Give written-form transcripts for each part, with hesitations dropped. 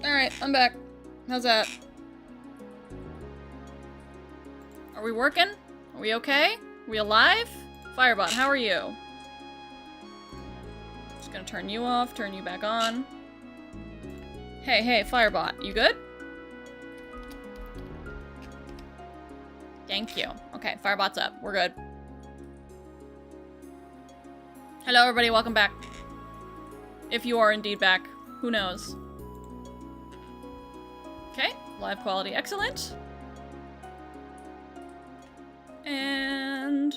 Alright, I'm back. How's that? Are we working? Are we okay? Are we alive? Firebot, how are you? Just gonna turn you off, turn you back on. Hey, Firebot, you good? Thank you. Okay, Firebot's up. We're good. Hello, everybody. Welcome back. If you are indeed back. Who knows? Okay, live quality excellent. And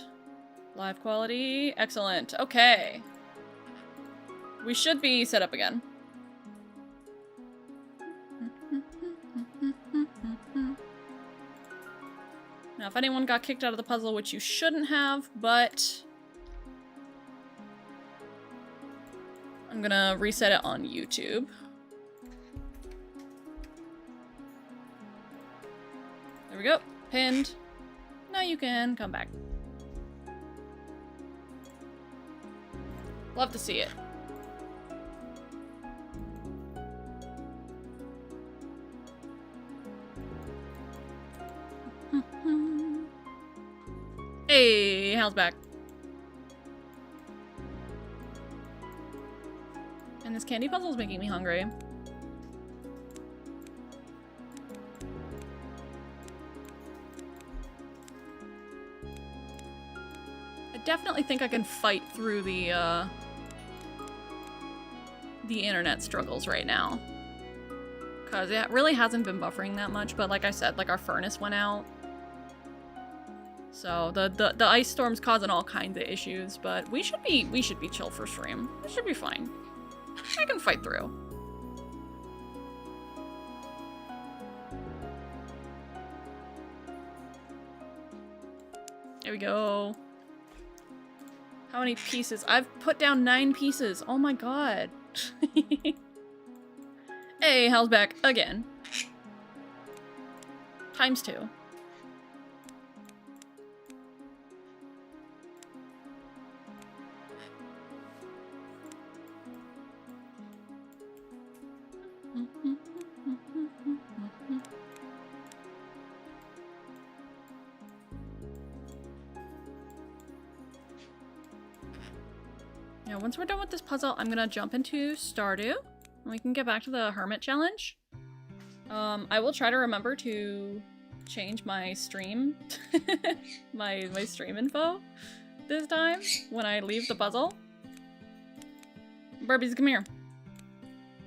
live quality excellent. Okay. We should be set up again. Now, if anyone got kicked out of the puzzle, which you shouldn't have, but I'm gonna reset it on YouTube. There we go. Pinned. Now you can come back. Love to see it. Hey, Hal's back. And this candy puzzle is making me hungry. I definitely think I can fight through the internet struggles right now. Because it really hasn't been buffering that much, but like I said, like our furnace went out. So the ice storm's causing all kinds of issues, but we should be chill for stream. It should be fine. I can fight through. There we go. How many pieces? I've put down 9 pieces. Oh my god. Hey, Hal's back again. Times 2. Yeah, once we're done with this puzzle, I'm gonna jump into Stardew, and we can get back to the Hermit Challenge. I will try to remember to change my stream, my stream info this time when I leave the puzzle. Burbies, come here.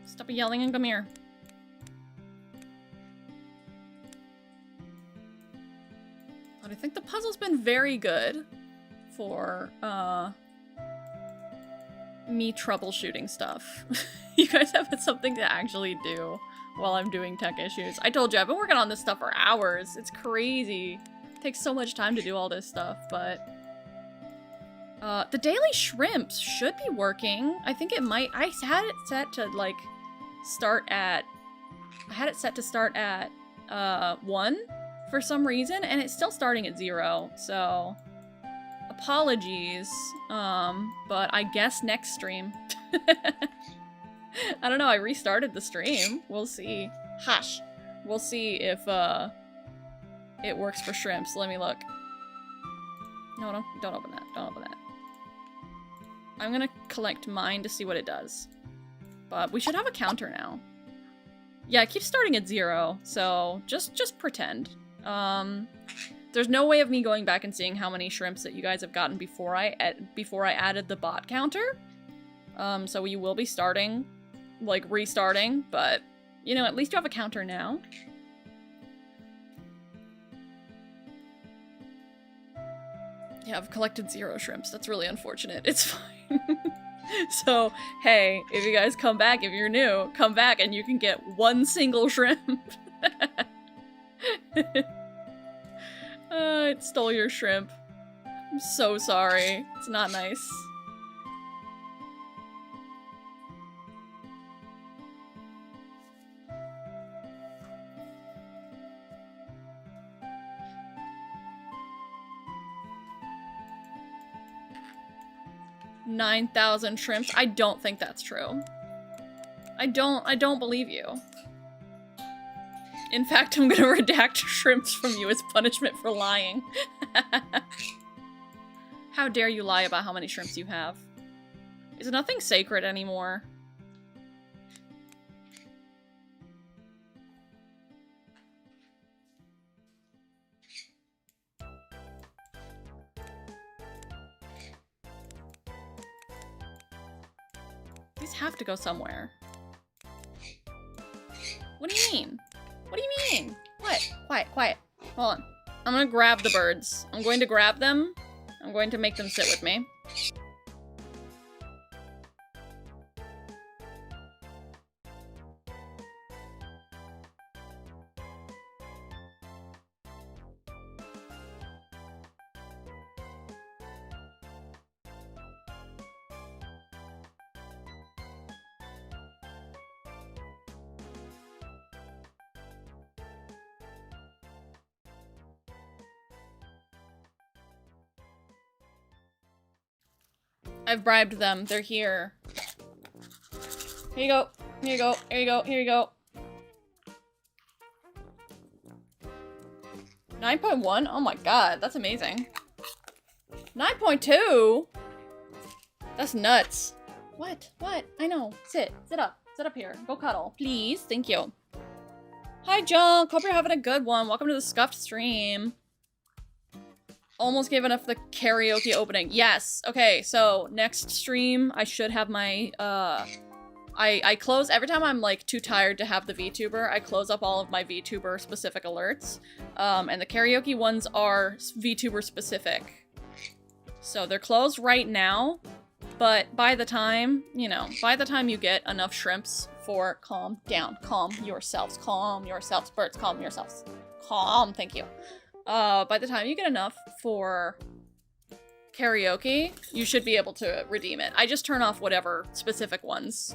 Stop yelling and come here. But I think the puzzle's been very good for, me troubleshooting stuff. You guys have something to actually do while I'm doing tech issues. I told you, I've been working on this stuff for hours. It's crazy. It takes so much time to do all this stuff, but the daily shrimps should be working. I think it might. I had it set to like start at 1 for some reason, and it's still starting at 0, so apologies, but I guess next stream. I don't know, I restarted the stream. We'll see. Hush. We'll see if, it works for shrimps. Let me look. No, don't open that. Don't open that. I'm gonna collect mine to see what it does. But we should have a counter now. Yeah, it keeps starting at 0, so just pretend. There's no way of me going back and seeing how many shrimps that you guys have gotten before I added the bot counter. So you will be starting, like, restarting, but, you know, at least you have a counter now. Yeah, I've collected 0 shrimps. That's really unfortunate. It's fine. So, hey, if you guys come back, if you're new, come back and you can get 1 single shrimp. It stole your shrimp. I'm so sorry. It's not nice. $9,000 shrimps? I don't think that's true. I don't believe you. In fact, I'm gonna redact shrimps from you as punishment for lying. How dare you lie about how many shrimps you have? Is nothing sacred anymore? These have to go somewhere. What do you mean? What do you mean? What? Quiet, quiet. Hold on. I'm gonna grab the birds. I'm going to grab them. I'm going to make them sit with me. I've bribed them. They're here. Here you go. Here you go. Here you go. Here you go. 9.1? Oh my god, that's amazing. 9.2? That's nuts. What? What? I know. Sit. Sit up. Sit up here. Go cuddle. Please. Thank you. Hi, Junk. Hope you're having a good one. Welcome to the Scuffed stream. Almost gave enough for the karaoke opening. Yes. Okay, so next stream, I should have my, I close, every time I'm, like, too tired to have the VTuber, I close up all of my VTuber specific alerts. And the karaoke ones are VTuber specific. So they're closed right now, but by the time, you know, by the time you get enough shrimps for calm down, calm yourselves, birds, calm yourselves. Calm, thank you. By the time you get enough for karaoke, you should be able to redeem it. I just turn off whatever specific ones.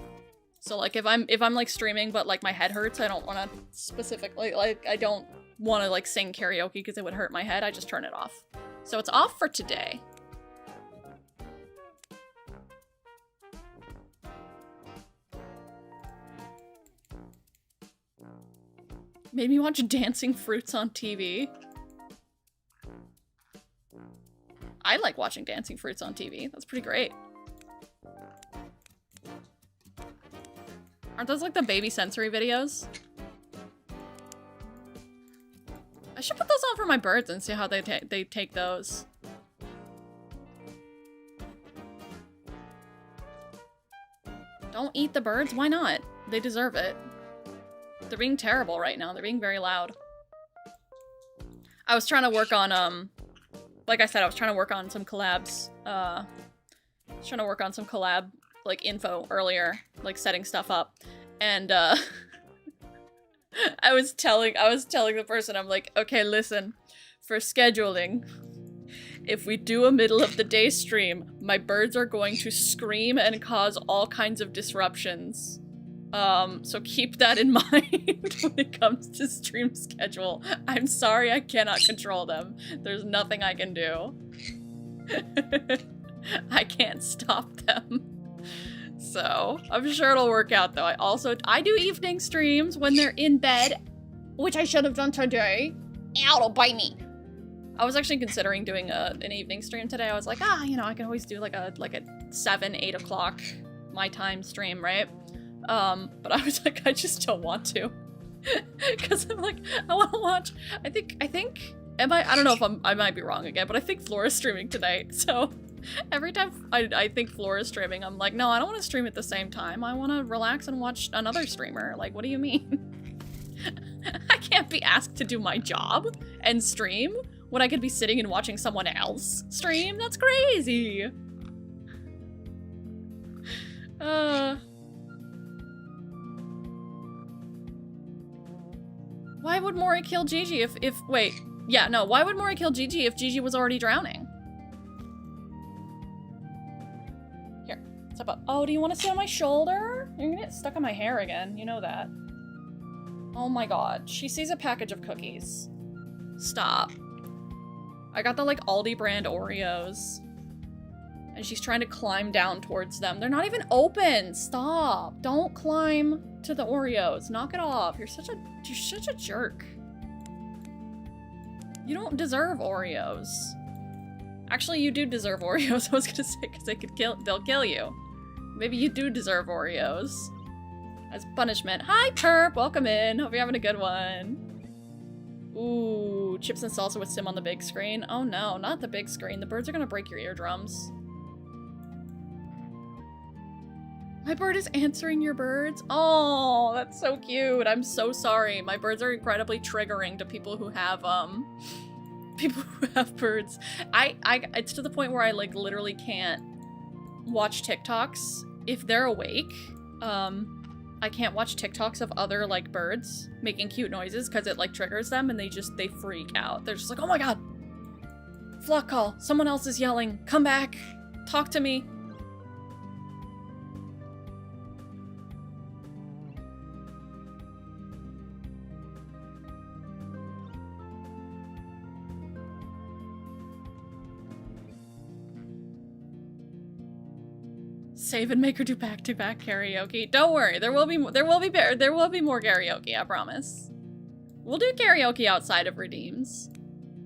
So like if I'm like streaming but like my head hurts, I don't want to specifically like I don't want to like sing karaoke because it would hurt my head. I just turn it off. So it's off for today. Made me watch Dancing Fruits on TV. I like watching Dancing Fruits on TV. That's pretty great. Aren't those like the baby sensory videos? I should put those on for my birds and see how they take those. Don't eat the birds? Why not? They deserve it. They're being terrible right now. They're being very loud. I was trying to work on, like I said, I was trying to work on some collabs, like, info earlier, like, setting stuff up, and, I was telling the person, I'm like, okay, listen, for scheduling, if we do a middle of the day stream, my birds are going to scream and cause all kinds of disruptions. So keep that in mind when it comes to stream schedule. I'm sorry I cannot control them. There's nothing I can do. I can't stop them. So, I'm sure it'll work out though. I do evening streams when they're in bed, which I should have done today. Ow, it'll bite me. I was actually considering doing an evening stream today. I was like, you know, I can always do like a 7, 8 o'clock my time stream, right? But I was like, I just don't want to. Cause I'm like, I want to watch, I think, I don't know if I might be wrong again, but I think Flora's streaming tonight. So every time I think Flora's streaming, I'm like, no, I don't want to stream at the same time. I want to relax and watch another streamer. Like, what do you mean? I can't be asked to do my job and stream when I could be sitting and watching someone else stream. That's crazy. Why would Mori kill Gigi wait, yeah, no, why would Mori kill Gigi if Gigi was already drowning? Here, step up. Oh, do you want to sit on my shoulder? You're gonna get stuck on my hair again, you know that. Oh my god, she sees a package of cookies. Stop. I got the, like, Aldi brand Oreos. And she's trying to climb down towards them. They're not even open. Stop. Don't climb to the Oreos. Knock it off. You're such a jerk. You don't deserve Oreos. Actually, you do deserve Oreos. I was gonna say, because they'll kill you. Maybe you do deserve Oreos. As punishment. Hi, Perp! Welcome in. Hope you're having a good one. Ooh, chips and salsa with Sim on the big screen. Oh no, not the big screen. The birds are gonna break your eardrums. My bird is answering your birds? Oh, that's so cute. I'm so sorry. My birds are incredibly triggering to people who have, birds. It's to the point where I, like, literally can't watch TikToks if they're awake. I can't watch TikToks of other, like, birds making cute noises because it, like, triggers them and they freak out. They're just like, oh my god! Flock call! Someone else is yelling! Come back! Talk to me! Save and make her do back-to-back karaoke. Don't worry, there will be more karaoke, I promise. We'll do karaoke outside of redeems.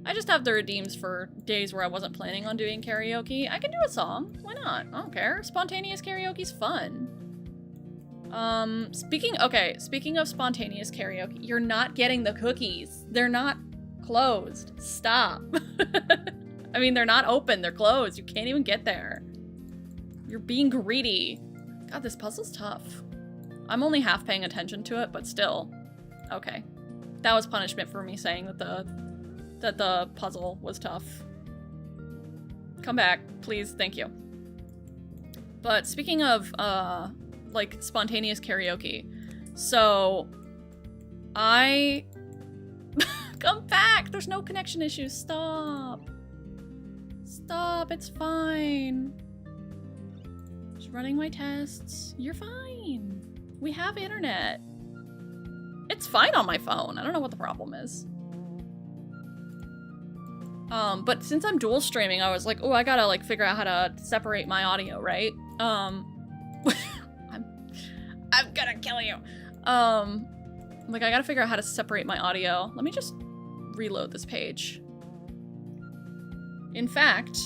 I just have the redeems for days where I wasn't planning on doing karaoke. I can do a song. Why not? I don't care. Spontaneous karaoke's fun. Speaking of spontaneous karaoke, you're not getting the cookies. They're not closed. Stop. I mean, they're not open. They're closed. You can't even get there. You're being greedy. God, this puzzle's tough. I'm only half paying attention to it, but still. Okay. That was punishment for me saying that the puzzle was tough. Come back, please. Thank you. But speaking of, like, spontaneous karaoke. So, come back! There's no connection issues. Stop. Stop, it's fine. Just running my tests. You're fine. We have internet. It's fine on my phone. I don't know what the problem is. But since I'm dual streaming, I was like, oh, I gotta, like, figure out how to separate my audio, right? I'm gonna kill you. Like, I gotta figure out how to separate my audio. Let me just reload this page. In fact,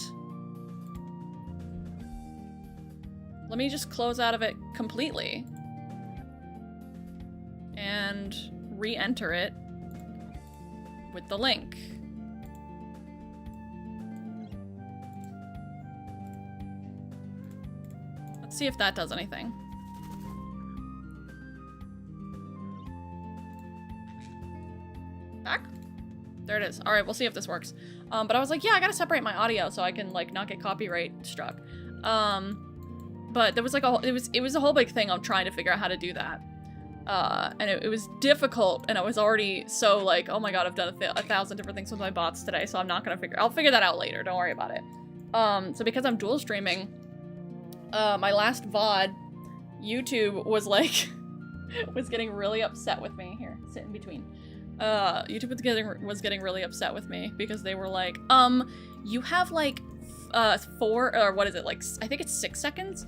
let me just close out of it completely and re-enter it with the link. Let's see if that does anything. Back? There it is. All right, we'll see if this works. But I was like, yeah, I gotta separate my audio so I can, like, not get copyright struck. But there was like it was a whole big thing of trying to figure out how to do that. And it was difficult, and I was already so like, oh my god, I've done a thousand different things with my bots today, so I'm not gonna I'll figure that out later, don't worry about it. So because I'm dual streaming, my last VOD, YouTube was like, was getting really upset with me. Here, sit in between. YouTube was getting really upset with me because they were like, you have like, 4, or what is it, like, I think it's 6 seconds?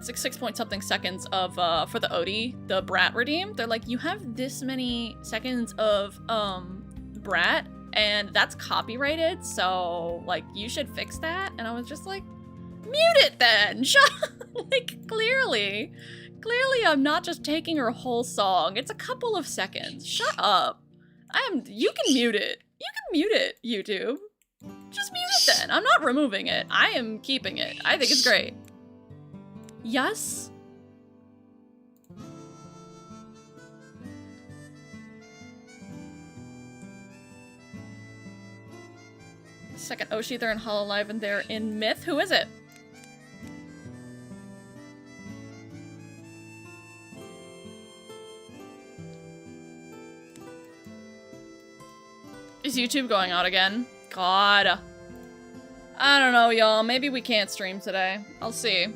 6 point something seconds of, for the Odie, the Brat redeem. They're like, you have this many seconds of, Brat, and that's copyrighted, so, like, you should fix that. And I was just like, mute it then! Shut up! Like, clearly I'm not just taking her whole song. It's a couple of seconds. Shut up. You can mute it. You can mute it, YouTube. Just mute it then. I'm not removing it. I am keeping it. I think it's great. Yes? Second Oshi, they're in Hololive and they're in Myth. Who is it? Is YouTube going out again? God. I don't know, y'all. Maybe we can't stream today. I'll see.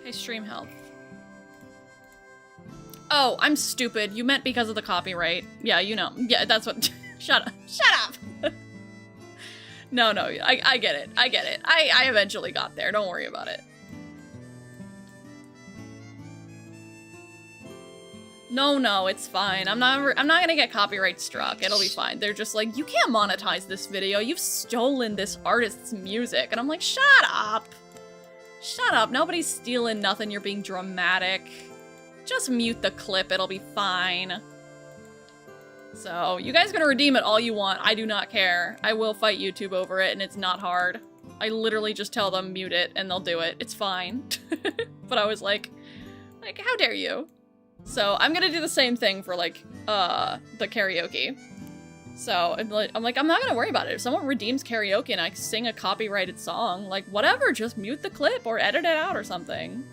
Hey, stream health. Oh, I'm stupid. You meant because of the copyright. Yeah, you know. Yeah, that's what... Shut up. Shut up! No, I get it. I get it. I eventually got there. Don't worry about it. No, it's fine. I'm not gonna get copyright struck. It'll be fine. They're just like, you can't monetize this video. You've stolen this artist's music. And I'm like, shut up. Shut up. Nobody's stealing nothing. You're being dramatic. Just mute the clip. It'll be fine. So, you guys gonna redeem it all you want. I do not care. I will fight YouTube over it, and it's not hard. I literally just tell them mute it, and they'll do it. It's fine. But I was like, how dare you? So, I'm gonna do the same thing for, like, the karaoke. So, I'm like, I'm not gonna worry about it. If someone redeems karaoke and I sing a copyrighted song, like, whatever, just mute the clip or edit it out or something.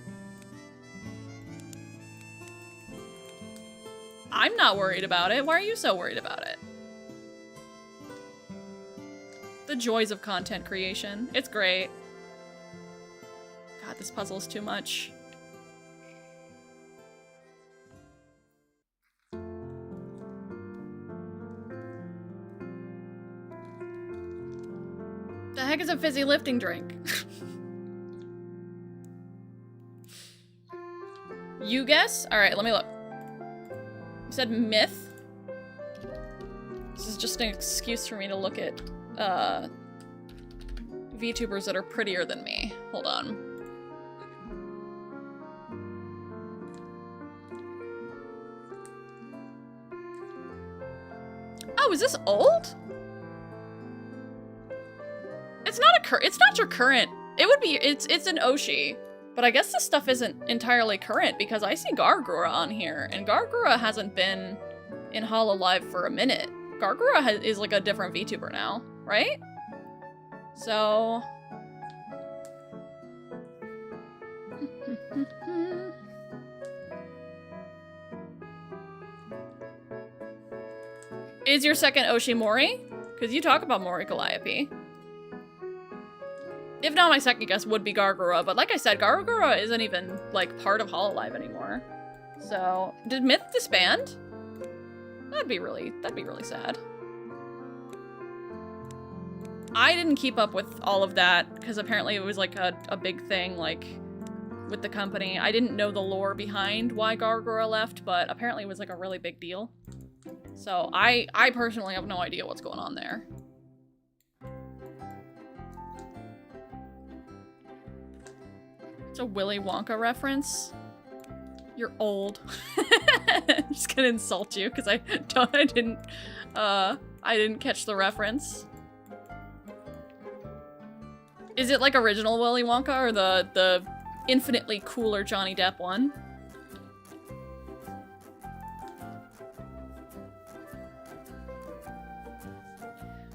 I'm not worried about it. Why are you so worried about it? The joys of content creation. It's great. God, this puzzle is too much. The heck is a fizzy lifting drink? You guess? Alright, let me look. You said myth? This is just an excuse for me to look at, VTubers that are prettier than me. Hold on. Oh, is this old? It's not your current. It would be, it's an Oshi. But I guess this stuff isn't entirely current because I see Gargura on here, and Gargura hasn't been in Hololive for a minute. Gargura is like a different VTuber now, right? So... Is your second Oshi Mori? Because you talk about Mori Calliope. If not, my second guess would be Gargura, but like I said, Gargura isn't even, like, part of Hololive anymore. So, did Myth disband? That'd be really sad. I didn't keep up with all of that, because apparently it was, like, a big thing, like, with the company. I didn't know the lore behind why Gargura left, but apparently it was, like, a really big deal. So, I personally have no idea what's going on there. It's a Willy Wonka reference. You're old. I'm just gonna insult you because I didn't catch the reference. Is it like original Willy Wonka or the infinitely cooler Johnny Depp one?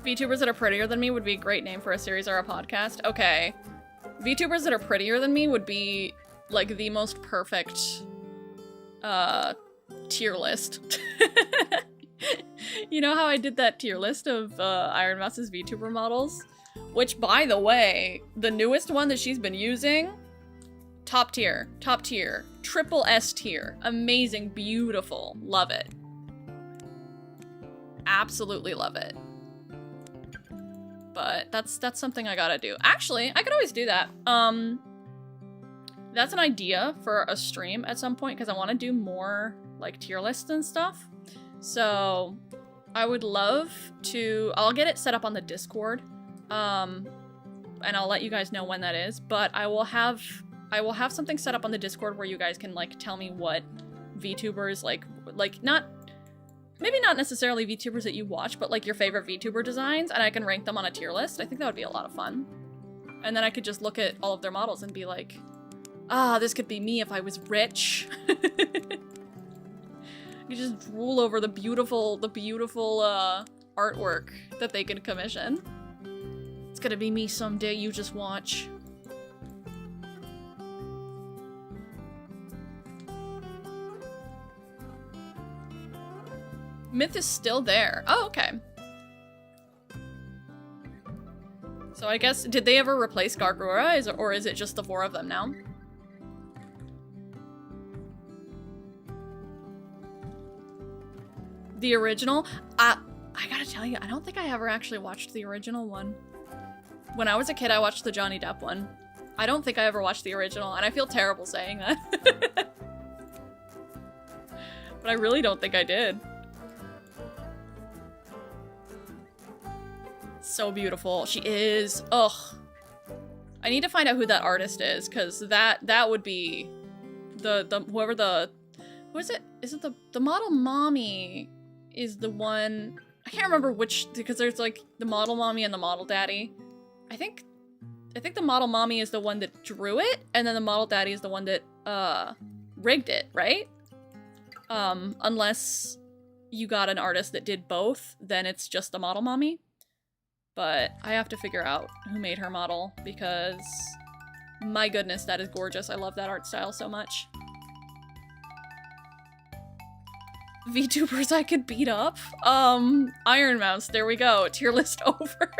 VTubers that are prettier than me would be a great name for a series or a podcast. Okay. VTubers that are prettier than me would be, like, the most perfect, tier list. You know how I did that tier list of, Iron Mouse's VTuber models? Which, by the way, the newest one that she's been using, top tier, triple S tier, amazing, beautiful, love it. Absolutely love it. But that's something I gotta do. Actually, I could always do that. That's an idea for a stream at some point, because I want to do more, like, tier lists and stuff. So, I would love to... I'll get it set up on the Discord, and I'll let you guys know when that is, but I will have something set up on the Discord where you guys can, like, tell me what VTubers, like, not... Maybe not necessarily VTubers that you watch, but, like, your favorite VTuber designs, and I can rank them on a tier list. I think that would be a lot of fun. And then I could just look at all of their models and be like, ah, this could be me if I was rich. You just drool over the beautiful, artwork that they can commission. It's gonna be me someday, you just watch. Myth is still there. Oh, okay. So I guess, did they ever replace Gargura, or is it just the 4 of them now? The original? I gotta tell you, I don't think I ever actually watched the original one. When I was a kid, I watched the Johnny Depp one. I don't think I ever watched the original, and I feel terrible saying that. But I really don't think I did. So beautiful. She is. Ugh. I need to find out who that artist is, because that would be whoever the... Who is it? Is it the model mommy is the one... I can't remember which, because there's like the model mommy and the model daddy. I think the model mommy is the one that drew it, and then the model daddy is the one that rigged it, right? Unless you got an artist that did both, then it's just the model mommy. But I have to figure out who made her model, because my goodness, that is gorgeous. I love that art style so much. VTubers I could beat up? Iron Mouse, there we go. Tier list over.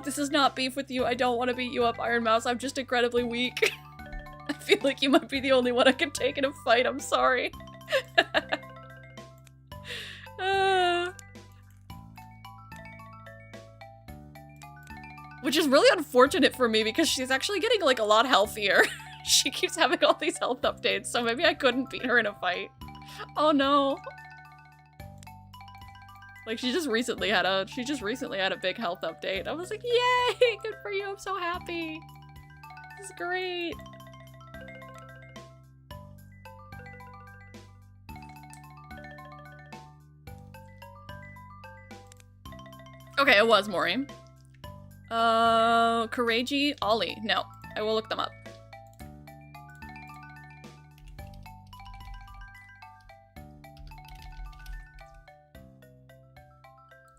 This is not beef with you. I don't want to beat you up, Iron Mouse. I'm just incredibly weak. I feel like you might be the only one I can take in a fight. I'm sorry. Which is really unfortunate for me, because she's actually getting like a lot healthier. She keeps having all these health updates, so maybe I couldn't beat her in a fight. Oh no. Like, she just recently had a big health update. I was like, yay! Good for you, I'm so happy. This is great. Okay, it was Mori. Courage, Ollie. No, I will look them up.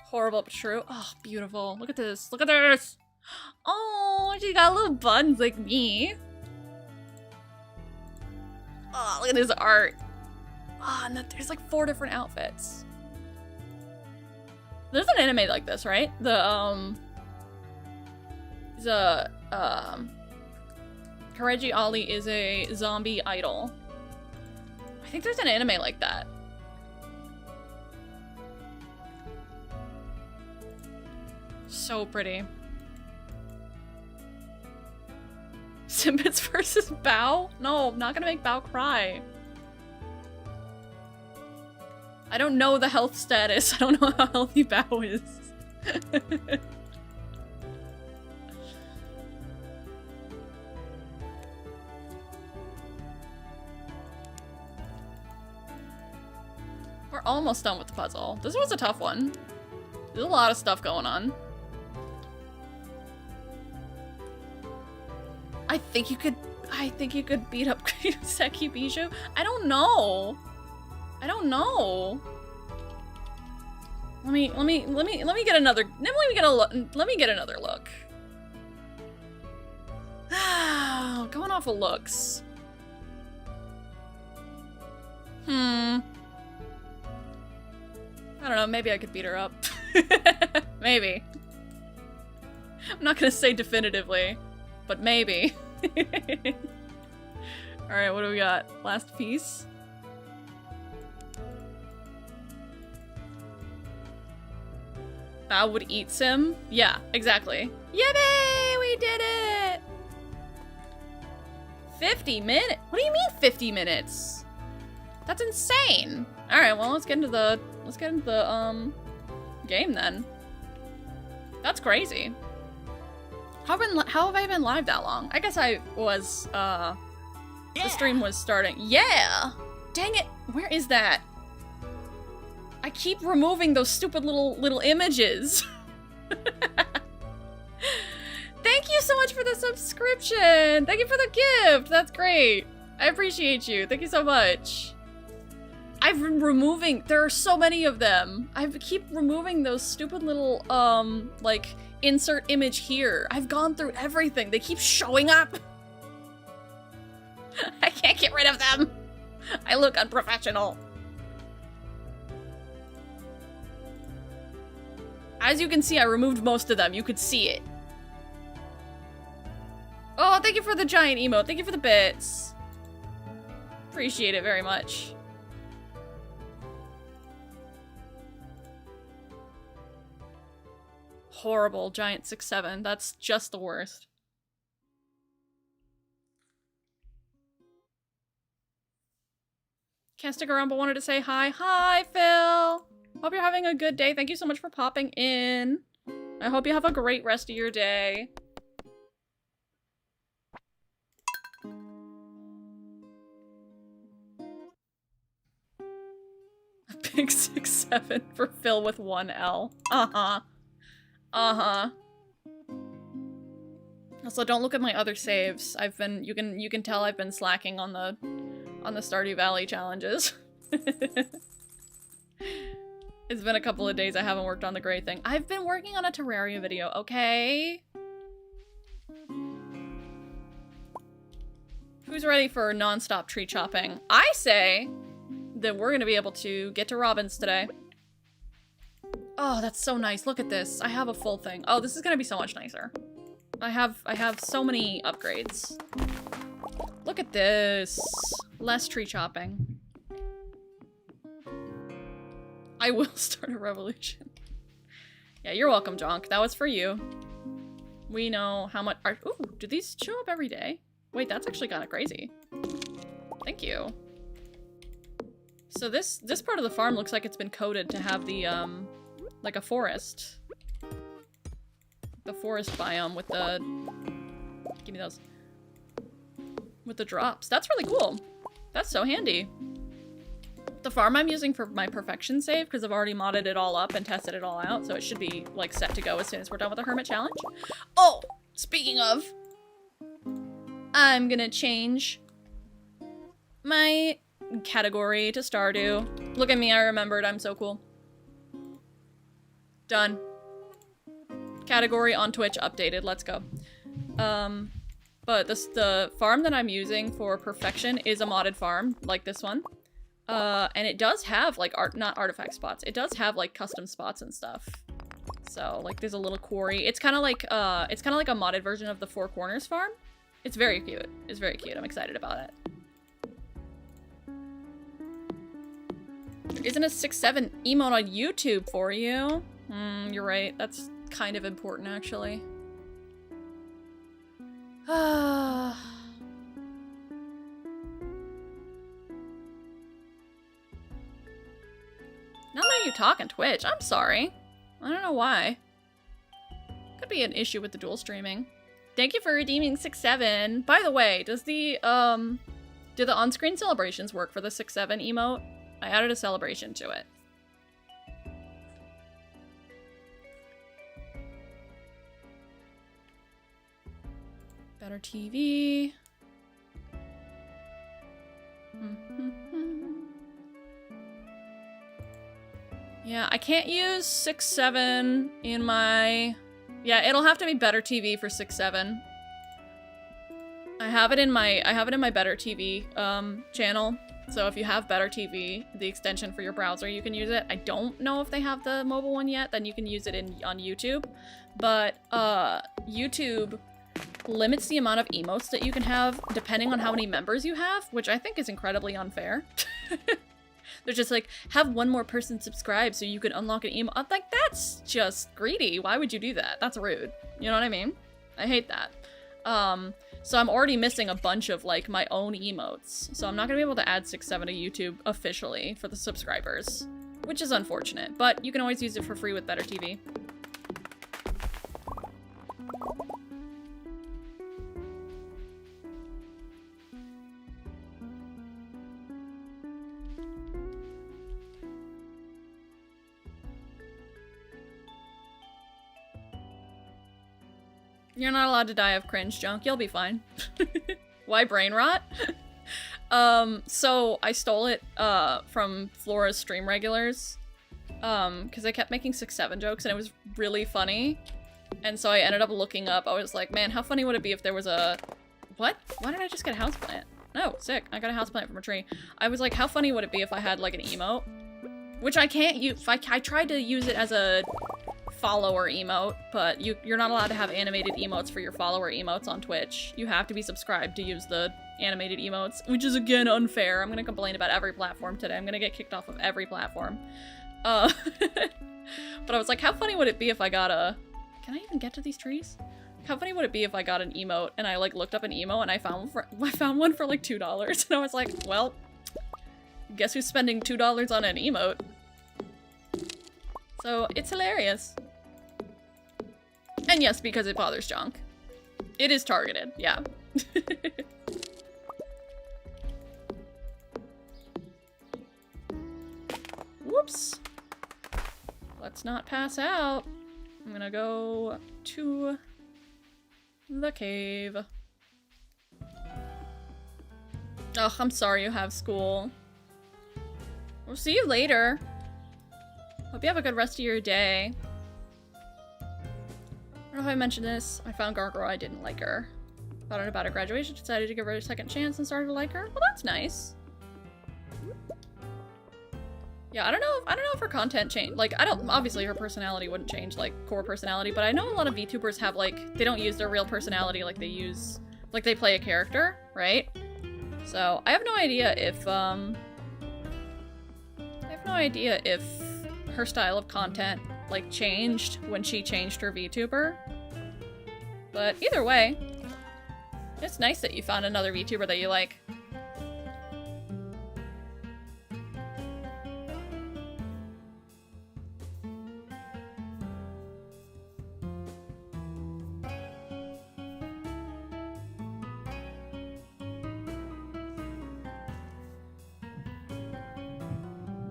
Horrible but true. Oh, beautiful. Look at this. Look at this. Oh, she got little buns like me. Oh, look at this art. Oh, and there's like 4 different outfits. There's an anime like this, right? Courage Ollie is a zombie idol. I think there's an anime like that. So pretty. Simbits versus Bao? No, I'm not gonna make Bao cry. I don't know the health status. I don't know how healthy Bao is. We're almost done with the puzzle. This was a tough one. There's a lot of stuff going on. I think you could beat up Seki Bijou. I don't know. I don't know. Let me get another. Let me get another look. Going off of looks. I don't know. Maybe I could beat her up. Maybe. I'm not gonna say definitively, but maybe. Alright, what do we got? Last piece? Bao would eat Sim? Yeah, exactly. Yippee! We did it! 50 minutes? What do you mean 50 minutes? That's insane! Alright, well, let's get into the game then. That's crazy. How have I been live that long? I guess I was, the stream was starting. Yeah! Dang it! Where is that? I keep removing those stupid little images. Thank you so much for the subscription! Thank you for the gift! That's great! I appreciate you. Thank you so much. I've been removing- there are so many of them. I keep removing those stupid little, like, insert image here. I've gone through everything. They keep showing up. I can't get rid of them. I look unprofessional. As you can see, I removed most of them. You could see it. Oh, thank you for the giant emote. Thank you for the bits. Appreciate it very much. Horrible giant 6'7". That's just the worst. Can't stick around but wanted to say hi. Hi, Phil! Hope you're having a good day. Thank you so much for popping in. I hope you have a great rest of your day. A big 6'7" for Phil with 1 L. Uh-huh. Uh-huh. Also, don't look at my other saves. I've been, you can tell I've been slacking on the Stardew Valley challenges. It's been a couple of days I haven't worked on the gray thing. I've been working on a Terraria video, okay? Who's ready for non-stop tree chopping? I say that we're gonna be able to get to Robin's today. Oh, that's so nice. Look at this. I have a full thing. Oh, this is gonna be so much nicer. I have so many upgrades. Look at this. Less tree chopping. I will start a revolution. Yeah, you're welcome, Jonk. That was for you. We know how much art. Ooh, do these show up every day? Wait, that's actually kind of crazy. Thank you. So this part of the farm looks like it's been coded to have the like a forest. The forest biome with the give me those. With the drops. That's really cool. That's so handy. The farm I'm using for my perfection save, because I've already modded it all up and tested it all out, so it should be, like, set to go as soon as we're done with the Hermit Challenge. Oh! Speaking of, I'm gonna change my category to Stardew. Look at me, I remembered. I'm so cool. Done. Category on Twitch updated. Let's go. But the farm that I'm using for perfection is a modded farm, like this one. And it does have, like, not artifact spots. It does have, like, custom spots and stuff. So, like, there's a little quarry. It's kind of like a modded version of the Four Corners farm. It's very cute. It's very cute. I'm excited about it. There isn't a 6'7" emote on YouTube for you. You're right. That's kind of important, actually. Now that you talk on Twitch, I'm sorry. I don't know why. Could be an issue with the dual streaming. Thank you for redeeming 6'7". By the way, does the do the on-screen celebrations work for the 6'7" emote? I added a celebration to it. Better TV. Yeah, I can't use 6'7" in my... Yeah, it'll have to be Better TV for 6'7". I have it in my Better TV channel. So if you have Better TV, the extension for your browser, you can use it. I don't know if they have the mobile one yet, then you can use it on YouTube. But YouTube limits the amount of emotes that you can have depending on how many members you have, which I think is incredibly unfair. They're just like, have one more person subscribe so you can unlock an emote. I'm like, that's just greedy. Why would you do that? That's rude. You know what I mean? I hate that. So I'm already missing a bunch of, like, my own emotes. So I'm not gonna be able to add 6'7" to YouTube officially for the subscribers, which is unfortunate, but you can always use it for free with Better TV. You're not allowed to die of cringe, Junk. You'll be fine. Why brain rot? So I stole it from Flora's stream regulars because I kept making 6'7" jokes and it was really funny. And so I ended up looking up. I was like, man, how funny would it be if there was a... What? Why did I just get a houseplant? No, sick. I got a houseplant from a tree. I was like, how funny would it be if I had, like, an emote? Which I can't use. I tried to use it as a follower emote, but you're not allowed to have animated emotes for your follower emotes on Twitch. You have to be subscribed to use the animated emotes, which is again unfair. I'm gonna complain about every platform today. I'm gonna get kicked off of every platform. But I was like, how funny would it be if I got a... Can I even get to these trees? How funny would it be if I got an emote and I like looked up an emote and I found one for like $2 and I was like, well, guess who's spending $2 on an emote? So it's hilarious. And yes, because it bothers junk. It is targeted, yeah. Whoops. Let's not pass out. I'm gonna go to the cave. Ugh, I'm sorry you have school. We'll see you later. Hope you have a good rest of your day. I don't know if I mentioned this. I found Gargoyle. I didn't like her. Thought about her graduation. Decided to give her a second chance and started to like her. Well, that's nice. Yeah, I don't know if her content changed. Like, obviously her personality wouldn't change, like, core personality, but I know a lot of VTubers have, like, they don't use their real personality, like, they play a character, right? So, I have no idea if, her style of content, like, changed when she changed her VTuber. But either way, it's nice that you found another VTuber that you like.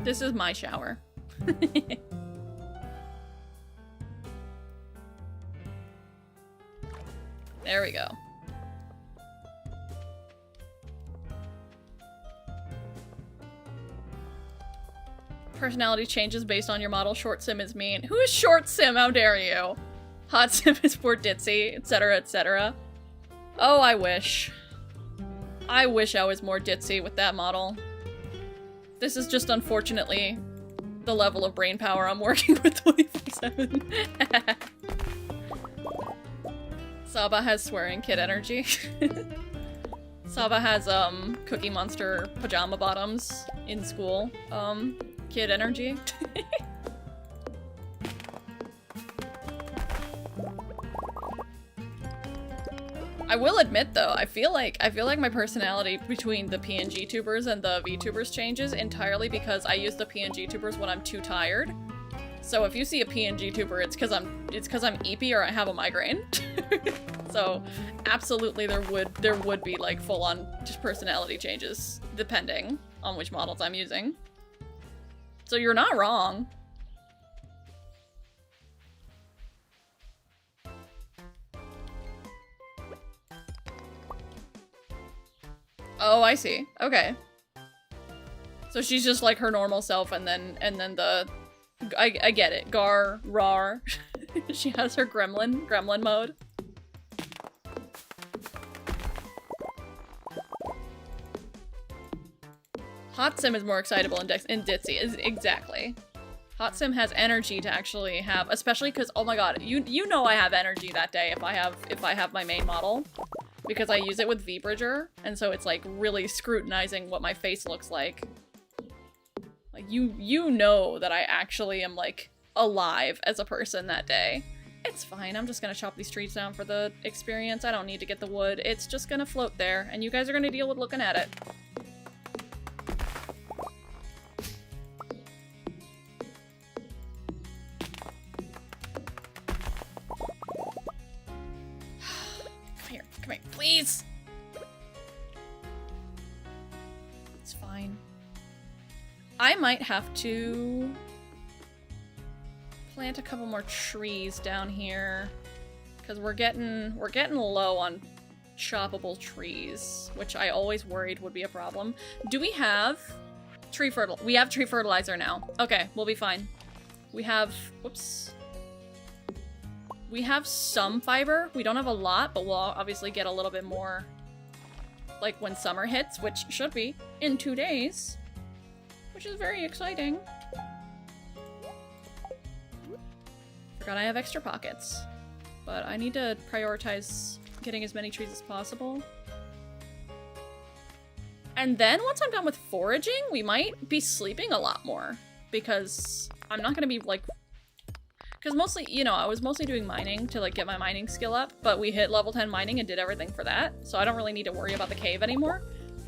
This is my shower. There we go. Personality changes based on your model. Short sim is mean. Who is short sim? How dare you? Hot sim is more ditzy, etc., etc. Oh, I wish. I wish I was more ditzy with that model. This is just unfortunately the level of brain power I'm working with 24/7. Saba has swearing kid energy. Saba has Cookie Monster pajama bottoms in school kid energy. I will admit though, I feel like my personality between the PNG tubers and the VTubers changes entirely because I use the PNG tubers when I'm too tired. So if you see a PNG tuber, it's cause I'm eepy or I have a migraine. So absolutely there would be like full on just personality changes depending on which models I'm using. So you're not wrong. Oh, I see. Okay. So she's just like her normal self and then the... I get it. Gar, rar. She has her gremlin mode. Hot Sim is more excitable and ditzy. Exactly. Hot Sim has energy to actually have, especially because, oh my god, you know I have energy that day if I have my main model. Because I use it with VBridger, and so it's like really scrutinizing what my face looks like. Like you know that I actually am like alive as a person that day. It's fine, I'm just gonna chop these trees down for the experience. I don't need to get the wood. It's just gonna float there, and you guys are gonna deal with looking at it. Come here, please! It's fine. I might have to plant a couple more trees down here because we're getting low on choppable trees, which I always worried would be a problem. Do we have tree fertilizer? We have tree fertilizer now. Okay, we'll be fine. We have, whoops. We have some fiber. We don't have a lot, but we'll obviously get a little bit more like when summer hits, which should be in 2 days, which is very exciting. Forgot I have extra pockets, but I need to prioritize getting as many trees as possible. And then once I'm done with foraging, we might be sleeping a lot more. Because I'm not gonna be like... Because mostly, you know, I was mostly doing mining to like get my mining skill up, but we hit level 10 mining and did everything for that. So I don't really need to worry about the cave anymore.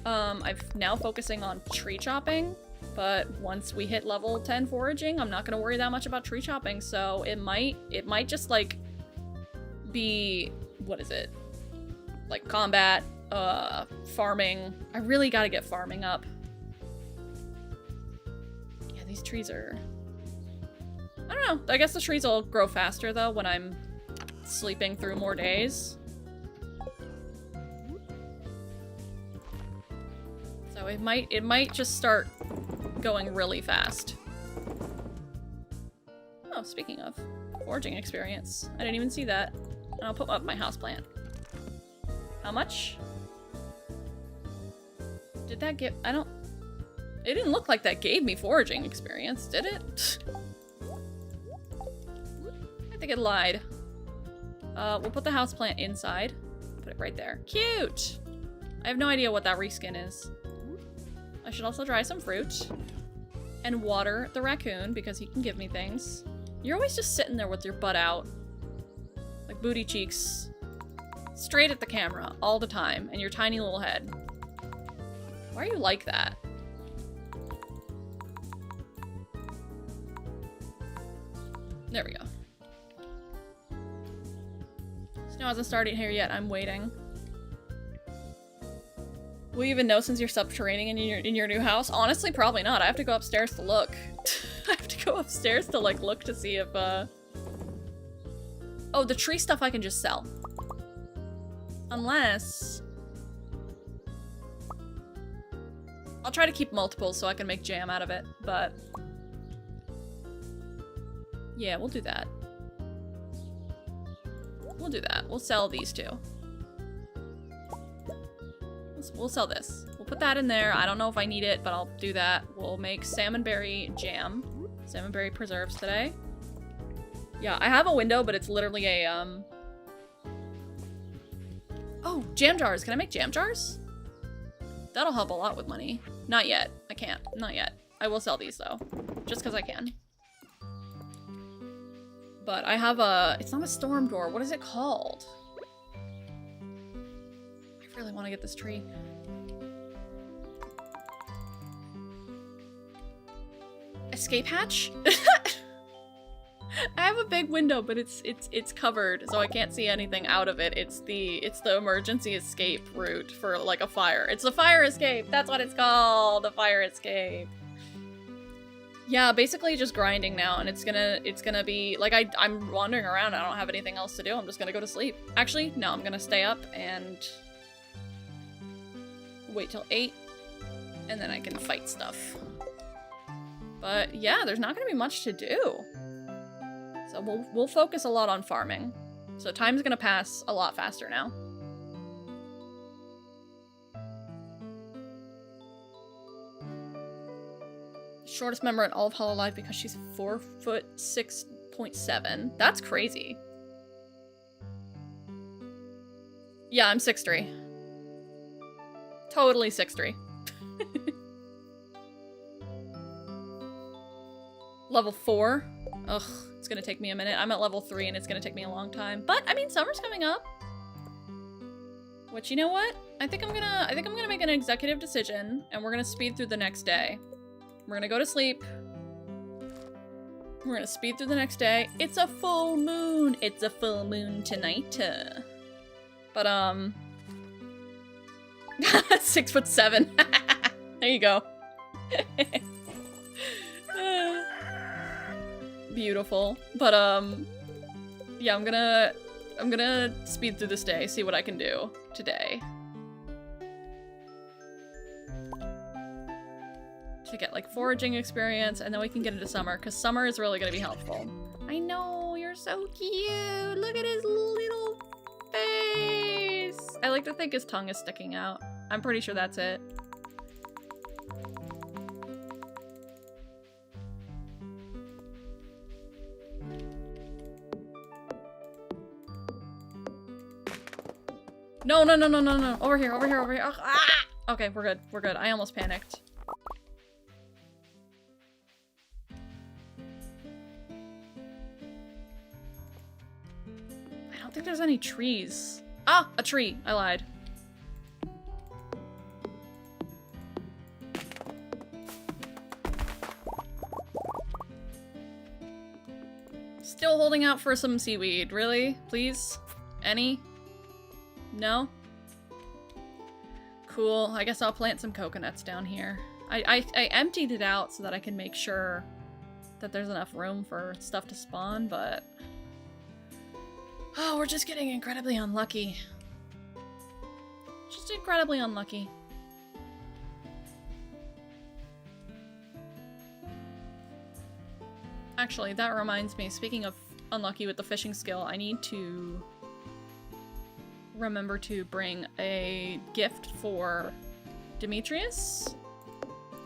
I'm now focusing on tree chopping, but once we hit level 10 foraging, I'm not gonna worry that much about tree chopping. So it might just like be, what is it? Like combat, farming. I really gotta get farming up. Yeah, these trees are... I don't know. I guess the trees will grow faster though when I'm sleeping through more days. So it might just start going really fast. Oh, speaking of foraging experience, I didn't even see that. And I'll put up my houseplant. How much? Did that give... I don't... It didn't look like that gave me foraging experience, did it? I think it lied. We'll put the houseplant inside. Put it right there. Cute! I have no idea what that reskin is. I should also dry some fruit. And water the raccoon, because he can give me things. You're always just sitting there with your butt out. Like booty cheeks. Straight at the camera, all the time, and your tiny little head. Why are you like that? There we go. Snow hasn't started here yet, I'm waiting. Will you even know since you're subterranean in your new house? Honestly, probably not. I have to go upstairs to look. I have to go upstairs to like look to see if Oh, the tree stuff I can just sell. Unless... I'll try to keep multiples so I can make jam out of it, but... Yeah, we'll do that. We'll do that. We'll sell these two. We'll sell this. We'll put that in there. I don't know if I need it, but I'll do that. We'll make salmonberry jam. Salmonberry preserves today. Yeah, I have a window, but it's literally a, Oh, jam jars. Can I make jam jars? That'll help a lot with money. Not yet. I can't. Not yet. I will sell these, though. Just because I can. But I have a... It's not a storm door. What is it called? I really want to get this tree. Escape hatch? I have a big window, but it's covered, so I can't see anything out of it. It's the emergency escape route for like a fire. It's a fire escape. That's what it's called. A fire escape. Yeah, basically just grinding now, and it's gonna be like I'm wandering around. I don't have anything else to do. I'm just gonna go to sleep. Actually, no, I'm gonna stay up and wait till 8, and then I can fight stuff. But yeah, there's not gonna be much to do. So we'll focus a lot on farming. So time's gonna pass a lot faster now. Shortest member in all of Hololive because she's 4'6.7". That's crazy. Yeah, I'm 6'3". Totally 6'3". Level 4? Ugh, it's gonna take me a minute. I'm at level 3 and it's gonna take me a long time. But I mean, summer's coming up. Which, you know what? I think I'm gonna make an executive decision and we're gonna speed through the next day. We're gonna go to sleep. We're gonna speed through the next day. It's a full moon. It's a full moon tonight. But 6'7". There you go. Beautiful. But yeah, I'm gonna speed through this day, see what I can do today. To get like foraging experience, and then we can get into summer, because summer is really gonna be helpful. I know, you're so cute. Look at his little face. I like to think his tongue is sticking out. I'm pretty sure that's it. No, no, no, no, no, no. Over here, over here, over here. Ah! Okay, we're good. We're good. I almost panicked. I don't think there's any trees. Ah! A tree! I lied. Still holding out for some seaweed. Really? Please? Any? No? Cool. I guess I'll plant some coconuts down here. I emptied it out so that I can make sure that there's enough room for stuff to spawn, but... Oh, we're just getting incredibly unlucky. Just incredibly unlucky. Actually, that reminds me, speaking of unlucky with the fishing skill, I need to remember to bring a gift for Demetrius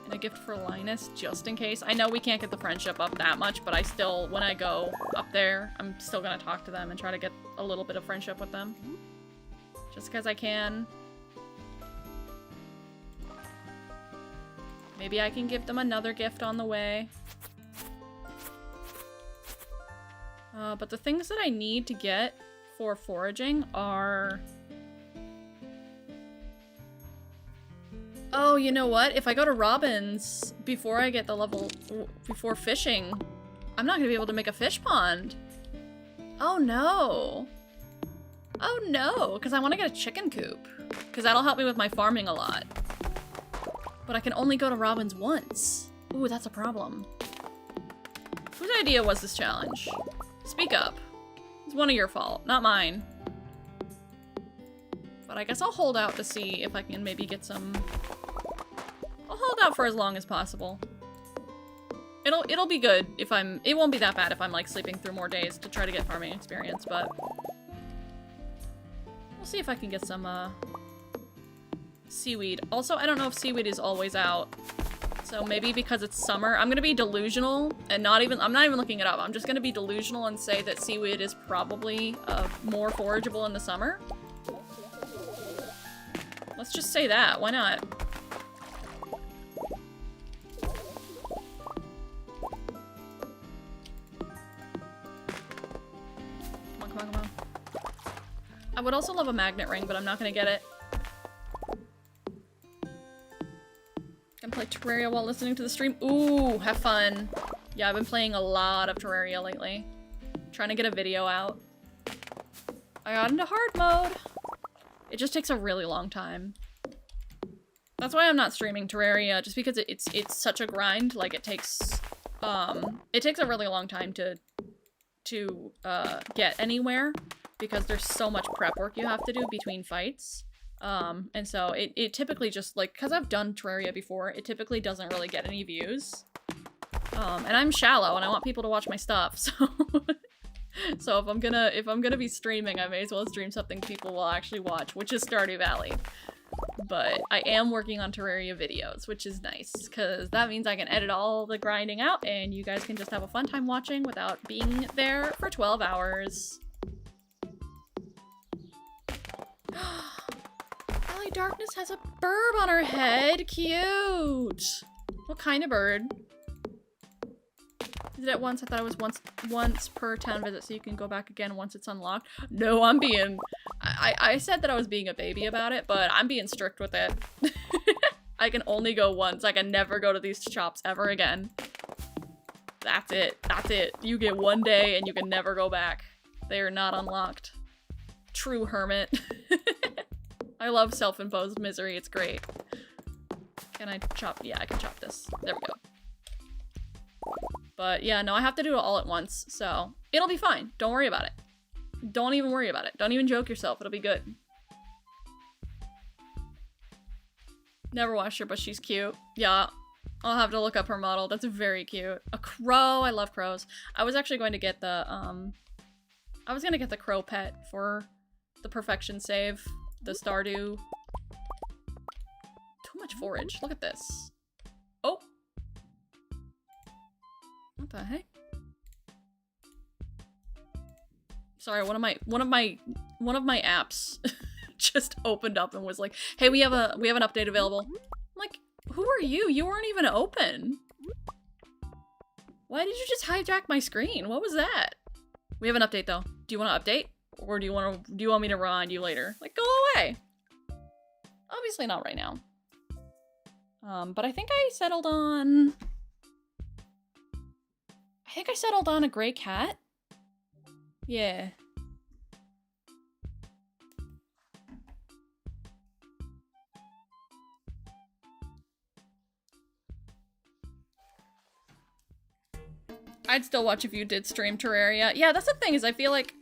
and a gift for Linus, just in case. I know we can't get the friendship up that much, but I still, when I go up there, I'm still gonna talk to them and try to get a little bit of friendship with them. Just because I can. Maybe I can give them another gift on the way. But the things that I need to get for foraging are... Oh, you know what? If I go to Robin's before I get the level... before fishing, I'm not gonna be able to make a fish pond. Oh no. Oh no, because I want to get a chicken coop. Because that'll help me with my farming a lot. But I can only go to Robin's once. Ooh, that's a problem. Whose idea was this challenge? Speak up. It's one of your fault, not mine. But I guess I'll hold out to see if I can maybe get some... I'll hold out for as long as possible. It'll be good if I'm... It won't be that bad if I'm like sleeping through more days to try to get farming experience, but... We'll see if I can get some seaweed. Also, I don't know if seaweed is always out. So maybe because it's summer, I'm gonna be delusional and I'm not even looking it up. I'm just gonna be delusional and say that seaweed is probably more forageable in the summer. Let's just say that, why not? Come on, come on, come on. I would also love a magnet ring, but I'm not gonna get it. Play Terraria while listening to the stream. Ooh, have fun. Yeah, I've been playing a lot of Terraria lately. Trying to get a video out. I got into hard mode. It just takes a really long time. That's why I'm not streaming Terraria, just because it's such a grind. Like it takes a really long time to get anywhere because there's so much prep work you have to do between fights. And so it typically just, like, because I've done Terraria before, it typically doesn't really get any views. And I'm shallow and I want people to watch my stuff, so... So if I'm gonna be streaming, I may as well stream something people will actually watch, which is Stardew Valley. But I am working on Terraria videos, which is nice, because that means I can edit all the grinding out and you guys can just have a fun time watching without being there for 12 hours. Valley Darkness has a burb on her head. Cute. What kind of bird? Is it at once? I thought it was once per town visit, so you can go back again once it's unlocked. No, I'm being... I said that I was being a baby about it, but I'm being strict with it. I can only go once. I can never go to these shops ever again. That's it. That's it. You get one day and you can never go back. They are not unlocked. True hermit. I love self-imposed misery. It's great. Can I chop? Yeah, I can chop this. There we go. But yeah, no, I have to do it all at once, so it'll be fine. Don't worry about it. Don't even worry about it. Don't even joke yourself. It'll be good. Never watched her, but she's cute. Yeah, I'll have to look up her model. That's very cute. A crow. I love crows. I was actually going to get the, I was gonna get the crow pet for the perfection save. The Stardew. Too much forage. Look at this. Oh. What the heck? Sorry, one of my apps just opened up and was like, hey, we have an update available. I'm like, who are you? You weren't even open. Why did you just hijack my screen? What was that? We have an update though. Do you want to update? Or do you want me to remind you later? Like, go away. Obviously not right now. But I think I settled on a gray cat. Yeah. I'd still watch if you did stream Terraria. Yeah, that's the thing, is I feel like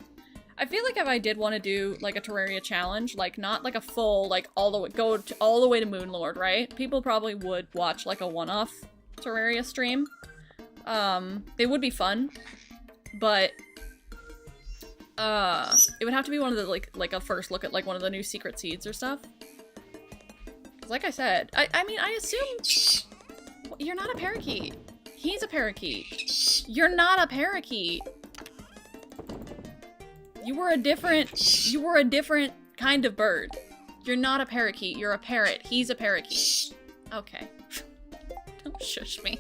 if I did want to do like a Terraria challenge, like not like a full, like all the way to Moonlord, right? People probably would watch like a one-off Terraria stream. It would be fun, but it would have to be one of the like a first look at like one of the new secret seeds or stuff. 'Cause like I said, I mean, I assume you're not a parakeet. He's a parakeet. You're not a parakeet. You were a different kind of bird. You're not a parakeet. You're a parrot. He's a parakeet. Okay. Don't shush me.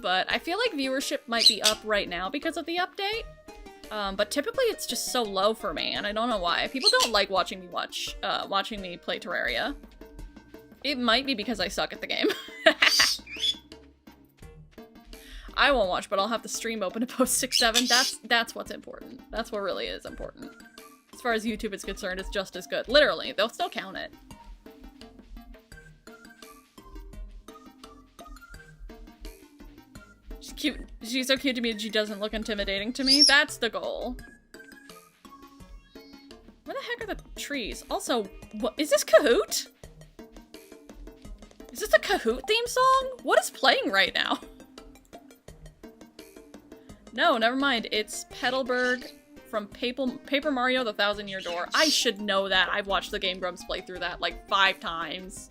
But I feel like viewership might be up right now because of the update. But typically it's just so low for me, and I don't know why. People don't like watching me play Terraria. It might be because I suck at the game. I won't watch, but I'll have the stream open to post 6-7. That's what's important. That's what really is important. As far as YouTube is concerned, it's just as good. Literally, they'll still count it. She's cute. She's so cute to me that she doesn't look intimidating to me. That's the goal. Where the heck are the trees? Also, what is this Kahoot? Is this a Kahoot theme song? What is playing right now? No, never mind. It's Petalburg from Paper Mario: The Thousand-Year Door. I should know that. I've watched the Game Grumps play through that like 5 times.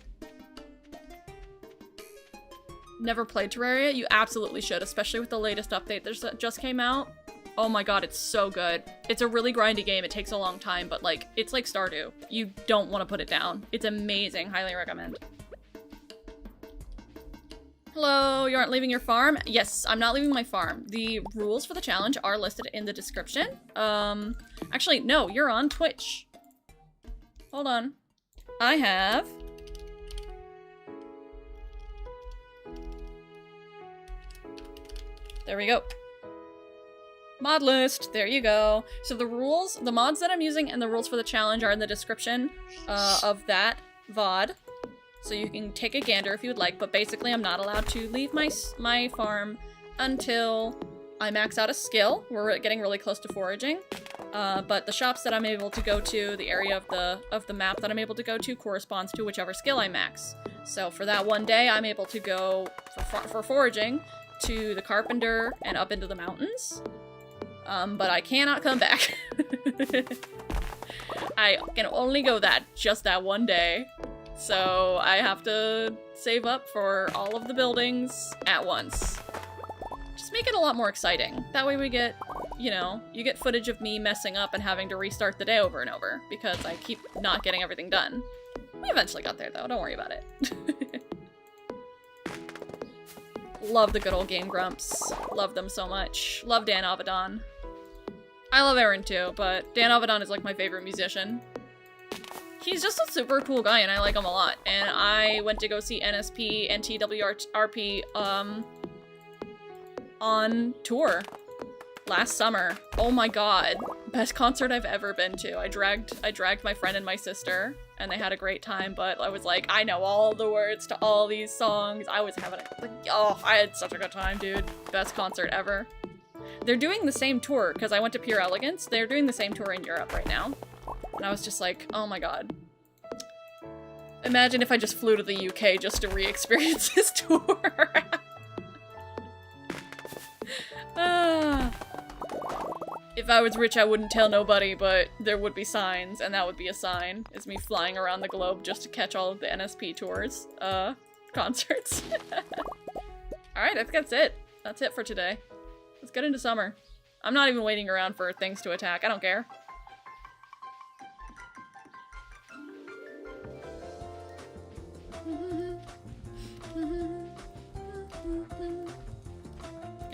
Never played Terraria? You absolutely should, especially with the latest update that just came out. Oh my god, it's so good. It's a really grindy game. It takes a long time, but like, it's like Stardew. You don't want to put it down. It's amazing. Highly recommend. Hello, you aren't leaving your farm? Yes, I'm not leaving my farm. The rules for the challenge are listed in the description. Actually, no, you're on Twitch. Hold on. I have... There we go. Mod list, there you go. So the rules, the mods that I'm using and the rules for the challenge are in the description of that VOD. So you can take a gander if you would like, but basically I'm not allowed to leave my farm until I max out a skill. We're getting really close to foraging. But the shops that I'm able to go to, the area of the map that I'm able to go to corresponds to whichever skill I max. So for that one day, I'm able to go for foraging to the carpenter and up into the mountains. But I cannot come back. I can only go just that one day. So I have to save up for all of the buildings at once. Just make it a lot more exciting. That way we get, you know, you get footage of me messing up and having to restart the day over and over because I keep not getting everything done. We eventually got there though, don't worry about it. Love the good old Game Grumps. Love them so much. Love Dan Avedon. I love Aaron too, but Dan Avedon is like my favorite musician. He's just a super cool guy and I like him a lot. And I went to go see NSP and TWRP on tour last summer. Oh my god. Best concert I've ever been to. I dragged my friend and my sister and they had a great time, but I was like, I know all the words to all these songs. I was having I had such a good time, dude. Best concert ever. They're doing the same tour because I went to Pure Elegance. They're doing the same tour in Europe right now. And I was just like, oh my god. Imagine if I just flew to the UK just to re-experience this tour. If I was rich, I wouldn't tell nobody, but there would be signs, and that would be a sign. Is me flying around the globe just to catch all of the NSP tours, concerts. Alright, I think that's it. That's it for today. Let's get into summer. I'm not even waiting around for things to attack. I don't care.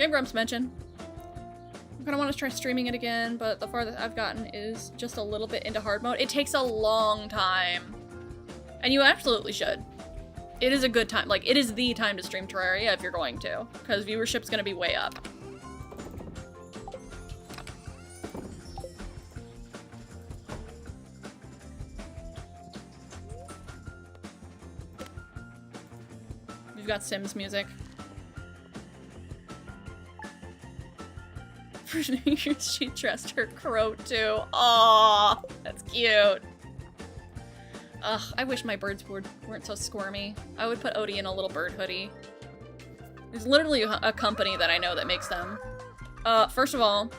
Game Grumps mention. I kind of want to try streaming it again, but the farthest I've gotten is just a little bit into hard mode. It takes a long time. And you absolutely should. It is a good time. Like, it is the time to stream Terraria if you're going to, because viewership's going to be way up. We've got Sims music. For New Year's, she dressed her crow too. Aww, that's cute. Ugh, I wish my birds weren't so squirmy. I would put Odie in a little bird hoodie. There's literally a company that I know that makes them. First of all,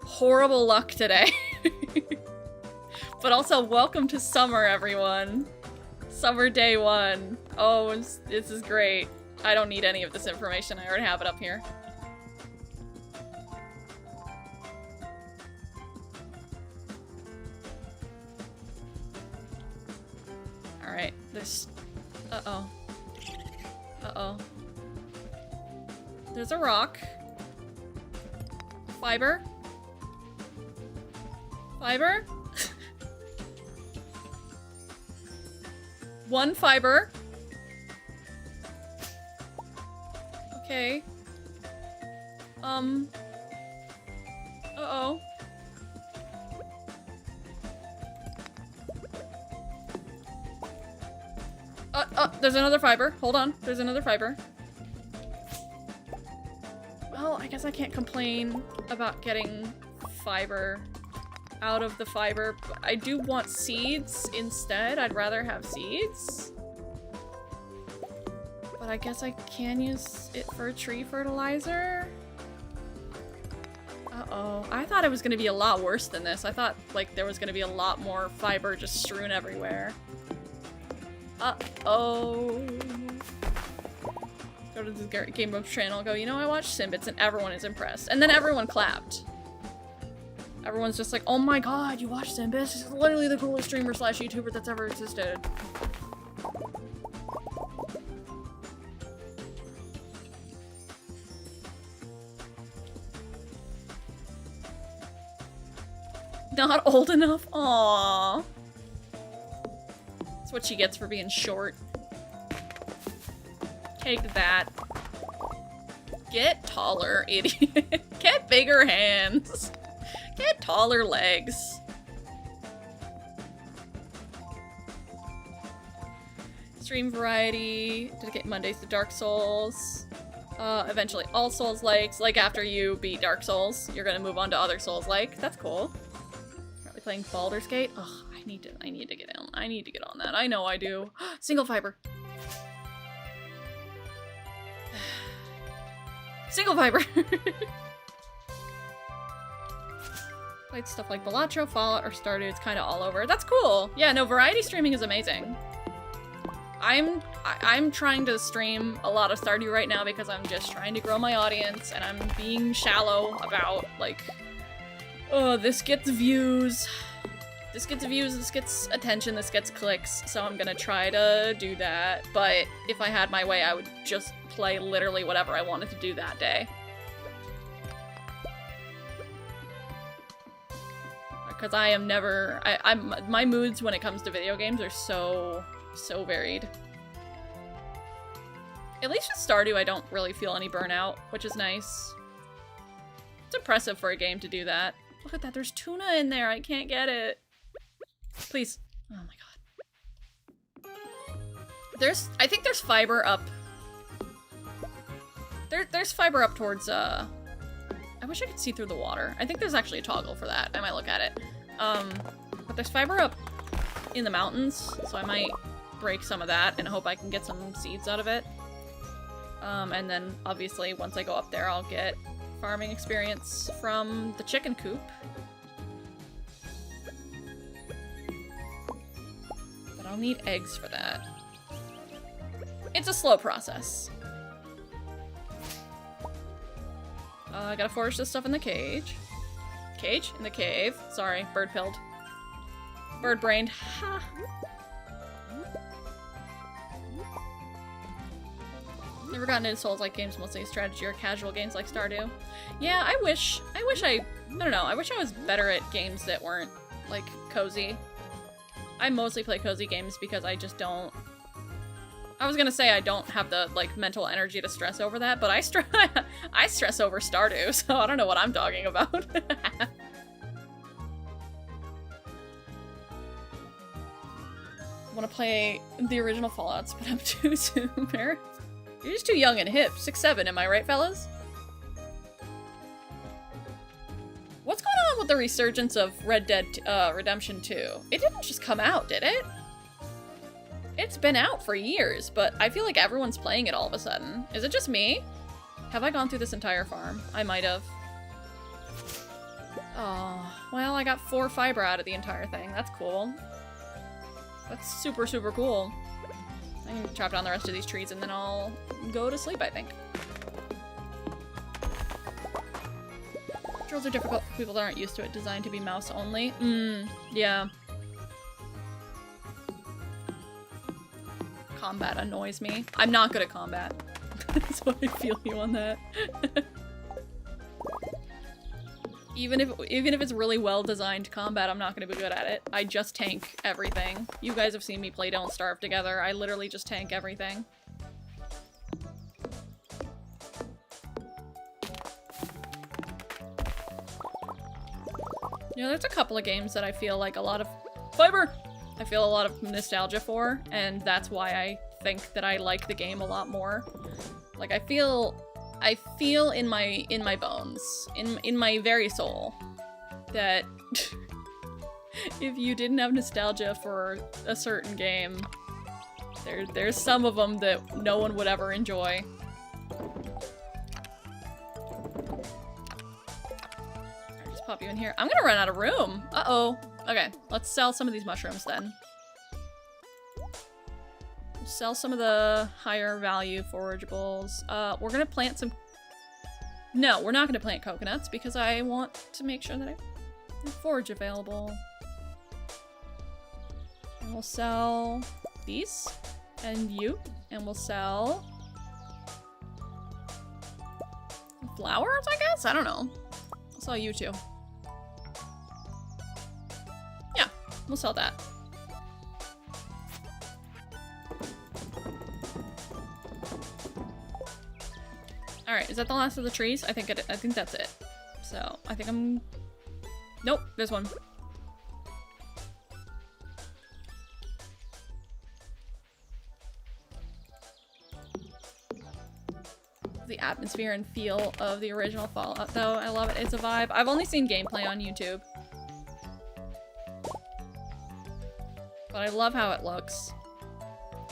horrible luck today. But also, welcome to summer, everyone. Summer day one. Oh, this is great. I don't need any of this information. I already have it up here. Alright, there's... Uh-oh. Uh-oh. There's a rock. Fiber. Fiber? One fiber. Okay. Uh-oh. There's another fiber. Hold on. There's another fiber. Well, I guess I can't complain about getting fiber out of the fiber. But I do want seeds instead. I'd rather have seeds. But I guess I can use it for tree fertilizer. Uh-oh. I thought it was going to be a lot worse than this. I thought, like, there was going to be a lot more fiber just strewn everywhere. Uh-oh. Go to the Game Grumps channel, go, you know, I watched Simbits and everyone is impressed. And then everyone clapped. Everyone's just like, oh my god, you watched Simbits? He's literally the coolest streamer slash YouTuber that's ever existed. Not old enough? Aww. That's what she gets for being short. Take that. Get taller, idiot. Get bigger hands. Get taller legs. Stream variety. Dedicate Mondays to Dark Souls. Eventually all Souls-likes. Like after you beat Dark Souls, you're gonna move on to other Souls-like. That's cool. Currently playing Baldur's Gate. Ugh, I need to get on. I need to get on that. I know I do. Single fiber. Single fiber. Played stuff like Balatro, Fallout, or Stardew. It's kind of all over. That's cool. Yeah, no, variety streaming is amazing. I'm trying to stream a lot of Stardew right now because I'm just trying to grow my audience and I'm being shallow about, like, oh, this gets views. This gets views, this gets attention, this gets clicks, so I'm gonna try to do that. But if I had my way, I would just play literally whatever I wanted to do that day. Because I am never... my moods when it comes to video games are so varied. At least with Stardew, I don't really feel any burnout, which is nice. It's impressive for a game to do that. Look at that, there's tuna in there, I can't get it. Please. Oh my god. I think there's fiber up. There's fiber up towards, I wish I could see through the water. I think there's actually a toggle for that. I might look at it. But there's fiber up in the mountains, so I might break some of that and hope I can get some seeds out of it. And then, obviously, once I go up there, I'll get farming experience from the chicken coop. But I'll need eggs for that. It's a slow process. I gotta forage this stuff in the cage. Cage? In the cave. Sorry, bird-pilled. Bird-brained. Ha! Never gotten into Souls-like games, mostly strategy or casual games like Stardew. Yeah, I wish I don't know, I wish I was better at games that weren't, like, cozy. I mostly play cozy games because I just don't... I was gonna say I don't have the, like, mental energy to stress over that, but I stress over Stardew, so I don't know what I'm talking about. I want to play the original Fallouts, but I'm too soon, You're just too young and hip. 6'7", am I right, fellas? What's going on with the resurgence of Red Dead Redemption 2? It didn't just come out, did it? It's been out for years, but I feel like everyone's playing it all of a sudden. Is it just me? Have I gone through this entire farm? I might have. Oh, well, I got 4 fiber out of the entire thing. That's cool. That's super, super cool. I'm gonna chop down the rest of these trees and then I'll go to sleep, I think. Controls are difficult for people that aren't used to it. Designed to be mouse only. Yeah. Combat annoys me. I'm not good at combat. So I feel you on that. Even if it's really well-designed combat, I'm not gonna be good at it. I just tank everything. You guys have seen me play Don't Starve together. I literally just tank everything. You know, there's a couple of games that I feel like a lot of fiber! I feel a lot of nostalgia for, and that's why I think that I like the game a lot more. Like, I feel in my bones, in my very soul, that if you didn't have nostalgia for a certain game, there's some of them that no one would ever enjoy. I'll just pop you in here. I'm gonna run out of room. Uh-oh. Okay, let's sell some of these mushrooms then. Sell some of the higher value forageables. We're gonna plant some... No, we're not gonna plant coconuts because I want to make sure that I have forage available. And we'll sell these and you, and we'll sell flowers, I guess? I don't know. I'll sell you too. Yeah, we'll sell that. Alright, is that the last of the trees? I think that's it. So, I think I'm... Nope, there's one. The atmosphere and feel of the original Fallout, though. I love it. It's a vibe. I've only seen gameplay on YouTube. But I love how it looks.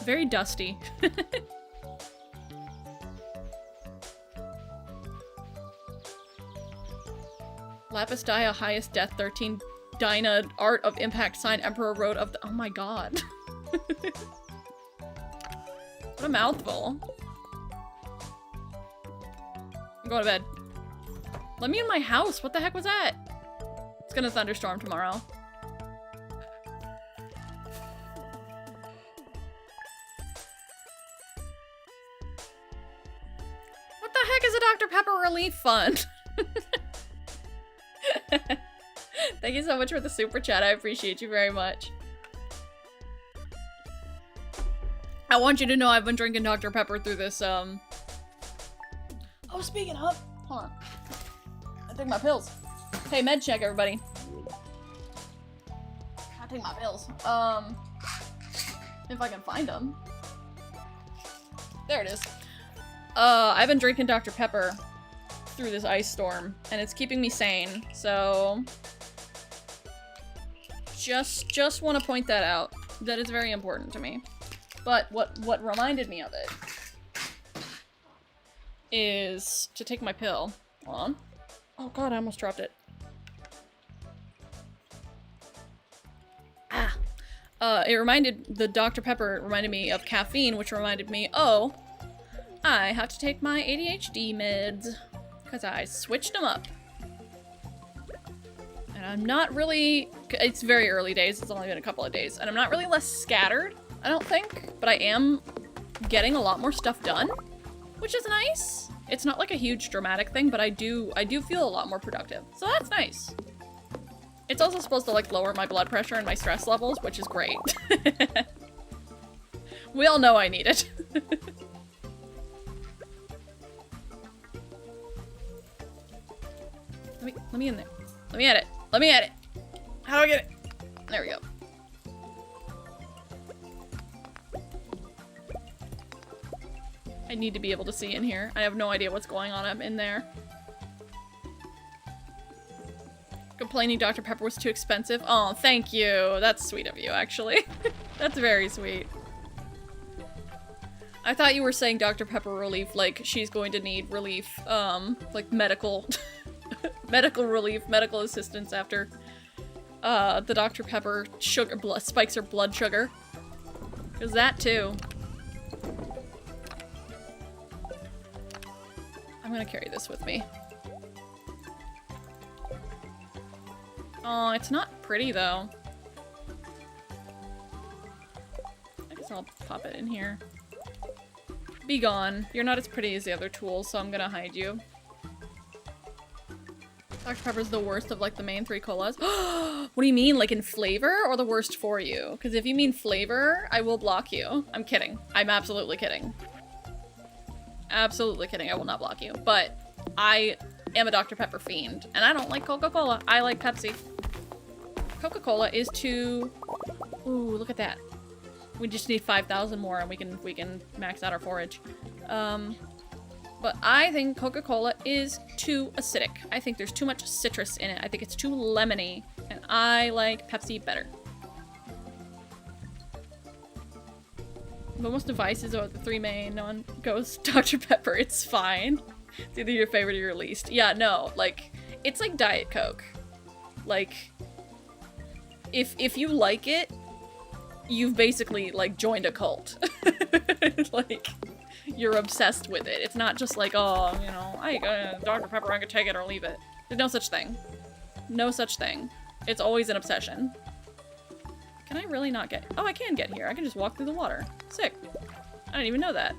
Very dusty. Lapis Dia, highest death, 13 Dyna, Art of Impact, Sign, Emperor, Road of the— oh my god. What a mouthful. I'm going to bed. Let me in my house. What the heck was that? It's gonna thunderstorm tomorrow. What the heck is a Dr. Pepper relief fund? Thank you so much for the super chat. I appreciate you very much. I want you to know I've been drinking Dr. Pepper through this, Oh, speaking of, hold on. I take my pills. Hey, med check, everybody. I take my pills. If I can find them. There it is. I've been drinking Dr. Pepper through this ice storm, and it's keeping me sane, so just want to point that out. That is very important to me. But what reminded me of it is to take my pill. Hold on. Oh god, I almost dropped it. The Dr. Pepper reminded me of caffeine, which reminded me, oh, I have to take my ADHD meds. Because I switched them up. And I'm not really... It's very early days. It's only been a couple of days. And I'm not really less scattered, I don't think. But I am getting a lot more stuff done. which is nice. It's not like a huge dramatic thing, but I do feel a lot more productive. So that's nice. It's also supposed to like lower my blood pressure and my stress levels, which is great. We all know I need it. Let me in there. Let me at it. Let me at it. How do I get it? There we go. I need to be able to see in here. I have no idea what's going on. I'm in there. Complaining Dr. Pepper was too expensive. Oh, thank you. That's sweet of you, actually. That's very sweet. I thought you were saying Dr. Pepper relief, like she's going to need relief, like medical, medical relief, medical assistance after, the Dr. Pepper sugar spikes her blood sugar. 'Cause that too. I'm gonna carry this with me. Oh, it's not pretty though. I guess I'll pop it in here. Be gone. You're not as pretty as the other tools, so I'm gonna hide you. Dr. Pepper's the worst of like the main 3 colas. What do you mean? Like in flavor or the worst for you? Because if you mean flavor, I will block you. I'm kidding. I'm absolutely kidding. Absolutely kidding. I will not block you. But I am a Dr. Pepper fiend, and I don't like Coca-Cola. I like Pepsi. Coca-Cola is too... Ooh, look at that. We just need 5,000 more and we can max out our forage. But I think Coca-Cola is too acidic. I think there's too much citrus in it. I think it's too lemony, and I like Pepsi better. But most devices are the 3 main. No one goes Dr. Pepper. It's fine. It's either your favorite or your least. Yeah, no, like, it's like Diet Coke. Like, if you like it, you've basically, like, joined a cult. Like, you're obsessed with it. It's not just like, oh, you know, Dr. Pepper, I can take it or leave it. There's no such thing. No such thing. It's always an obsession. Can I really not get... Oh, I can get here. I can just walk through the water. Sick. I didn't even know that.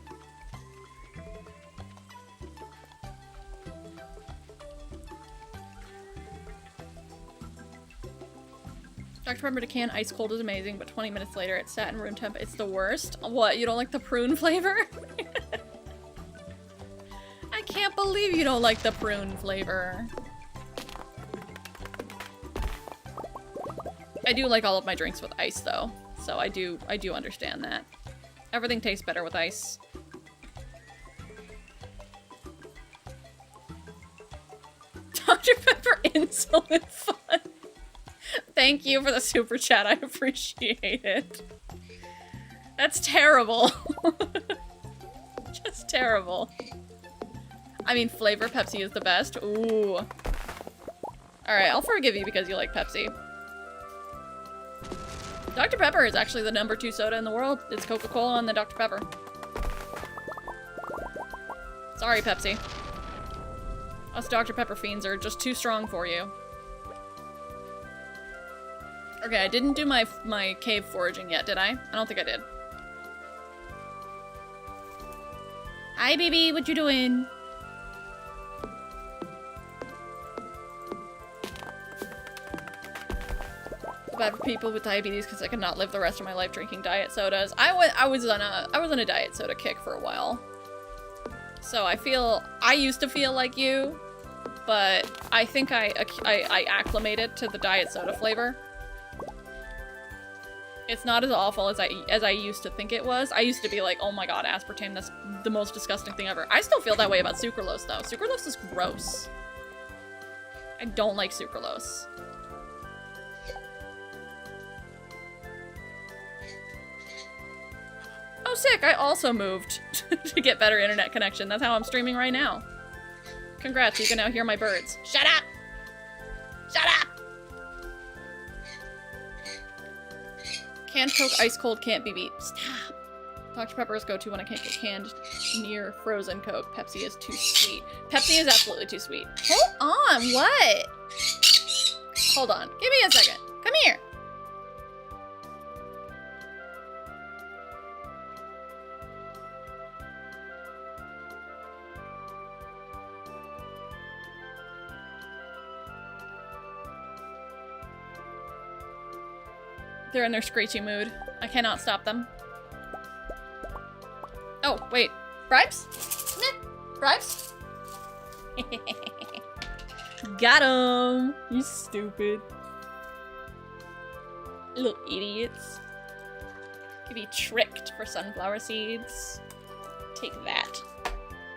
Dr. Pepper to can ice cold is amazing, but 20 minutes later it's sat in room temp. It's the worst. What, you don't like the prune flavor? I can't believe you don't like the prune flavor. I do like all of my drinks with ice though, so I do understand that. Everything tastes better with ice. Dr. Pepper insulin fun. Thank you for the super chat, I appreciate it. That's terrible. Just terrible. I mean, flavor Pepsi is the best. Ooh. Alright, I'll forgive you because you like Pepsi. Dr. Pepper is actually the #2 soda in the world. It's Coca-Cola and then Dr. Pepper. Sorry, Pepsi. Us Dr. Pepper fiends are just too strong for you. Okay, I didn't do my cave foraging yet, did I? I don't think I did. Hi, baby. What you doing? It's bad for people with diabetes because I could not live the rest of my life drinking diet sodas. I was on a diet soda kick for a while. So I used to feel like you, but I think I acclimated to the diet soda flavor. It's not as awful as I used to think it was. I used to be like, oh my god, aspartame, that's the most disgusting thing ever. I still feel that way about sucralose though. Sucralose is gross. I don't like sucralose. Oh sick, I also moved to get better internet connection. That's how I'm streaming right now. Congrats, you can now hear my birds. Shut up! Shut up! Canned Coke ice cold can't be beat. Stop. Dr. Pepper's go-to when I can't get canned near frozen Coke. Pepsi is too sweet. Pepsi is absolutely too sweet. Hold on, what? Hold on. Give me a second. Come here. They're in their screechy mood. I cannot stop them. Oh, wait. Bribes? Bribes? Got him! You stupid. Little idiots. Could be tricked for sunflower seeds. Take that.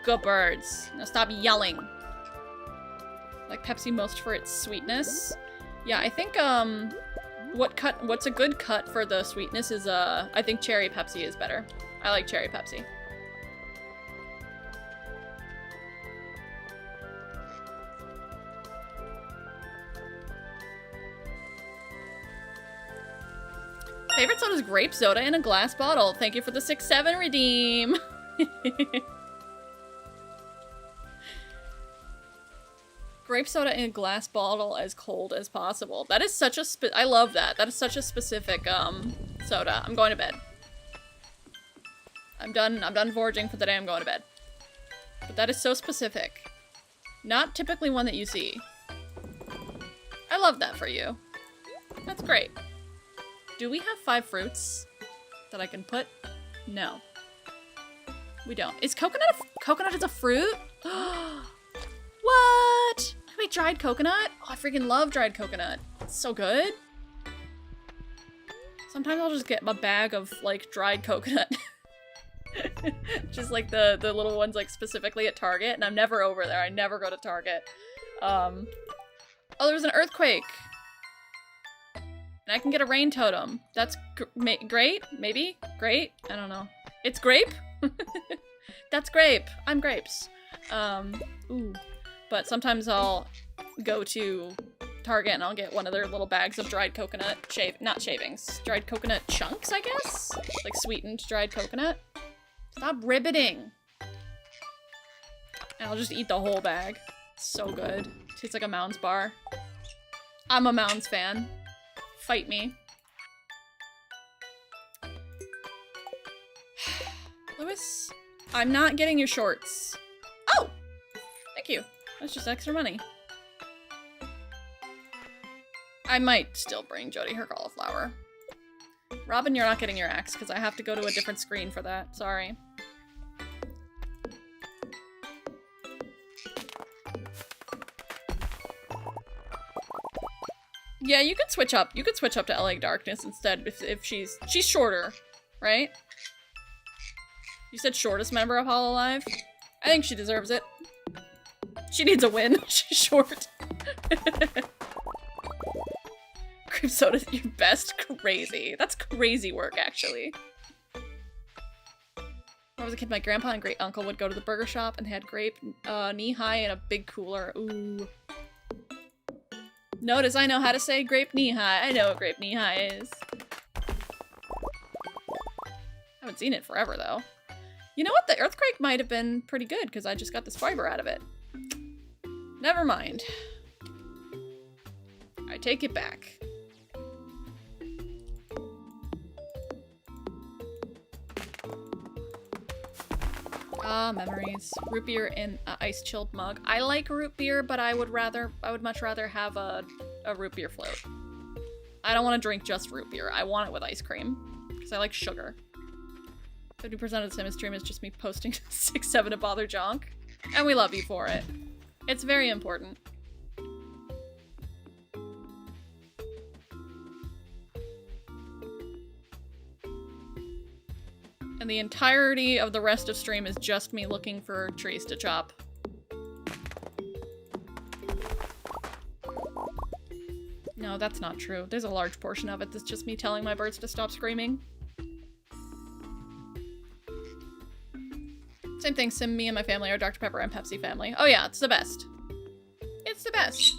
Good birds. Now stop yelling. Like Pepsi most for its sweetness. Yeah, I think, what's a good cut for the sweetness is, I think cherry Pepsi is better. I like cherry Pepsi. Favorite soda is grape soda in a glass bottle. Thank you for the 6-7 redeem. Grape soda in a glass bottle as cold as possible. That is such a I love that. That is such a specific soda. I'm going to bed. I'm done foraging for the day. I'm going to bed. But that is so specific. Not typically one that you see. I love that for you. That's great. Do we have 5 fruits that I can put? No. We don't. Is coconut coconut is a fruit? What? I make dried coconut? Oh, I freaking love dried coconut. It's so good. Sometimes I'll just get a bag of, like, dried coconut. Just like the little ones, like, specifically at Target, and I'm never over there. I never go to Target. Oh, there's an earthquake. And I can get a rain totem. That's great? Maybe? Great? I don't know. It's grape? That's grape. I'm grapes. Ooh. But sometimes I'll go to Target and I'll get one of their little bags of dried coconut not shavings. Dried coconut chunks, I guess? Like sweetened dried coconut. Stop ribbiting. And I'll just eat the whole bag. It's so good. Tastes like a Mounds bar. I'm a Mounds fan. Fight me. Lewis, I'm not getting your shorts. Oh! Thank you. That's just extra money. I might still bring Jody her cauliflower. Robin, you're not getting your axe because I have to go to a different screen for that. Sorry. Yeah, you could switch up. You could switch up to LA Darkness instead if she's shorter, right? You said shortest member of Hololive? I think she deserves it. She needs a win. She's short. Grape soda's your best. Crazy. That's crazy work, actually. When I was a kid, my grandpa and great uncle would go to the burger shop and they had grape knee-high in a big cooler. Ooh. Notice I know how to say grape knee-high. I know what grape knee-high is. I haven't seen it forever, though. You know what? The earthquake might have been pretty good, because I just got this fiber out of it. Never mind. I take it back. Ah, memories. Root beer in an ice chilled mug. I like root beer, but I would much rather have a root beer float. I don't want to drink just root beer. I want it with ice cream, because I like sugar. 50% of the Sims stream is just me posting 6-7 to bother Jonk, and we love you for it. It's very important. And the entirety of the rest of stream is just me looking for trees to chop. No, that's not true. There's a large portion of it that's just me telling my birds to stop screaming. Same thing, Sim, me and my family are Dr. Pepper and Pepsi family. Oh yeah, it's the best. It's the best.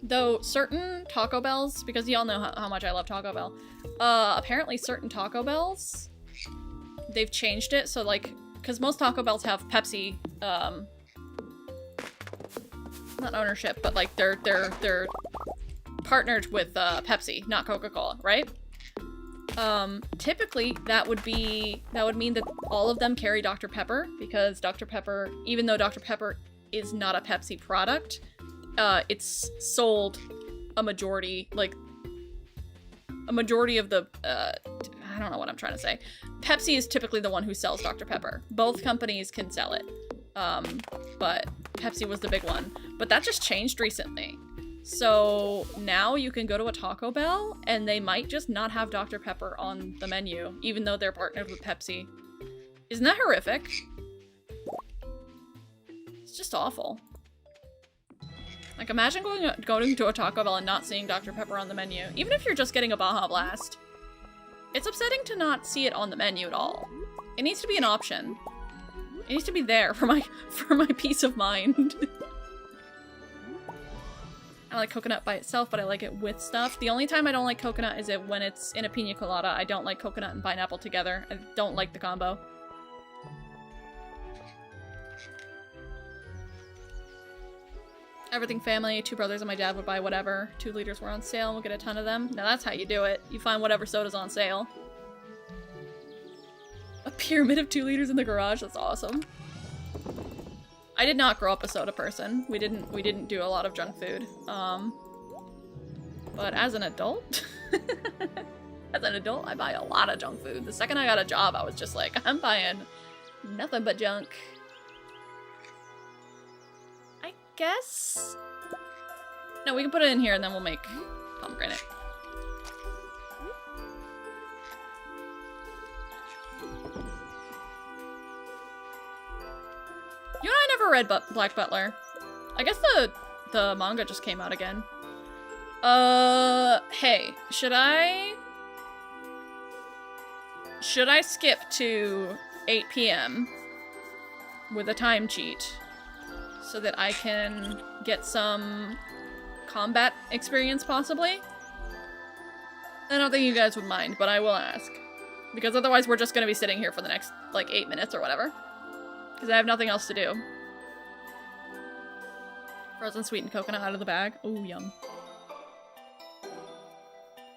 Though certain Taco Bells, because y'all know how much I love Taco Bell, apparently certain Taco Bells, they've changed it, so like, because most Taco Bells have Pepsi, not ownership, but like they're partnered with Pepsi, not Coca-Cola, right? Typically that would mean that all of them carry Dr. Pepper, because Dr. Pepper, even though Dr. Pepper is not a Pepsi product, it's sold a majority, like, a majority of the, I don't know what I'm trying to say. Pepsi is typically the one who sells Dr. Pepper. Both companies can sell it. But Pepsi was the big one. But that just changed recently. So now you can go to a Taco Bell and they might just not have Dr. Pepper on the menu, even though they're partnered with Pepsi. Isn't that horrific? It's just awful. Like, imagine going to a Taco Bell and not seeing Dr. Pepper on the menu, even if you're just getting a Baja Blast. It's upsetting to not see it on the menu at all. It needs to be an option. It needs to be there for my peace of mind. I like coconut by itself, but I like it with stuff. The only time I don't like coconut is when it's in a pina colada. I don't like coconut and pineapple together. I don't like the combo. Everything family, 2 brothers and my dad would buy whatever. 2 liters were on sale and we'll get a ton of them. Now that's how you do it. You find whatever soda's on sale. A pyramid of 2 liters in the garage, that's awesome. I did not grow up a soda person. We didn't do a lot of junk food. But as an adult, I buy a lot of junk food. The second I got a job, I was just like, I'm buying nothing but junk. I guess? No, we can put it in here and then we'll make pomegranate. You and I never read Black Butler. I guess the manga just came out again. Hey, should I skip to 8 p.m. with a time cheat so that I can get some combat experience, possibly? I don't think you guys would mind, but I will ask. Because otherwise we're just gonna be sitting here for the next, like, 8 minutes or whatever. Because I have nothing else to do. Frozen sweetened coconut out of the bag. Ooh, yum.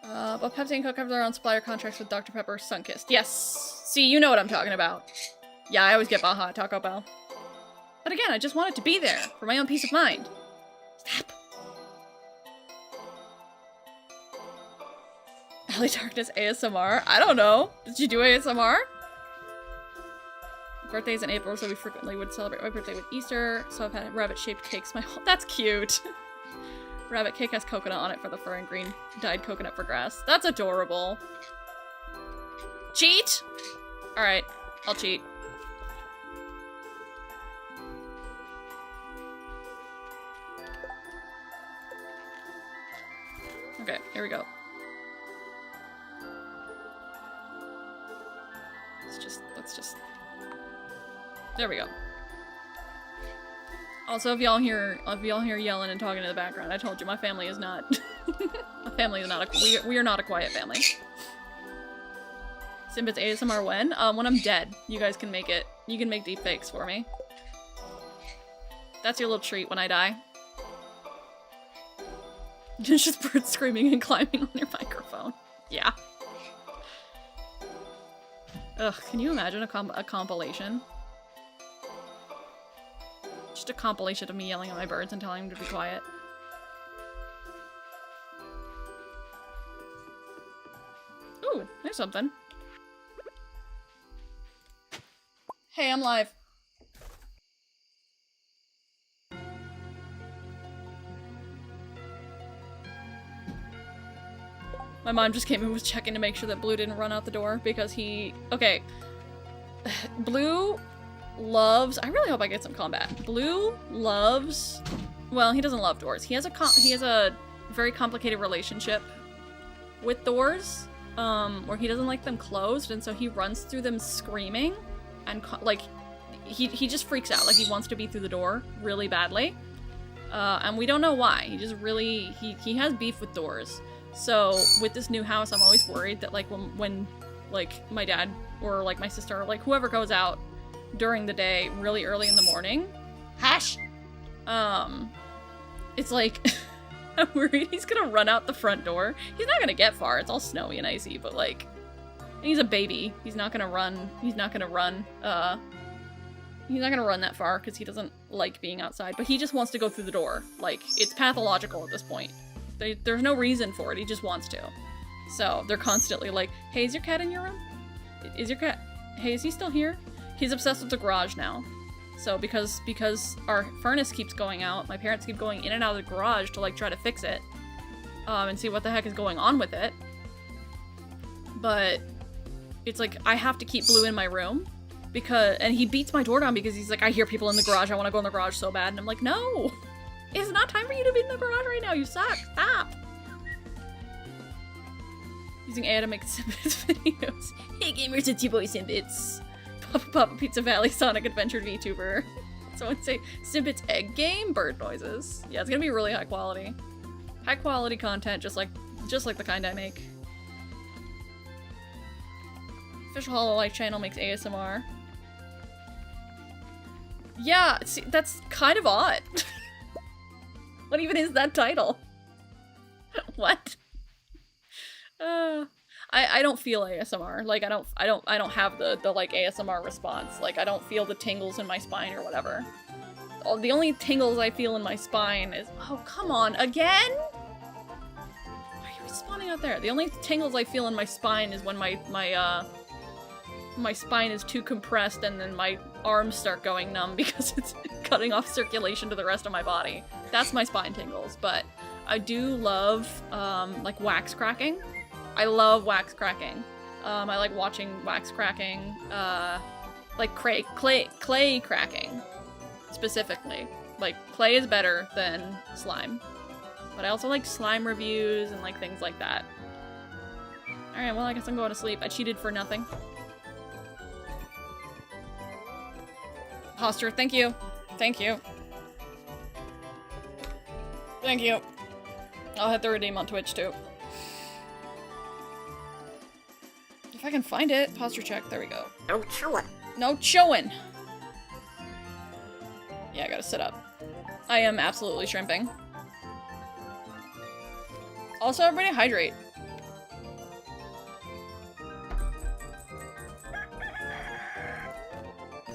But Pepsi and Coke have their own supplier contracts with Dr. Pepper, Sunkist. Yes! See, you know what I'm talking about. Yeah, I always get Baja at Taco Bell. But again, I just want it to be there for my own peace of mind. Stop! Alley Darkness ASMR? I don't know. Did you do ASMR? Birthday's in April, so we frequently would celebrate my birthday with Easter, so I've had rabbit-shaped cakes my whole— That's cute! Rabbit cake has coconut on it for the fur and green dyed coconut for grass. That's adorable. Cheat? Alright, I'll cheat. Okay, here we go. Let's just... There we go. Also, if y'all hear yelling and talking in the background, I told you my family is not we are not a quiet family. Simbit's ASMR when? When I'm dead. You guys can make it. You can make deepfakes for me. That's your little treat when I die. It's just birds screaming and climbing on your microphone. Yeah. Ugh, can you imagine a compilation? Just a compilation of me yelling at my birds and telling them to be quiet. Ooh, there's something. Hey, I'm live. My mom just came and was checking to make sure that Blue didn't run out the door because he... Okay. Blue loves... I really hope I get some combat. Blue loves... Well, he doesn't love doors. He has a very complicated relationship with doors, where he doesn't like them closed, and so he runs through them screaming, and like, he just freaks out. Like, he wants to be through the door really badly. And we don't know why. He just really... He has beef with doors. So, with this new house, I'm always worried that, like, when like, my dad or, like, my sister or, like, whoever goes out during the day really early in the morning, hush! It's like, I'm worried he's gonna run out the front door. He's not gonna get far, it's all snowy and icy, but, like, he's a baby. He's not gonna run that far, because he doesn't like being outside, but he just wants to go through the door. Like, it's pathological at this point. There's no reason for it, he just wants to. So they're constantly like, hey, is your cat in your room? Is your cat, hey, is he still here? He's obsessed with the garage now. So because our furnace keeps going out, my parents keep going in and out of the garage to like try to fix it, and see what the heck is going on with it. But it's like, I have to keep Blue in my room and he beats my door down because he's like, I hear people in the garage, I want to go in the garage so bad. And I'm like, no, it's not time for you to be in the garage right now, you suck, stop. Using AI to make Simbits videos. Hey gamers, it's your boy Simbits. Papa Pizza Valley Sonic Adventure VTuber. Someone say Simbits egg game? Bird noises. Yeah, it's gonna be really high quality. High quality content, just like the kind I make. Official Hollow Life channel makes ASMR. Yeah, see, that's kind of odd. What even is that title? What? I don't feel ASMR. Like, I don't have the like ASMR response. Like, I don't feel the tingles in my spine or whatever. The only tingles I feel in my spine is, oh, come on, again? Why are you responding out there? The only tingles I feel in my spine is when my spine is too compressed and then my arms start going numb because it's cutting off circulation to the rest of my body. That's my spine tingles, but I do love, like, wax cracking. I love wax cracking. I like watching wax cracking, like clay cracking, specifically. Like, clay is better than slime. But I also like slime reviews and, like, things like that. Alright, well, I guess I'm going to sleep. I cheated for nothing. Posture, thank you. Thank you. Thank you. I'll hit the redeem on Twitch, too. If I can find it. Posture check. There we go. No chewing. No chewing. Yeah, I gotta sit up. I am absolutely shrimping. Also, everybody hydrate.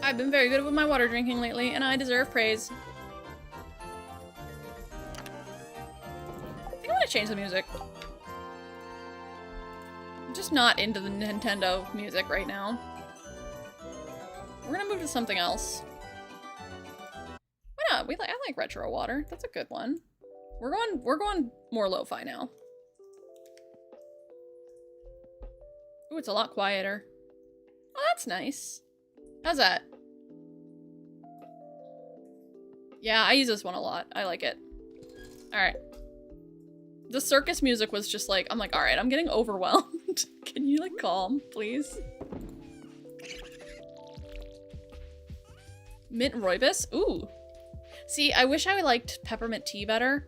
I've been very good with my water drinking lately, and I deserve praise. I think I'm gonna change the music. I'm just not into the Nintendo music right now. We're gonna move to something else. Why not? I like retro water. That's a good one. We're going more lo-fi now. Ooh, it's a lot quieter. Oh, that's nice. How's that? Yeah, I use this one a lot. I like it. Alright. The circus music was just like, I'm like, alright, I'm getting overwhelmed. Can you, like, calm, please? Mint rooibos? Ooh. See, I wish I liked peppermint tea better.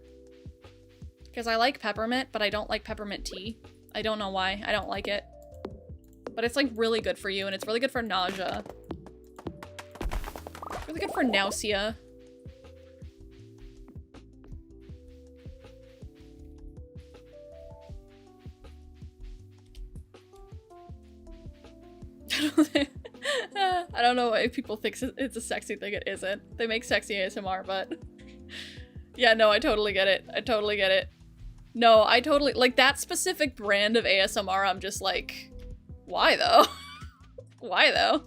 Because I like peppermint, but I don't like peppermint tea. I don't know why. I don't like it. But it's, like, really good for you, and it's really good for nausea. Really good for nausea. I don't know why people think it's a sexy thing. It isn't. They make sexy ASMR, but yeah, no, I totally get it. I totally get it. No, I totally, like, that specific brand of ASMR, I'm just like, why though? Why though?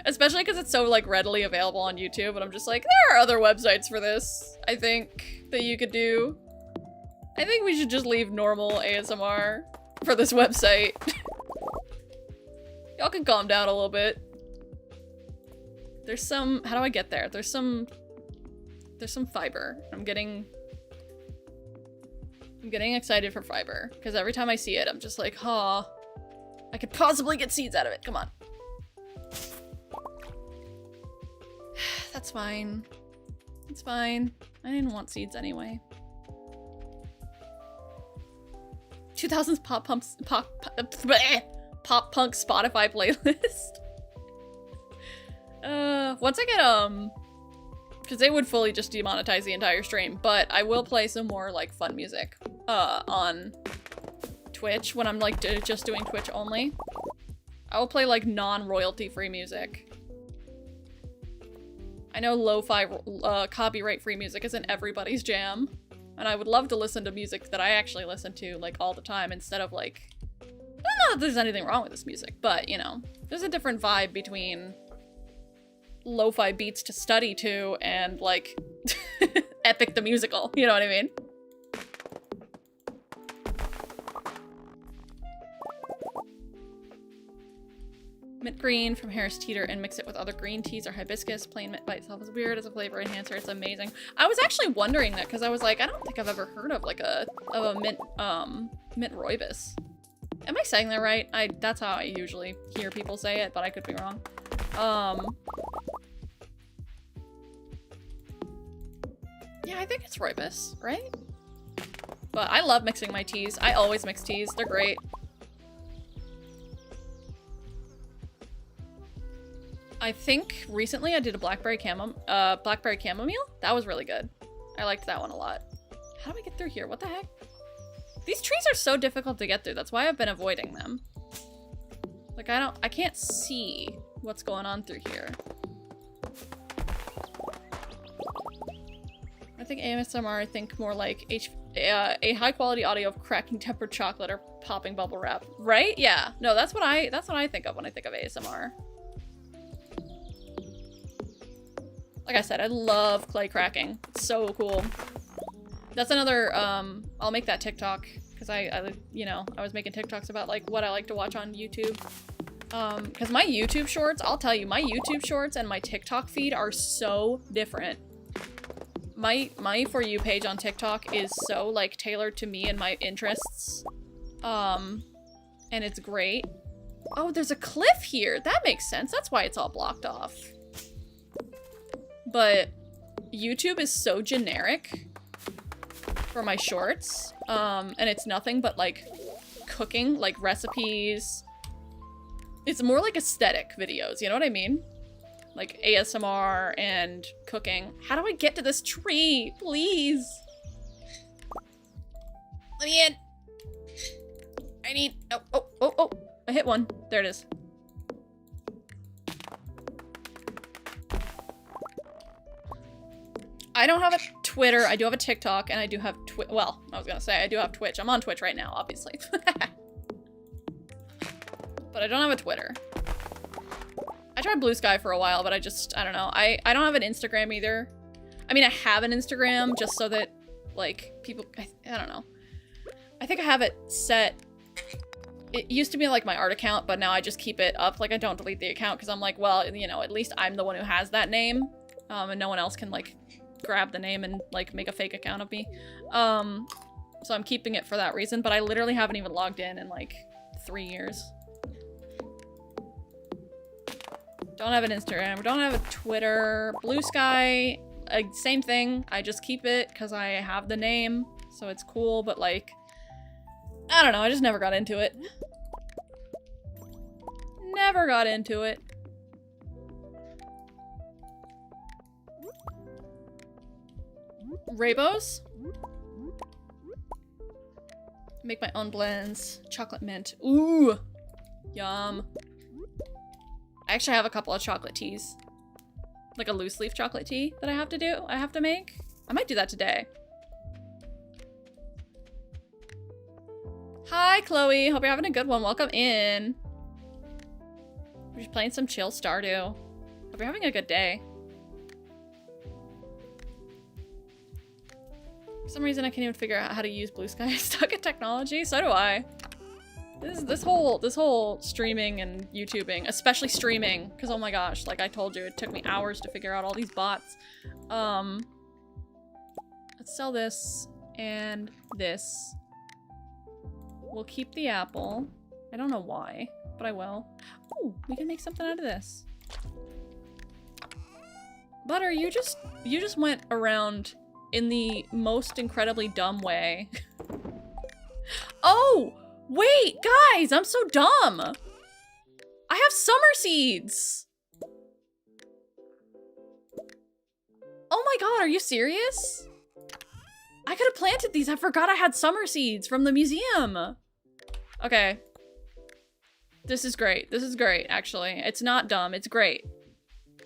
Especially because it's so, like, readily available on YouTube, and I'm just like, there are other websites for this, I think, that you could do. I think we should just leave normal ASMR for this website. Y'all can calm down a little bit. There's some, how do I get there? There's some fiber. I'm getting excited for fiber, because every time I see it, I'm just like, huh, I could possibly get seeds out of it. Come on. That's fine. It's fine. I didn't want seeds anyway. 2000s pop punk Spotify playlist. Once I get, because they would fully just demonetize the entire stream, but I will play some more, like, fun music, on Twitch when I'm, like, just doing Twitch only. I will play, like, non-royalty free music. I know lo-fi, copyright free music isn't everybody's jam, And I would love to listen to music that I actually listen to, like, all the time, instead of, like... I don't know if there's anything wrong with this music, but, you know, there's a different vibe between lo-fi beats to study to and, like, Epic the Musical, you know what I mean? Mint green from Harris Teeter and mix it with other green teas or hibiscus. Plain mint by itself is weird as a flavor enhancer. It's amazing. I was actually wondering that because I was like, I don't think I've ever heard of like a mint rooibos. Am I saying that right? That's how I usually hear people say it, but I could be wrong. Yeah, I think it's rooibos, right? But I love mixing my teas. I always mix teas. They're great. I think recently I did a blackberry chamomile. That was really good. I liked that one a lot. How do I get through here? What the heck? These trees are so difficult to get through. That's why I've been avoiding them. Like I can't see what's going on through here. I think ASMR, I think more like a high quality audio of cracking tempered chocolate or popping bubble wrap. Right? Yeah. No, that's what I think of when I think of ASMR. Like I said, I love clay cracking. It's so cool. That's another, I'll make that TikTok, because I you know, I was making TikToks about, like, what I like to watch on YouTube. Because my YouTube shorts, I'll tell you, my YouTube shorts and my TikTok feed are so different. My For You page on TikTok is so, like, tailored to me and my interests. And it's great. Oh, there's a cliff here! That makes sense. That's why it's all blocked off. But YouTube is so generic for my shorts, and it's nothing but like cooking, like recipes. It's more like aesthetic videos, you know what I mean? Like ASMR and cooking. How do I get to this tree? Please. Let me in. I need, oh, I hit one. There it is. I don't have a Twitter, I do have a TikTok, and I do have well, I was gonna say, I do have Twitch. I'm on Twitch right now, obviously. But I don't have a Twitter. I tried Blue Sky for a while, but I don't know. I don't have an Instagram either. I mean, I have an Instagram just so that, like, people, I don't know. I think I have it set. It used to be like my art account, but now I just keep it up. Like, I don't delete the account because I'm like, well, you know, at least I'm the one who has that name. And no one else can, like, grab the name and like make a fake account of me. So I'm keeping it for that reason, but I literally haven't even logged in like 3 years. Don't have an Instagram, don't have a Twitter. Blue Sky, same thing. I just keep it because I have the name, so it's cool, but like, I don't know, I just never got into it. Never got into it. Rainbows? Make my own blends. Chocolate mint. Ooh! Yum. I actually have a couple of chocolate teas. Like a loose leaf chocolate tea that I have to make. I might do that today. Hi, Chloe. Hope you're having a good one. Welcome in. We're just playing some chill Stardew. Hope you're having a good day. For some reason I can't even figure out how to use Blue Sky. I'm stuck at technology, so do I. This whole streaming and YouTubing, especially streaming, because oh my gosh, like I told you, it took me hours to figure out all these bots. Let's sell this and this. We'll keep the apple. I don't know why, but I will. Ooh, we can make something out of this. Butter, you just went around in the most incredibly dumb way. Oh, wait, guys, I'm so dumb. I have summer seeds. Oh my god, are you serious? I could have planted these. I forgot I had summer seeds from the museum. Okay. This is great. This is great, actually. It's not dumb. It's great.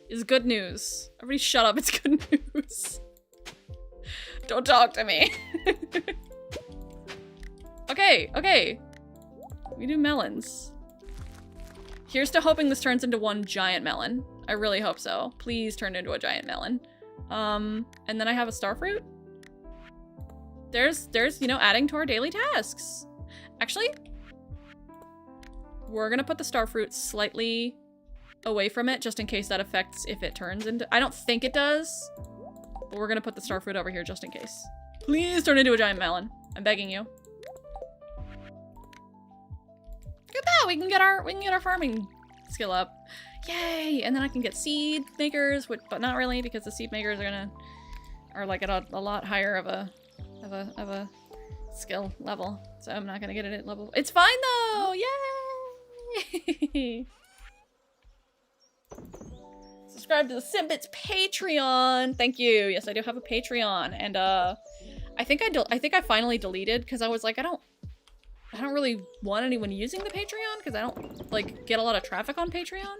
It's good news. Everybody shut up. It's good news. Don't talk to me. Okay, okay. We do melons. Here's to hoping this turns into one giant melon. I really hope so. Please turn into a giant melon. And then I have a starfruit. There's, you know, adding to our daily tasks. Actually, we're gonna put the starfruit slightly away from it just in case that affects if it turns into— I don't think it does, but we're gonna put the starfruit over here just in case. Please turn into a giant melon. I'm begging you. Look at that! We can get our farming skill up. Yay! And then I can get seed makers, but not really, because the seed makers are like at a lot higher of a skill level. So I'm not gonna get it at level. It's fine though! Yay! Subscribe to the Simbits Patreon. Thank you. Yes, I do have a Patreon, and I think I finally deleted because I was like, I don't really want anyone using the Patreon because I don't like get a lot of traffic on Patreon.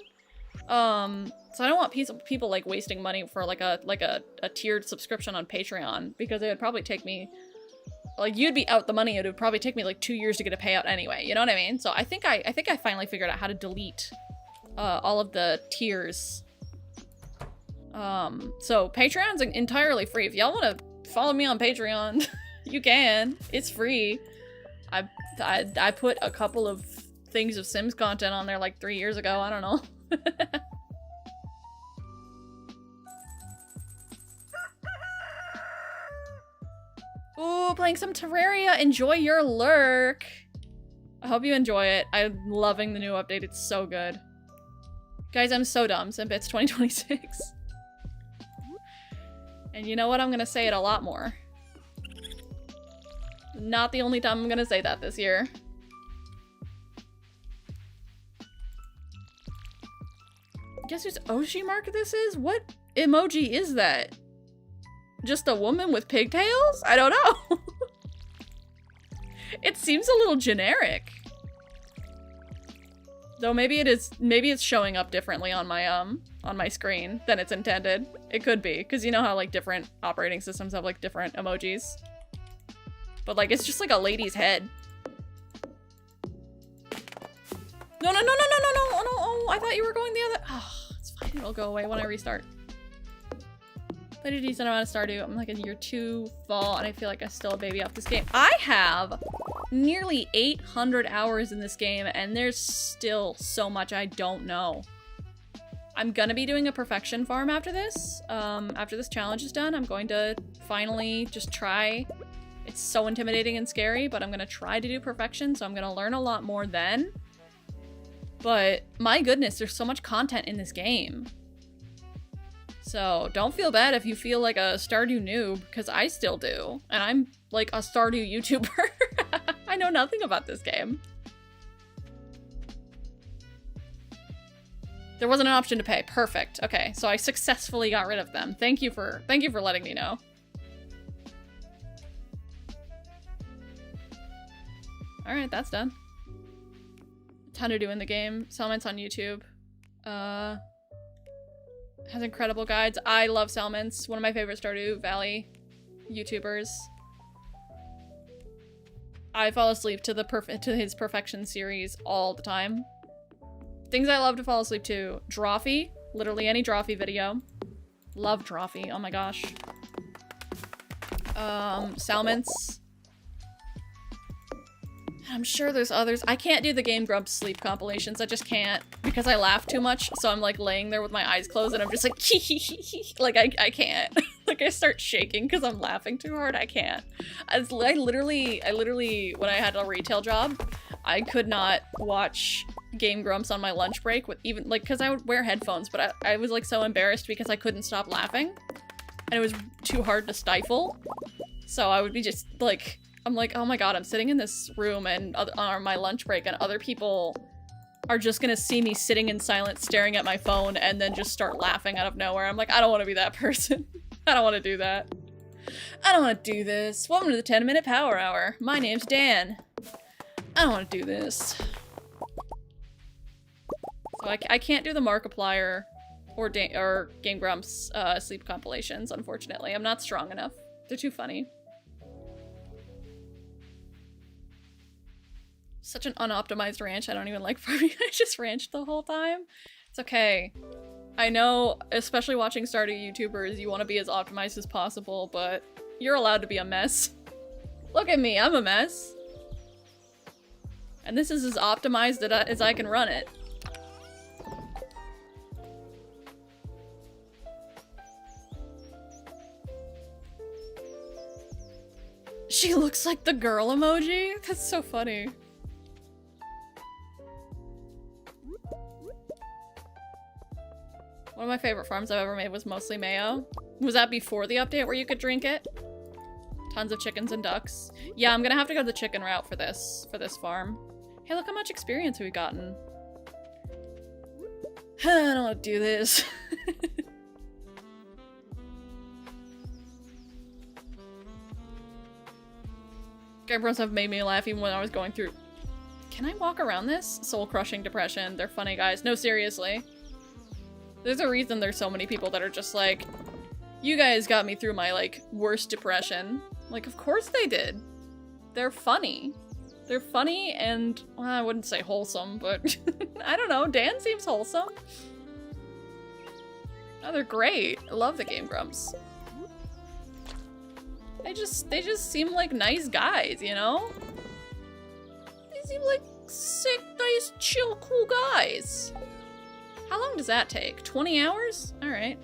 So I don't want people like wasting money for like a tiered subscription on Patreon, because it would probably take me, like, you'd be out the money. It would probably take me like 2 years to get a payout anyway. You know what I mean? So I think I finally figured out how to delete all of the tiers. So Patreon's entirely free. If y'all want to follow me on Patreon, you can. It's free. I put a couple of things of Sims content on there like 3 years ago. I don't know. Ooh, playing some Terraria. Enjoy your lurk. I hope you enjoy it. I'm loving the new update. It's so good. Guys, I'm so dumb. Simbits 2026. And you know what? I'm gonna say it a lot more. Not the only time I'm gonna say that this year. Guess whose Oshi mark this is? What emoji is that? Just a woman with pigtails? I don't know. It seems a little generic. Though maybe it's showing up differently on my screen than it's intended. It could be, because you know how like different operating systems have like different emojis. But like it's just like a lady's head. No, no, no, no, no, no, no, no, oh, I thought you were going the other— oh, it's fine, it'll go away when I restart. Played a decent amount of Stardew. I'm like in year 2 fall, and I feel like I'm still a baby off this game. I have nearly 800 hours in this game, and there's still so much I don't know. I'm gonna be doing a perfection farm after this. After this challenge is done, I'm going to finally just try. It's so intimidating and scary, but I'm gonna try to do perfection, so I'm gonna learn a lot more then. But my goodness, there's so much content in this game. So don't feel bad if you feel like a Stardew noob, because I still do. And I'm like a Stardew YouTuber. I know nothing about this game. There wasn't an option to pay. Perfect. Okay, so I successfully got rid of them. Thank you for letting me know. Alright, that's done. Ton to do in the game. Salmon's on YouTube. Has incredible guides. I love Salmon's. One of my favorite Stardew Valley YouTubers. I fall asleep to his perfection series all the time. Things I love to fall asleep to: Drawfee, literally any Drawfee video. Love Drawfee. Oh my gosh. Salmon's. I'm sure there's others. I can't do the Game Grumps sleep compilations. I just can't, because I laugh too much. So I'm like laying there with my eyes closed and I'm just like, like I can't. Like I start shaking because I'm laughing too hard. I can't. I literally, when I had a retail job, I could not watch Game Grumps on my lunch break with even like, cause I would wear headphones, but I was like so embarrassed because I couldn't stop laughing and it was too hard to stifle. So I would be just like, I'm like, oh my god, I'm sitting in this room and on my lunch break and other people are just gonna see me sitting in silence staring at my phone and then just start laughing out of nowhere. I'm like, I don't want to be that person. I don't want to do that. I don't want to do this. Welcome to the 10-minute power hour. My name's Dan. I don't want to do this. So I can't do the Markiplier or Game Grumps sleep compilations, unfortunately. I'm not strong enough. They're too funny. Such an unoptimized ranch. I don't even like farming. I just ranched the whole time. It's okay. I know, especially watching Stardew YouTubers, you want to be as optimized as possible, but you're allowed to be a mess. Look at me, I'm a mess. And this is as optimized as I can run it. She looks like the girl emoji? That's so funny. One of my favorite farms I've ever made was mostly mayo. Was that before the update where you could drink it? Tons of chickens and ducks. Yeah, I'm gonna have to go the chicken route for this farm. Hey, look how much experience we've gotten. I don't want to do this. Game Bros have made me laugh even when I was going through... Can I walk around this? Soul-crushing depression. They're funny guys. No, seriously. There's a reason there's so many people that are just like, you guys got me through my, like, worst depression. Like, of course they did. They're funny. They're funny and, well, I wouldn't say wholesome, but I don't know. Dan seems wholesome. Oh, they're great. I love the Game Grumps. They just seem like nice guys, you know? They seem like sick, nice, chill, cool guys. How long does that take? 20 hours? Alright.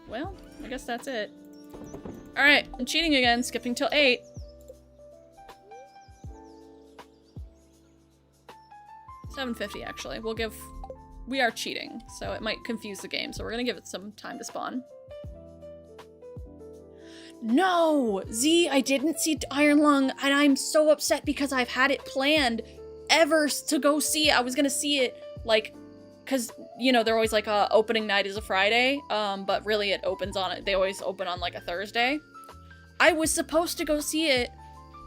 Well, I guess that's it. Alright, I'm cheating again, skipping till 8. $7.50 actually. We are cheating, so it might confuse the game, so we're gonna give it some time to spawn. No! Z, I didn't see Iron Lung, and I'm so upset because I've had it planned ever to go see it. I was gonna see it, like, because, you know, they're always like, opening night is a Friday, but really it opens on it. They always open on, like, a Thursday. I was supposed to go see it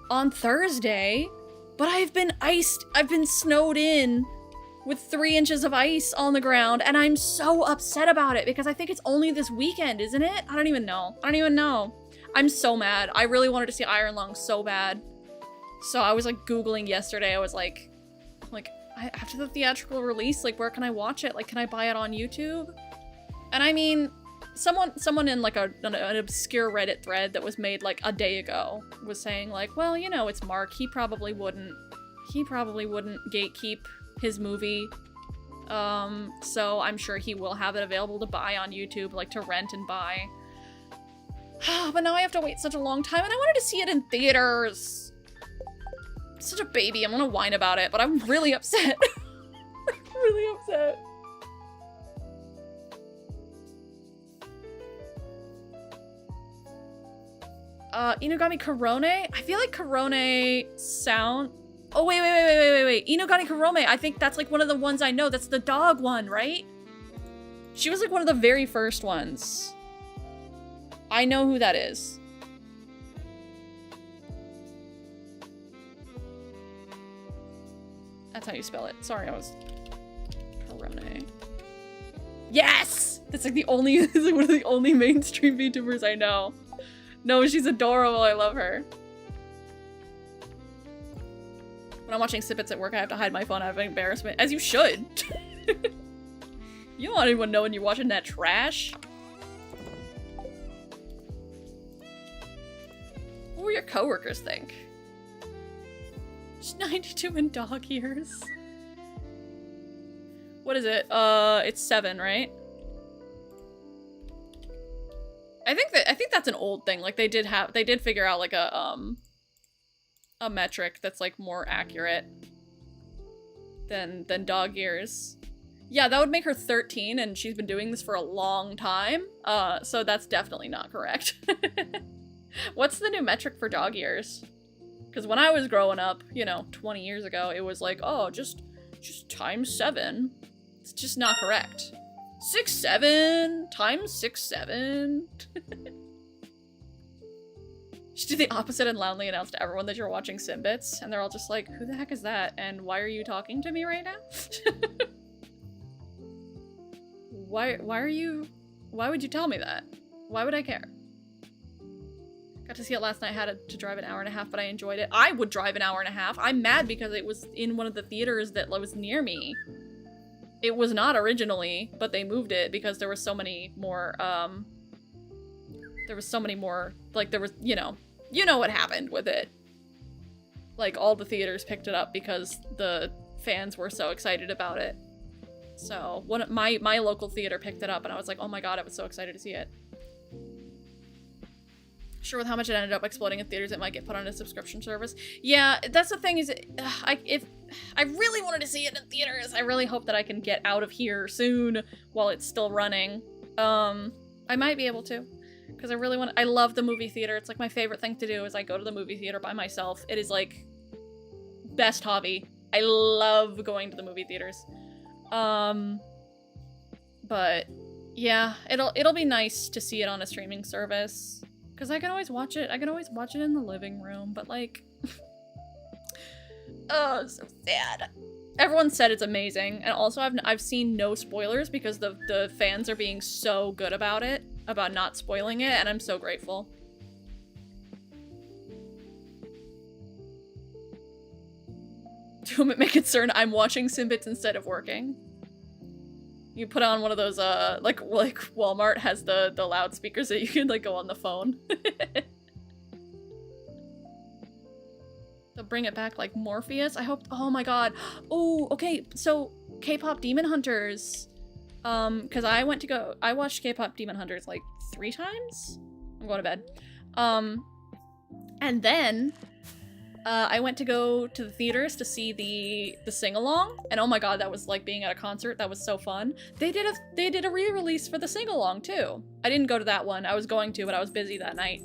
on Thursday, but I've been iced. I've been snowed in with 3 inches of ice on the ground, and I'm so upset about it because I think it's only this weekend, isn't it? I don't even know. I don't even know. I'm so mad. I really wanted to see Iron Lung so bad. So I was like Googling yesterday. I was like, after the theatrical release, like, where can I watch it? Like, can I buy it on YouTube? And I mean, someone in like an obscure Reddit thread that was made like a day ago was saying like, well, you know, it's Mark. He probably wouldn't gatekeep his movie. So I'm sure he will have it available to buy on YouTube, like to rent and buy. But now I have to wait such a long time, and I wanted to see it in theaters. I'm such a baby. I'm gonna whine about it, but I'm really upset. Really upset. Inugami Korone? I feel like Korone sound... Oh, wait. Inugami Korome. I think that's like one of the ones I know. That's the dog one, right? She was like one of the very first ones. I know who that is. That's how you spell it. Sorry, I was... Korone. Yes! That's like the only... It's like one of the only mainstream VTubers I know. No, she's adorable. I love her. When I'm watching snippets at work, I have to hide my phone out of embarrassment. As you should. You don't want anyone knowing you're watching that trash. What will your coworkers think? She's 92 in dog years. What is it? It's 7, right? I think that's an old thing. Like they did figure out like a metric that's like more accurate than dog years. Yeah, that would make her 13, and she's been doing this for a long time. So that's definitely not correct. What's the new metric for dog years? Because when I was growing up, you know, 20 years ago, it was like, oh, just times 7. It's just not correct. 6'7" times 6'7". She did the opposite and loudly announced to everyone that you're watching Simbits, and they're all just like, who the heck is that? And why are you talking to me right now? Why would you tell me that? Why would I care? Got to see it last night. I had to drive an hour and a half, but I enjoyed it. I would drive an hour and a half. I'm mad because it was in one of the theaters that was near me. It was not originally, but they moved it because there were so many more, like, there was, you know what happened with it. Like, all the theaters picked it up because the fans were so excited about it. So, my local theater picked it up, and I was like, oh my god, I was so excited to see it. Sure, with how much it ended up exploding in theaters, it might get put on a subscription service. Yeah, that's the thing is, if I really wanted to see it in theaters, I really hope that I can get out of here soon while it's still running. I might be able to, because I love the movie theater. It's like my favorite thing to do is I go to the movie theater by myself. It is like best hobby. I love going to the movie theaters. But yeah, it'll be nice to see it on a streaming service. Because I can always watch it. I can always watch it in the living room, but like... oh, so sad. Everyone said it's amazing, and also I've seen no spoilers because the fans are being so good about it, about not spoiling it, and I'm so grateful. To whom it may concern, I'm watching Simbits instead of working. You put on one of those, like Walmart has the loudspeakers that you can, like, go on the phone. They'll bring it back like Morpheus. I hope- oh my god. Oh, okay, so K-pop Demon Hunters. Cause I watched K-pop Demon Hunters like 3 times? I'm going to bed. And then, I went to go to the theaters to see the sing-along, and oh my god, that was like being at a concert. That was so fun. They did a re-release for the sing-along too. I didn't go to that one. I was going to, but I was busy that night.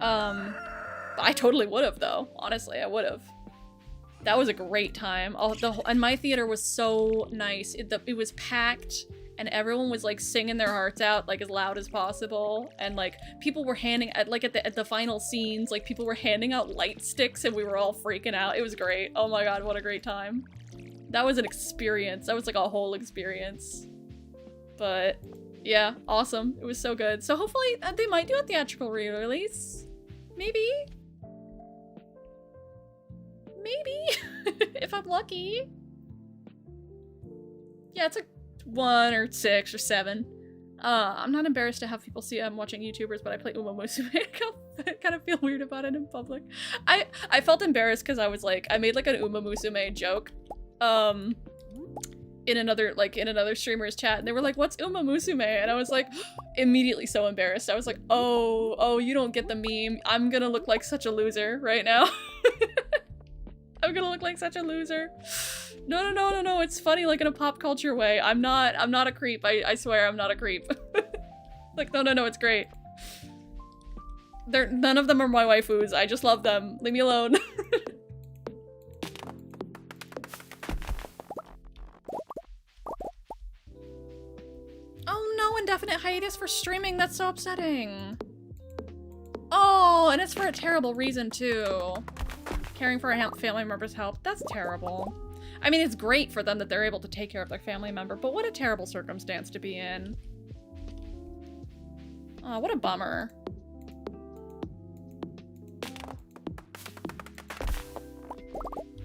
I totally would have though. Honestly, I would have. That was a great time. And my theater was so nice. It was packed, and everyone was like singing their hearts out like as loud as possible, and like people were handing at the final scenes, like people were handing out light sticks, and we were all freaking out. It was great. Oh my god, what a great time. That was an experience. That was like a whole experience. But yeah, awesome. It was so good. So hopefully they might do a theatrical re-release. Maybe. If I'm lucky. Yeah, it's like 1 or 6 or 7. I'm not embarrassed to have people see I'm watching YouTubers, but I play Uma Musume. I kind of feel weird about it in public. I felt embarrassed because I was like, I made like an Uma Musume joke in another streamer's chat, and they were like, what's Uma Musume? And I was like, immediately so embarrassed. I was like, oh, you don't get the meme. I'm gonna look like such a loser right now. I'm gonna look like such a loser. No, it's funny, like in a pop culture way. I'm not a creep. I swear I'm not a creep. Like, no, it's great. None of them are my waifus. I just love them. Leave me alone. Oh no, indefinite hiatus for streaming. That's so upsetting. Oh, and it's for a terrible reason too. Caring for a family member's health. That's terrible. I mean, it's great for them that they're able to take care of their family member, but what a terrible circumstance to be in. Oh, what a bummer.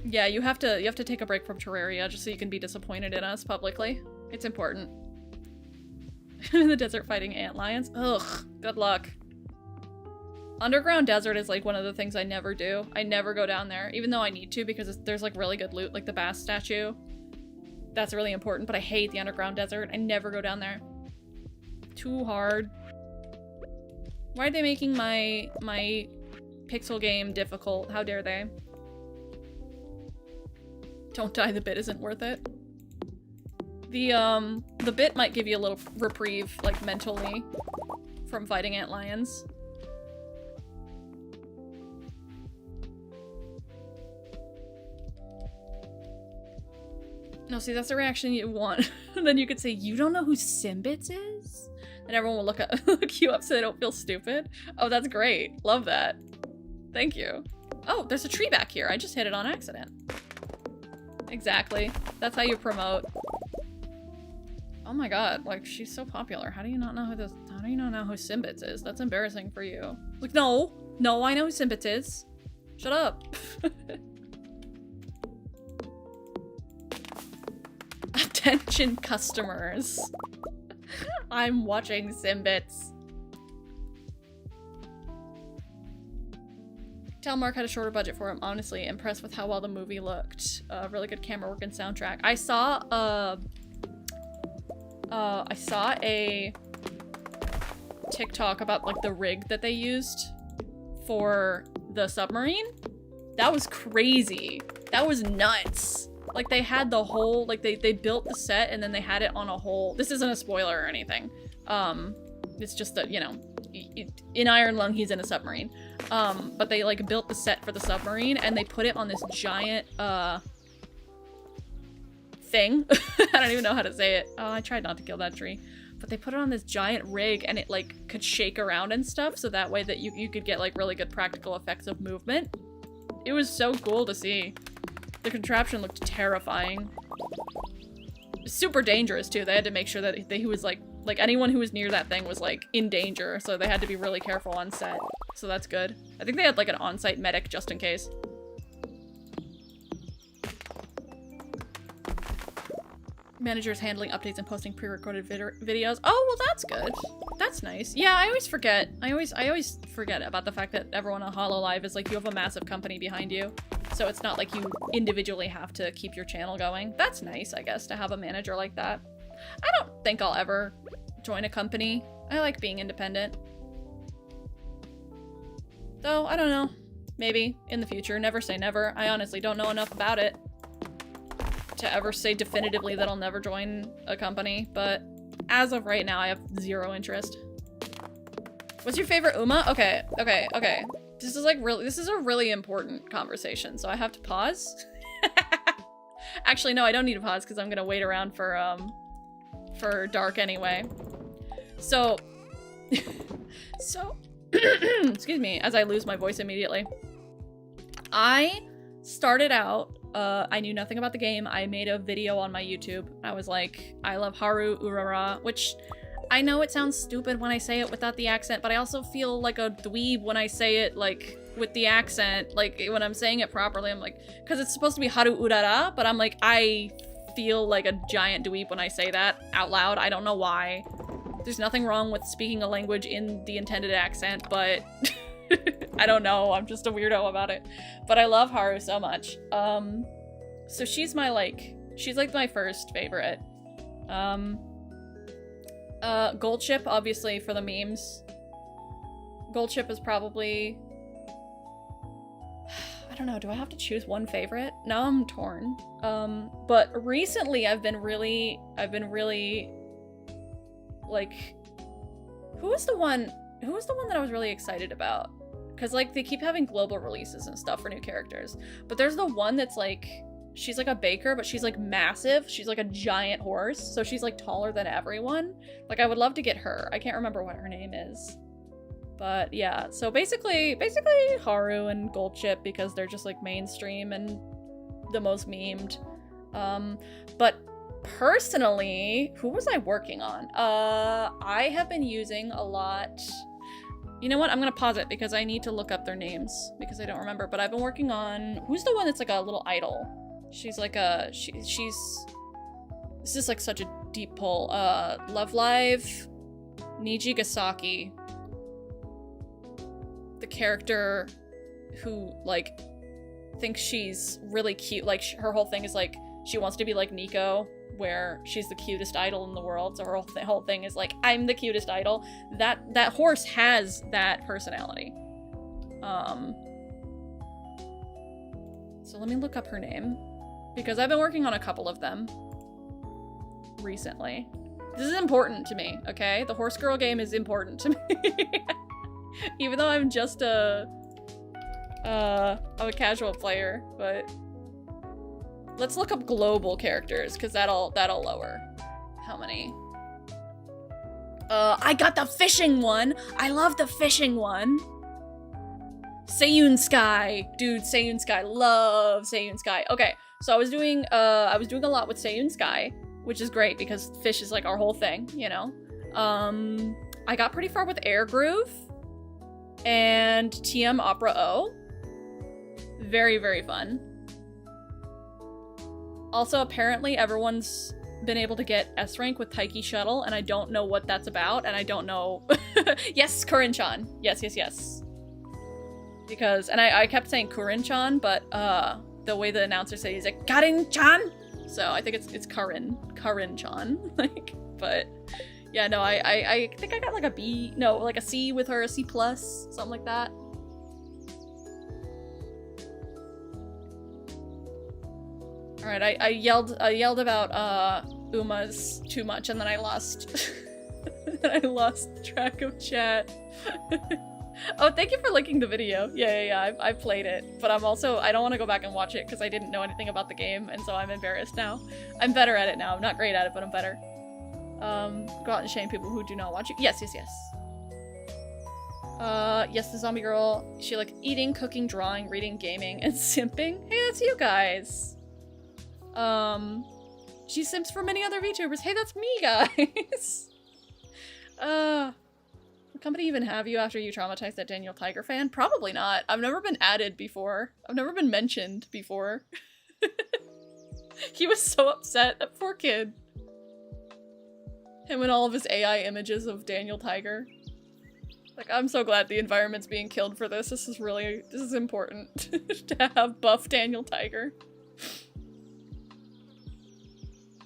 Yeah, you have to take a break from Terraria just so you can be disappointed in us publicly. It's important. In the desert fighting ant lions. Ugh, good luck. Underground desert is like one of the things I never do. I never go down there, even though I need to because there's like really good loot, like the bass statue. That's really important, but I hate the underground desert. I never go down there. Too hard. Why are they making my pixel game difficult? How dare they? Don't die, the bit isn't worth it. The bit might give you a little reprieve, like mentally, from fighting ant lions. No, see, that's the reaction you want. Then you could say, you don't know who Simbits is? And everyone will look you up so they don't feel stupid. Oh, that's great. Love that. Thank you. Oh, there's a tree back here. I just hit it on accident. Exactly. That's how you promote. Oh my god, like, she's so popular. How do you not know who Simbits is? That's embarrassing for you. Like, no, No, I know who Simbit is. Shut up. Attention customers. I'm watching Simbits. Tell Mark had a shorter budget for him. Honestly, impressed with how well the movie looked. Really good camera work and soundtrack. I saw a TikTok about like the rig that they used for the submarine. That was crazy. That was nuts. Like they had the whole, like they built the set and then they had it on a whole, this isn't a spoiler or anything. It's just that, you know, in Iron Lung he's in a submarine. But they like built the set for the submarine and they put it on this giant, thing. I don't even know how to say it. Oh, I tried not to kill that tree. But they put it on this giant rig and it like could shake around and stuff so that way that you could get like really good practical effects of movement. It was so cool to see. The contraption looked terrifying. Super dangerous too. They had to make sure that he was like anyone who was near that thing was like in danger, so they had to be really careful on set. So that's good. I think they had like an on-site medic just in case. Managers handling updates and posting pre-recorded videos. Oh, well that's good. That's nice. Yeah, I always forget. I always forget about the fact that everyone on HoloLive is like you have a massive company behind you. So it's not like you individually have to keep your channel going. That's nice, I guess, to have a manager like that. I don't think I'll ever join a company. I like being independent. Though, I don't know. Maybe in the future. Never say never. I honestly don't know enough about it to ever say definitively that I'll never join a company, but as of right now, I have zero interest. What's your favorite Uma? Okay. This is like this is a really important conversation, so I have to pause. Actually, no, I don't need to pause because I'm gonna wait around for dark anyway. So, excuse me, as I lose my voice immediately. I started out, I knew nothing about the game. I made a video on my YouTube. I was like, I love Haru Urara, which I know it sounds stupid when I say it without the accent, but I also feel like a dweeb when I say it like with the accent. Like when I'm saying it properly, I'm like, because it's supposed to be Haru Urara, but I'm like, I feel like a giant dweeb when I say that out loud. I don't know why. There's nothing wrong with speaking a language in the intended accent, but I don't know. I'm just a weirdo about it. But I love Haru so much. So she's my she's like my first favorite. Goldship, obviously, for the memes. Goldship is probably, I don't know, do I have to choose one favorite? Now I'm torn. But recently I've been really, like, who was the one that I was really excited about? Because, like, they keep having global releases and stuff for new characters. But there's the one that's, like, she's, like, a baker, but she's, like, massive. She's, like, a giant horse. So she's, like, taller than everyone. Like, I would love to get her. I can't remember what her name is. But, yeah. So, basically Haru and Goldship, because they're just, like, mainstream and the most memed. But personally, who was I working on? I have been using a lot... You know what? I'm gonna pause it because I need to look up their names because I don't remember. But I've been working on... Who's the one that's like a little idol? She's like a... She's... This is like such a deep pull. Love Live. Niji Gasaki. The character who, like, thinks she's really cute. Like, her whole thing is like, she wants to be like Nico, where she's the cutest idol in the world, so her whole thing is like, I'm the cutest idol. That horse has that personality. So let me look up her name, because I've been working on a couple of them recently. This is important to me, okay? The horse girl game is important to me. Even though I'm just I'm a casual player, but let's look up global characters, because that'll lower how many. I got the fishing one. I love the fishing one. Seiyun Sky. Dude, Seiyun Sky. Love Seiyun Sky. Okay, so I was doing a lot with Seiyun Sky, which is great because fish is like our whole thing, you know? I got pretty far with Air Groove. and TM Opera O. Very, very fun. Also, apparently everyone's been able to get S rank with Taiki Shuttle, and I don't know what that's about, and I don't know. Yes, Kurin-chan. Yes, yes, yes. Because, and I kept saying Kurin-chan, but the way the announcer said, he's like, Karin-chan! So I think it's Karin-chan. Like, but yeah, no, I think I got like a B, no, like a C with her, a C+, something like that. All right, I yelled about Uma's too much, and then I lost I lost track of chat. Oh, thank you for liking the video. Yeah, I played it, but I don't want to go back and watch it because I didn't know anything about the game, and so I'm embarrassed now. I'm better at it now. I'm not great at it, but I'm better. Go out and shame people who do not watch it. Yes. Yes, the zombie girl. She like eating, cooking, drawing, reading, gaming, and simping. Hey, that's you guys. She simps for many other VTubers. Hey, that's me, guys. What company even have you after you traumatized that Daniel Tiger fan? Probably not. I've never been added before. I've never been mentioned before. He was so upset. That poor kid. Him and all of his AI images of Daniel Tiger. Like, I'm so glad the environment's being killed for this. This is important to have buff Daniel Tiger.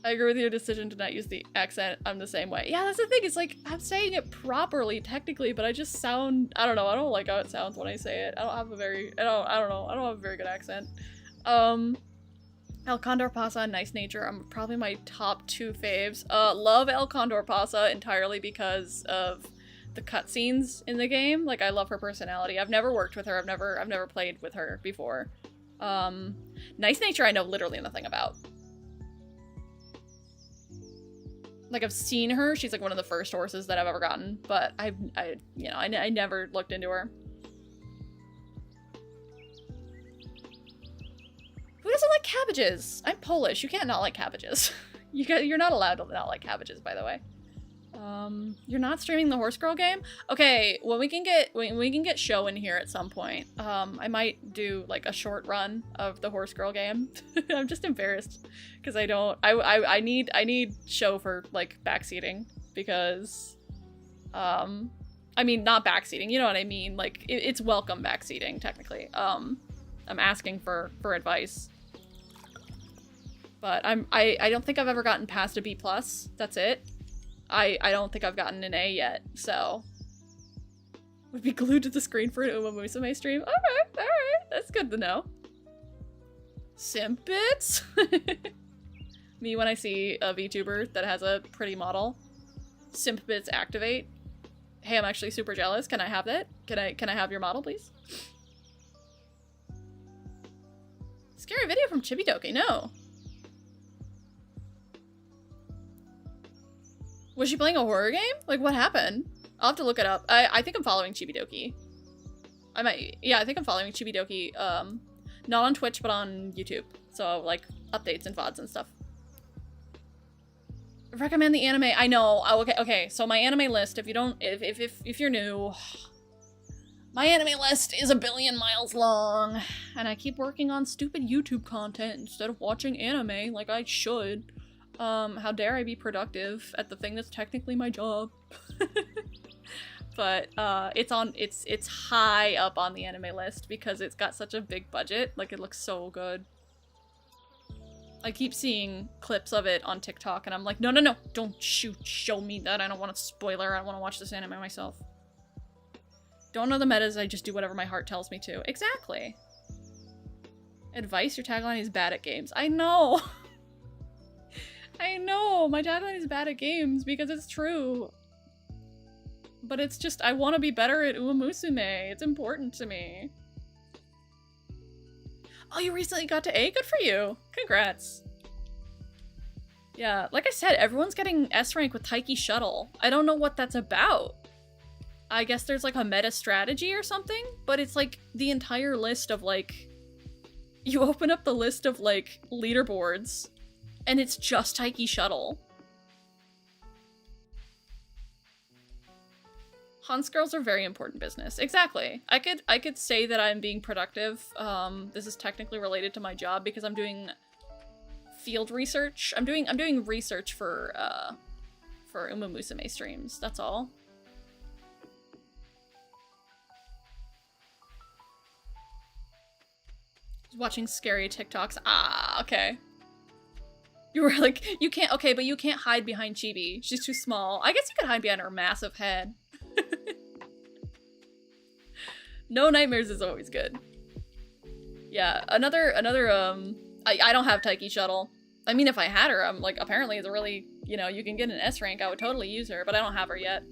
I agree with your decision to not use the accent. I'm the same way. Yeah, that's the thing. It's like, I'm saying it properly, technically, but I just sound, I don't know. I don't like how it sounds when I say it. I don't have a very good accent. El Condor Pasa and Nice Nature are probably my top 2 faves. Love El Condor Pasa entirely because of the cutscenes in the game. Like, I love her personality. I've never worked with her. I've never played with her before. Nice Nature I know literally nothing about. Like, I've seen her. She's like one of the first horses that I've ever gotten, but I never looked into her. Who doesn't like cabbages? I'm Polish. You can't not like cabbages. You're not allowed to not like cabbages, by the way. You're not streaming the Horse Girl game? Okay, when we can get show in here at some point, I might do like a short run of the Horse Girl game. I'm just embarrassed because I need show for like backseating because, I mean, not backseating, you know what I mean? Like it's welcome backseating technically. I'm asking for advice. But I don't think I've ever gotten past a B+. That's it. I don't think I've gotten an A yet, so. Would be glued to the screen for an Uma Musume stream? Alright, that's good to know. Simpits? Me when I see a VTuber that has a pretty model. Simp bits activate. Hey, I'm actually super jealous. Can I have that? Can I have your model, please? Scary video from Chibidoki, no. Was she playing a horror game? Like, what happened? I'll have to look it up. I think I'm following Chibidoki. Yeah, I think I'm following Chibidoki, not on Twitch, but on YouTube. So, like, updates and VODs and stuff. Recommend the anime. I know. Oh, okay. So my anime list, if you're new, my anime list is 1 billion miles long, and I keep working on stupid YouTube content instead of watching anime like I should. How dare I be productive at the thing that's technically my job. But it's high up on the anime list because it's got such a big budget. Like, it looks so good. I keep seeing clips of it on TikTok and I'm like, no, don't show me that. I don't want a spoiler. I want to watch this anime myself. Don't know the metas, I just do whatever my heart tells me to. Exactly. Advice, your tagline is bad at games. I know. I know, my tagline is bad at games because it's true. But it's just, I want to be better at Uma Musume. It's important to me. Oh, you recently got to A? Good for you. Congrats. Yeah, like I said, everyone's getting S rank with Taiki Shuttle. I don't know what that's about. I guess there's like a meta strategy or something, but it's like the entire list of like, you open up the list of like leaderboards and it's just Taiki Shuttle. Hans girls are very important business. Exactly. I could say that I'm being productive. This is technically related to my job because I'm doing field research. I'm doing research for Uma Musume streams. That's all. Watching scary TikToks. Ah, okay. You were like, you can't, okay, but you can't hide behind Chibi. She's too small. I guess you could hide behind her massive head. No nightmares is always good. Yeah, another, I don't have Taiki Shuttle. I mean, if I had her, I'm like, apparently it's a really, you know, you can get an S rank, I would totally use her, but I don't have her yet.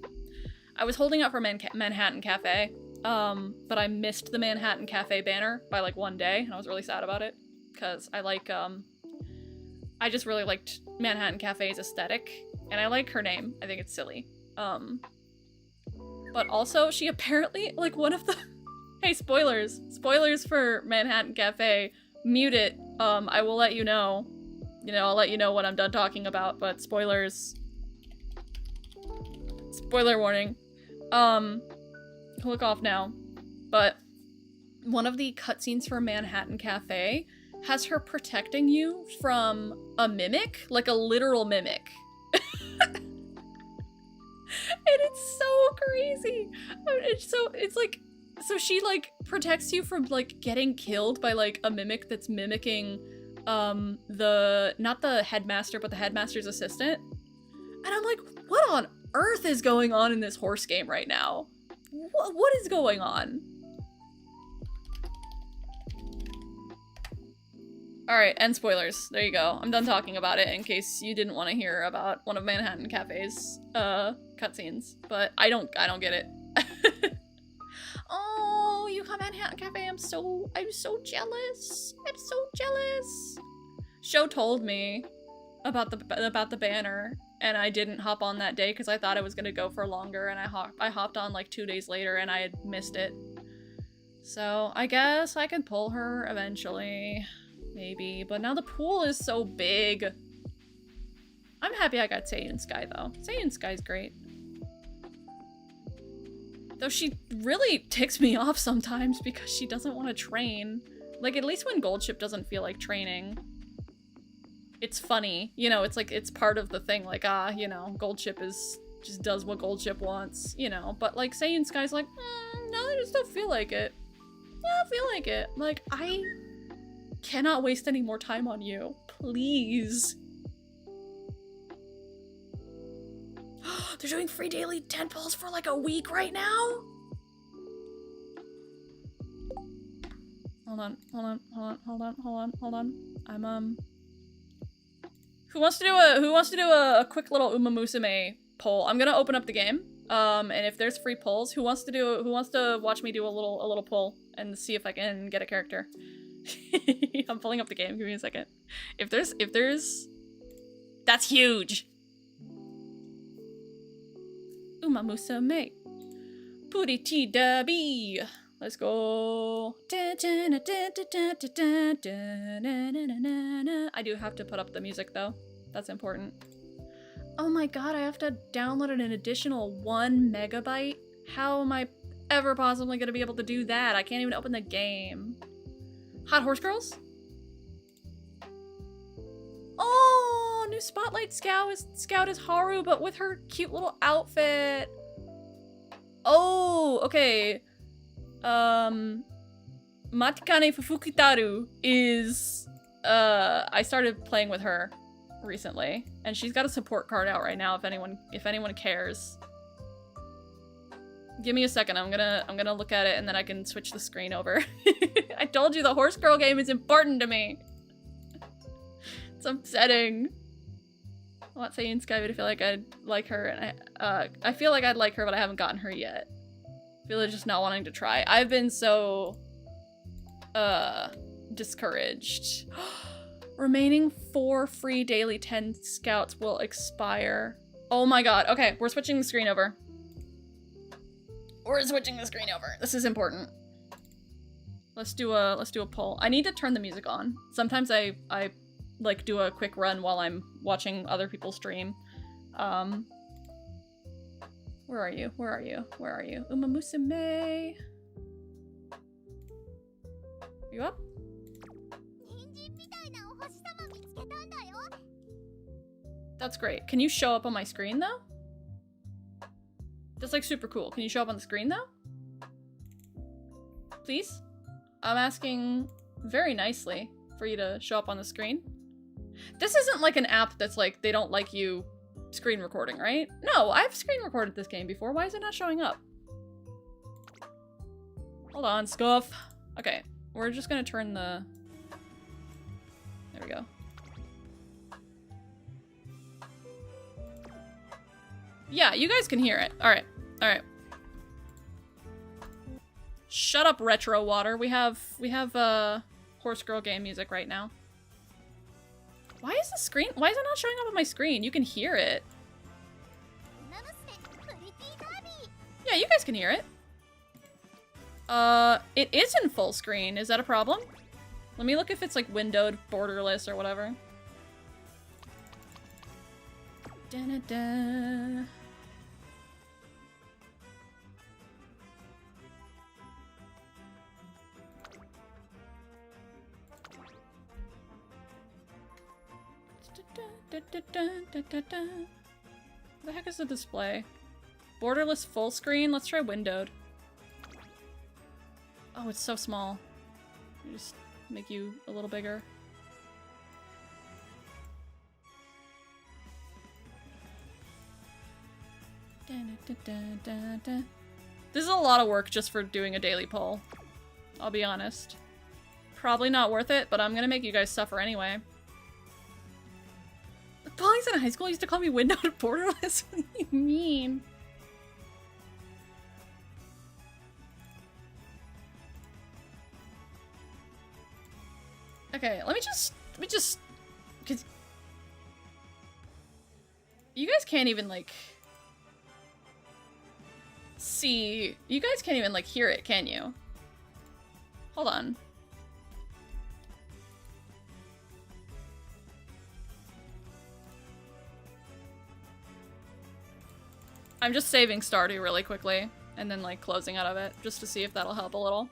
I was holding out for Manhattan Cafe, but I missed the Manhattan Cafe banner by like one day, and I was really sad about it, because I like, I just really liked Manhattan Cafe's aesthetic, and I like her name. I think it's silly. But also, she apparently, like, one of the... Hey, spoilers! Spoilers for Manhattan Cafe. Mute it. I will let you know. You know, I'll let you know when I'm done talking about, but spoilers. Spoiler warning. Click off now. But one of the cutscenes for Manhattan Cafe has her protecting you from a mimic, like a literal mimic. And it's so crazy. It's like, so she like protects you from like getting killed by like a mimic that's mimicking not the headmaster, but the headmaster's assistant. And I'm like, what on earth is going on in this horse game right now? What is going on? Alright, end spoilers. There you go. I'm done talking about it in case you didn't want to hear about one of Manhattan Cafe's cutscenes. But I don't get it. Oh, you got Manhattan Cafe. I'm so jealous. I'm so jealous. Sho told me about the banner, and I didn't hop on that day because I thought it was gonna go for longer, and I hopped on like 2 days later and I had missed it. So I guess I can pull her eventually. Maybe, but now the pool is so big. I'm happy I got Seiyun Sky though. Seiyun Sky's great. Though she really ticks me off sometimes because she doesn't want to train. Like, at least when Goldship doesn't feel like training, it's funny. You know, it's like, it's part of the thing. Like, you know, Goldship just does what Goldship wants, you know. But like, Seiyun Sky's like, no, I just don't feel like it. I don't feel like it. Like, I cannot waste any more time on you. Please. They're doing free daily 10 pulls for like a week right now? Hold on. I'm, Who wants to do a quick little Uma Musume poll? I'm gonna open up the game. And if there's free polls, who wants to watch me do a little poll and see if I can get a character? I'm pulling up the game. Give me a second. If there's, that's huge. Uma Musume. Puriti dabi. Let's go. I do have to put up the music though. That's important. Oh my god, I have to download an additional 1 megabyte? How am I ever possibly gonna be able to do that? I can't even open the game. Hot Horse Girls? Oh, new Spotlight Scout is Haru, but with her cute little outfit. Oh, okay. Matikane Fufukitaru is, I started playing with her recently, and she's got a support card out right now if anyone cares. Give me a second, I'm gonna look at it and then I can switch the screen over. I told you the Horse Girl game is important to me. It's upsetting. I want Seiyun Sky, but I feel like I'd like her, and I feel like I'd like her, but I haven't gotten her yet. I feel like just not wanting to try. I've been so discouraged. Remaining 4 free daily 10 scouts will expire. Oh my god. Okay, we're switching the screen over. This is important. Let's do a poll. I need to turn the music on. Sometimes I like do a quick run while I'm watching other people stream. Where are you? Where are you? Where are you? Umamusume. You up? That's great. Can you show up on my screen though? That's like super cool. Can you show up on the screen though? Please? I'm asking very nicely for you to show up on the screen. This isn't like an app that's like, they don't like you screen recording, right? No, I've screen recorded this game before. Why is it not showing up? Hold on, Scuff. Okay, we're just gonna turn the... There we go. Yeah, you guys can hear it. Alright, alright. Shut up, Retro Water. We have Horse Girl game music right now. Why is the screen? Why is it not showing up on my screen? You can hear it. Yeah, you guys can hear it. It is in full screen. Is that a problem? Let me look if it's like windowed, borderless, or whatever. Da-da-da. What the heck is the display? Borderless full screen? Let's try windowed. Oh, it's so small. Just make you a little bigger. This is a lot of work just for doing a daily poll. I'll be honest. Probably not worth it, but I'm gonna make you guys suffer anyway. The boys in high school used to call me windowed borderless. What do you mean? Okay, let me just, because you guys can't even, like, see, you guys can't even, like, hear it, can you? Hold on. I'm just saving Stardew really quickly, and then, like, closing out of it, just to see if that'll help a little.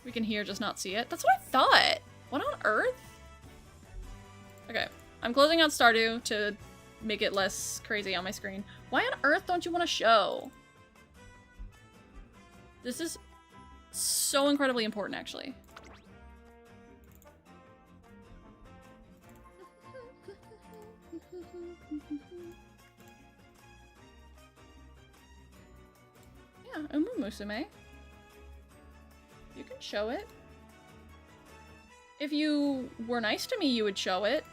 We can hear, just not see it. That's what I thought! What on earth? Okay, I'm closing out Stardew to make it less crazy on my screen. Why on earth don't you want to show? This is so incredibly important, actually. Yeah, Musume. You can show it. If you were nice to me, you would show it.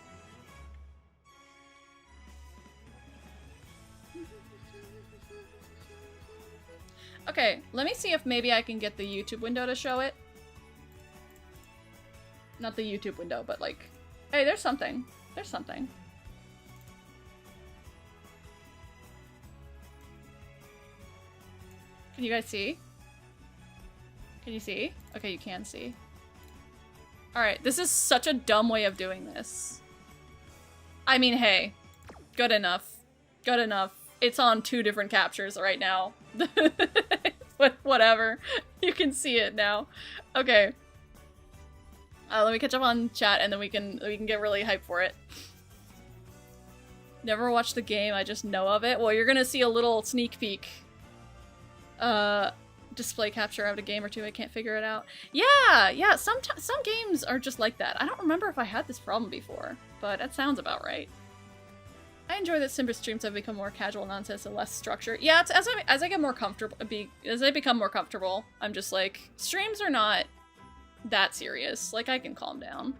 Okay, let me see if maybe I can get the YouTube window to show it. Not the YouTube window, but like... Hey, there's something. There's something. Can you guys see? Can you see? Okay, you can see. Alright, this is such a dumb way of doing this. I mean, hey. Good enough. Good enough. It's on 2 different captures right now. But whatever. You can see it now. Okay. Let me catch up on chat and then we can get really hyped for it. Never watched the game, I just know of it. Well, you're gonna see a little sneak peek. Display capture out a game or 2, I can't figure it out. Yeah, some games are just like that. I don't remember if I had this problem before, but that sounds about right. I enjoy that Simba streams have become more casual nonsense and less structure. Yeah, it's as I get more comfortable, as I become more comfortable, I'm just like, streams are not that serious. Like, I can calm down.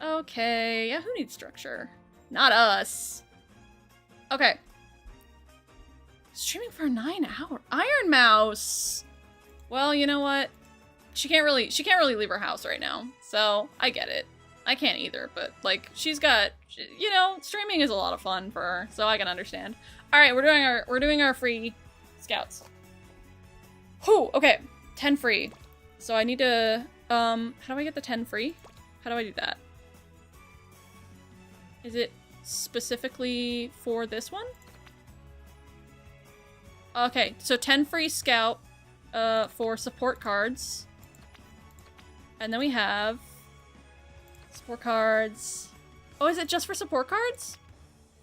Okay, yeah, who needs structure? Not us. Okay. Streaming for 9 hours. Iron Mouse! Well, you know what? She can't really leave her house right now, so I get it. I can't either, but like she's got, you know, streaming is a lot of fun for her, so I can understand. All right, we're doing our free scouts. Whew, okay, 10 free. So I need to how do I get the 10 free? How do I do that? Is it specifically for this one. Okay, so 10 free scout for support cards. And then we have support cards. Oh, is it just for support cards?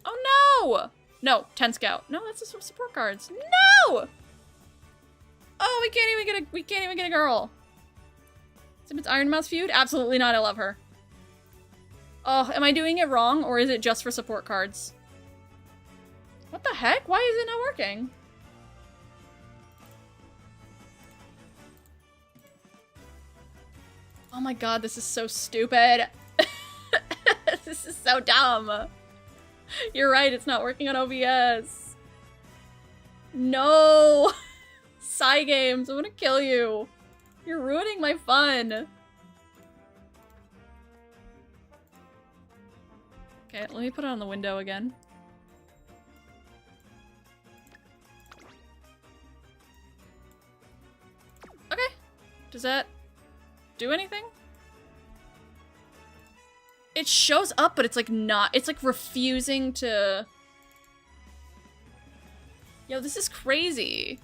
Oh no! No, 10 scout. No, that's just for support cards. No! Oh, we can't even get a girl. It's Iron Mouse feud? Absolutely not, I love her. Oh, am I doing it wrong, or is it just for support cards? What the heck? Why is it not working? Oh my god, this is so stupid. This is so dumb. You're right, it's not working on OBS. No! Psy games, I'm gonna kill you. You're ruining my fun. Okay, let me put it on the window again. Okay. Does that do anything? It shows up, but it's like not. It's like refusing to... Yo, this is crazy.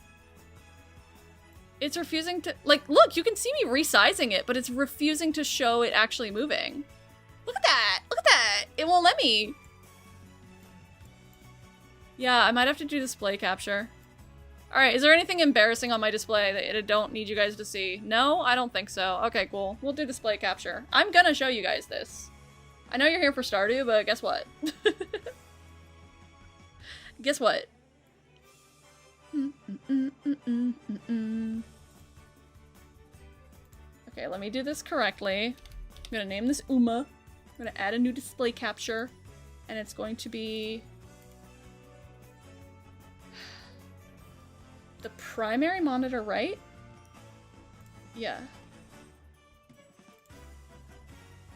It's refusing to... Like, look, you can see me resizing it, but it's refusing to show it actually moving. Look at that! Look at that! It won't let me. Yeah, I might have to do display capture. Alright, is there anything embarrassing on my display that I don't need you guys to see? No? I don't think so. Okay, cool. We'll do display capture. I'm gonna show you guys this. I know you're here for Stardew, but guess what? Guess what? Okay, let me do this correctly. I'm gonna name this Uma. I'm gonna add a new display capture, and it's going to be the primary monitor, right? Yeah.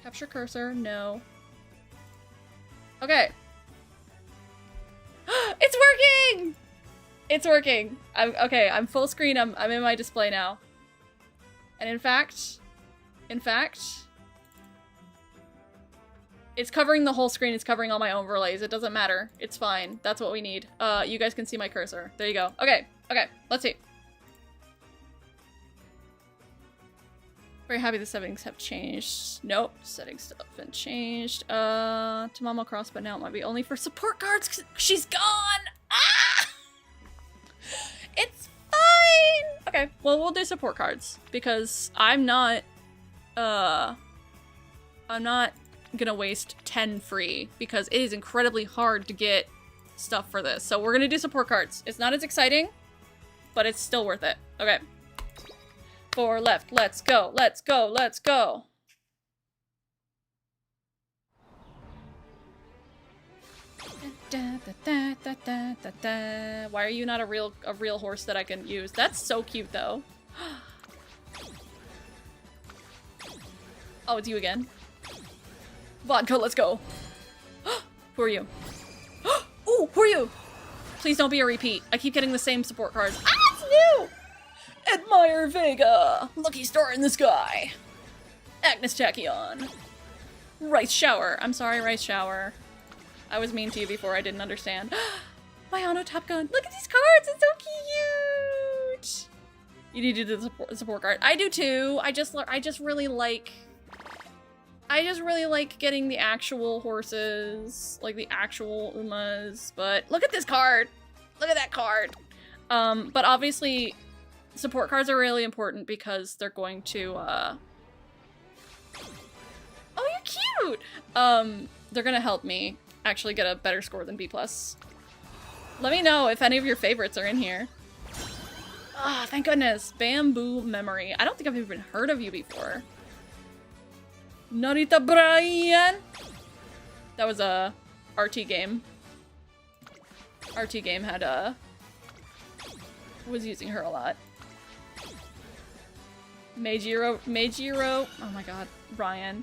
Capture cursor, no. Okay. It's working! It's working. I'm full screen. I'm in my display now. And in fact, it's covering the whole screen. It's covering all my overlays. It doesn't matter. It's fine. That's what we need. You guys can see my cursor. There you go. Okay. Okay. Let's see. Very happy the settings have changed. Nope. Settings still haven't changed. Tamamo Cross, but now it might be only for support cards 'cause she's gone. Ah! It's fine. Okay. Well, we'll do support cards because I'm not gonna waste 10 free because it is incredibly hard to get stuff for this. So we're gonna do support cards. It's not as exciting, but it's still worth it. Okay. 4 left. Let's go. Let's go. Let's go. Why are you not a real horse that I can use? That's so cute though. Oh, it's you again. Vodka, let's go. Who are you? Ooh, who are you? Please don't be a repeat. I keep getting the same support cards. Ah, it's new! Admire Vega. Lucky star in the sky. Agnes Tachyon. Rice shower. I'm sorry, Rice shower. I was mean to you before. I didn't understand. My Ano Top Gun. Look at these cards. It's so cute. You need to do the support card. I do too. I just really like getting the actual horses, like the actual Umas. But look at this card. Look at that card. But obviously, support cards are really important because they're going to. Oh, you're cute. They're gonna help me actually get a better score than B+. Let me know if any of your favorites are in here. Ah, thank goodness. Bamboo Memory. I don't think I've even heard of you before. Narita Brian. That was a RT game. RT game had was using her a lot. Meijiro. Oh my god, Ryan.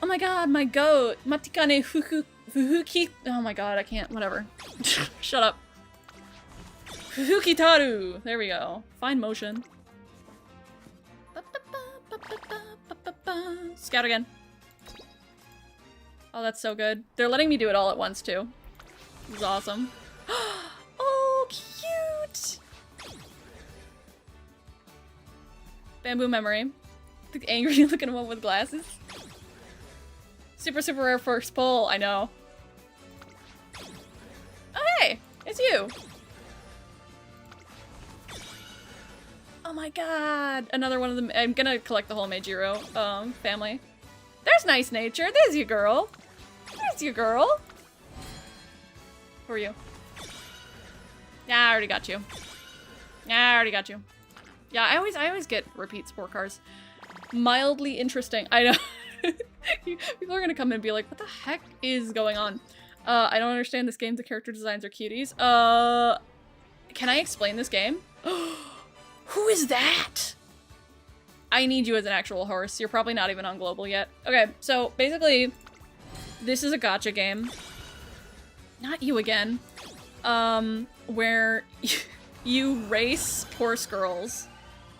Oh my god, my goat. Matikane Fuhuki. Oh my god, I can't. Whatever. Shut up. Fuhukitaru. There we go. Fine motion. Scout again. Oh, that's so good. They're letting me do it all at once, too. This is awesome. Oh, cute! Bamboo memory. The angry looking one with glasses. Super, super rare first pull, I know. Oh, hey! It's you! Oh my god! Another one of them. I'm gonna collect the whole Meijiro family. There's nice nature. There's your girl. There's your girl. Who are you? Yeah, I already got you. Yeah, I already got you. Yeah, I always get repeat sport cars. Mildly interesting. I know. People are gonna come in and be like, what the heck is going on? I don't understand this game. The character designs are cuties. Can I explain this game? Who is that? I need you as an actual horse. You're probably not even on global yet. Okay, so basically, this is a gacha game. Not you again. Where you race horse girls,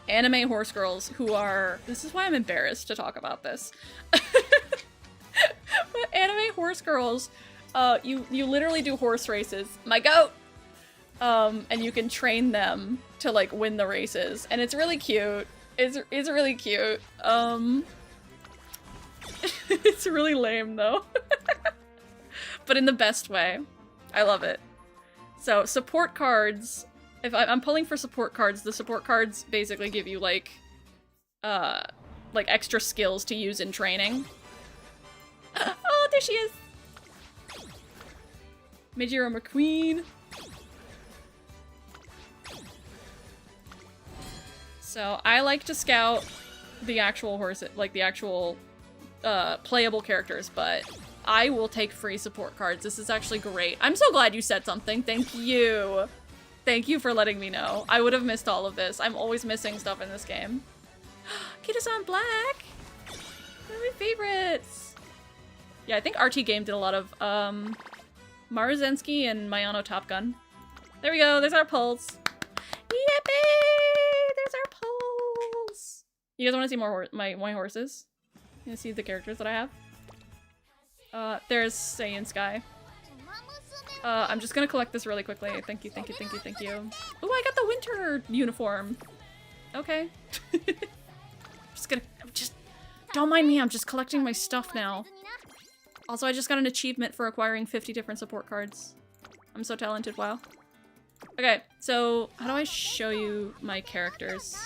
anime horse girls who are, this is why I'm embarrassed to talk about this. But anime horse girls, you literally do horse races. My goat! And you can train them to like win the races, and it's really cute. It's really cute. It's really lame though. But in the best way. I love it. So support cards, if I'm pulling for support cards, the support cards basically give you like extra skills to use in training. Oh, there she is! Meijiro McQueen. So I like to scout the actual horse, like the actual playable characters, but I will take free support cards. This is actually great. I'm so glad you said something. Thank you. Thank you for letting me know. I would have missed all of this. I'm always missing stuff in this game. Kitasan Black! One of my favorites! Yeah, I think RT Game did a lot of Maruzensky and Mayano Top Gun. There we go, there's our pulse. Yippee! There's our pulse! You guys want to see more my horses? You want to see the characters that I have? There's Saiyan Sky. I'm just gonna collect this really quickly. Thank you, thank you, thank you, thank you. Ooh, I got the winter uniform. Okay. Don't mind me, I'm just collecting my stuff now. Also, I just got an achievement for acquiring 50 different support cards. I'm so talented, wow. Okay, so how do I show you my characters?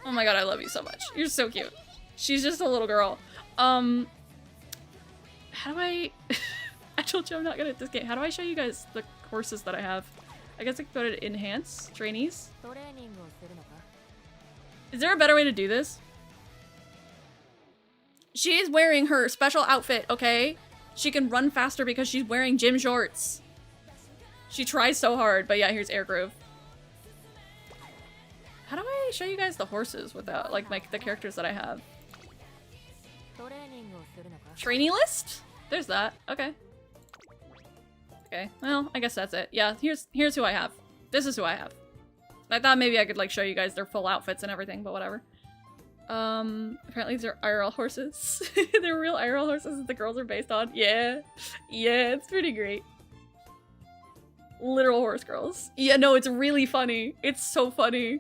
Oh my god, I love you so much. You're so cute. She's just a little girl. How do I... I told you I'm not good at this game. How do I show you guys the horses that I have? I guess I could go to enhance, trainees. Is there a better way to do this? She is wearing her special outfit, okay? She can run faster because she's wearing gym shorts. She tries so hard, but yeah, here's Air Groove. How do I show you guys the horses without, like, the characters that I have? Trainee list? There's that. Okay. Okay, well, I guess that's it. Yeah, here's who I have. This is who I have. I thought maybe I could, like, show you guys their full outfits and everything, but whatever. Apparently these are IRL horses. They're real IRL horses that the girls are based on. Yeah. Yeah, it's pretty great. Literal horse girls. Yeah, no, it's really funny. It's so funny.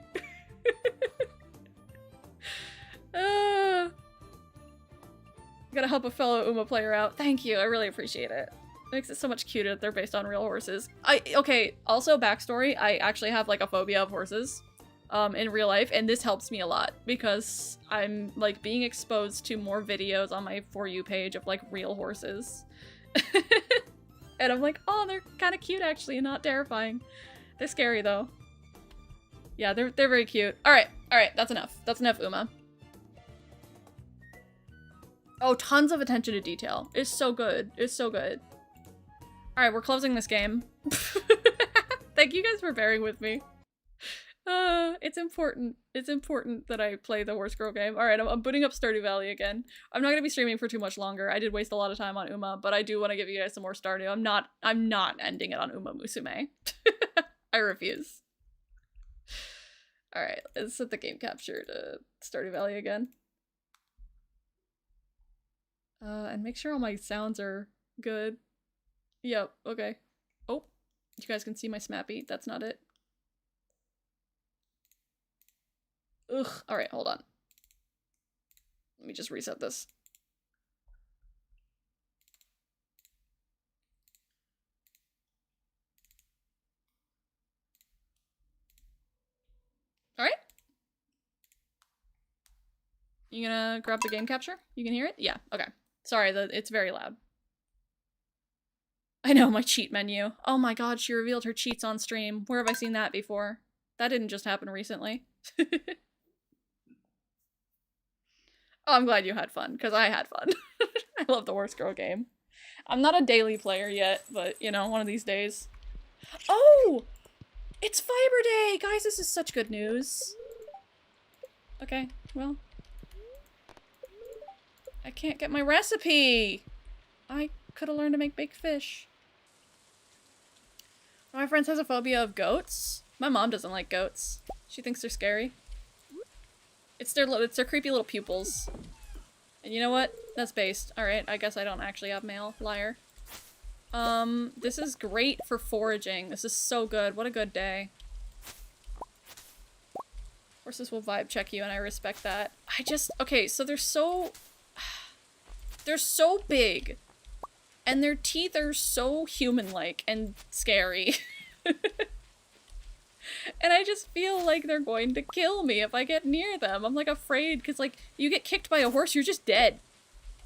Gotta help a fellow Uma player out. Thank you, I really appreciate it. It makes it so much cuter that they're based on real horses. Okay, also backstory, I actually have like a phobia of horses in real life, and this helps me a lot because I'm like being exposed to more videos on my For You page of like real horses. And I'm like, oh, they're kind of cute actually and not terrifying. They're scary though. Yeah, they're very cute. Alright, that's enough. That's enough, Uma. Oh, tons of attention to detail. It's so good. It's so good. Alright, we're closing this game. Thank you guys for bearing with me. It's important. It's important that I play the Horse Girl game. Alright, I'm booting up Stardew Valley again. I'm not gonna be streaming for too much longer. I did waste a lot of time on Uma, but I do want to give you guys some more Stardew. I'm not ending it on Uma Musume. I refuse. Alright, let's set the game capture to Stardew Valley again. And make sure all my sounds are good. Yep, okay. Oh, you guys can see my snappy. That's not it. Ugh, alright, hold on. Let me just reset this. Alright. You gonna grab the game capture? You can hear it? Yeah, okay. Sorry, it's very loud. I know, my cheat menu. Oh my god, she revealed her cheats on stream. Where have I seen that before? That didn't just happen recently. Oh, I'm glad you had fun, because I had fun. I love the Horse Girl game. I'm not a daily player yet, but, you know, one of these days. Oh! It's Fiber Day! Guys, this is such good news. Okay, well. I can't get my recipe! I could have learned to make baked fish. One of my friends has a phobia of goats. My mom doesn't like goats. She thinks they're scary. It's their creepy little pupils. And you know what? That's based. Alright, I guess I don't actually have mail. Liar. This is great for foraging. This is so good. What a good day. Horses will vibe check you and I respect that. Okay, so they're so big. And their teeth are so human-like and scary. And I just feel like they're going to kill me if I get near them. I'm like afraid because like you get kicked by a horse, you're just dead.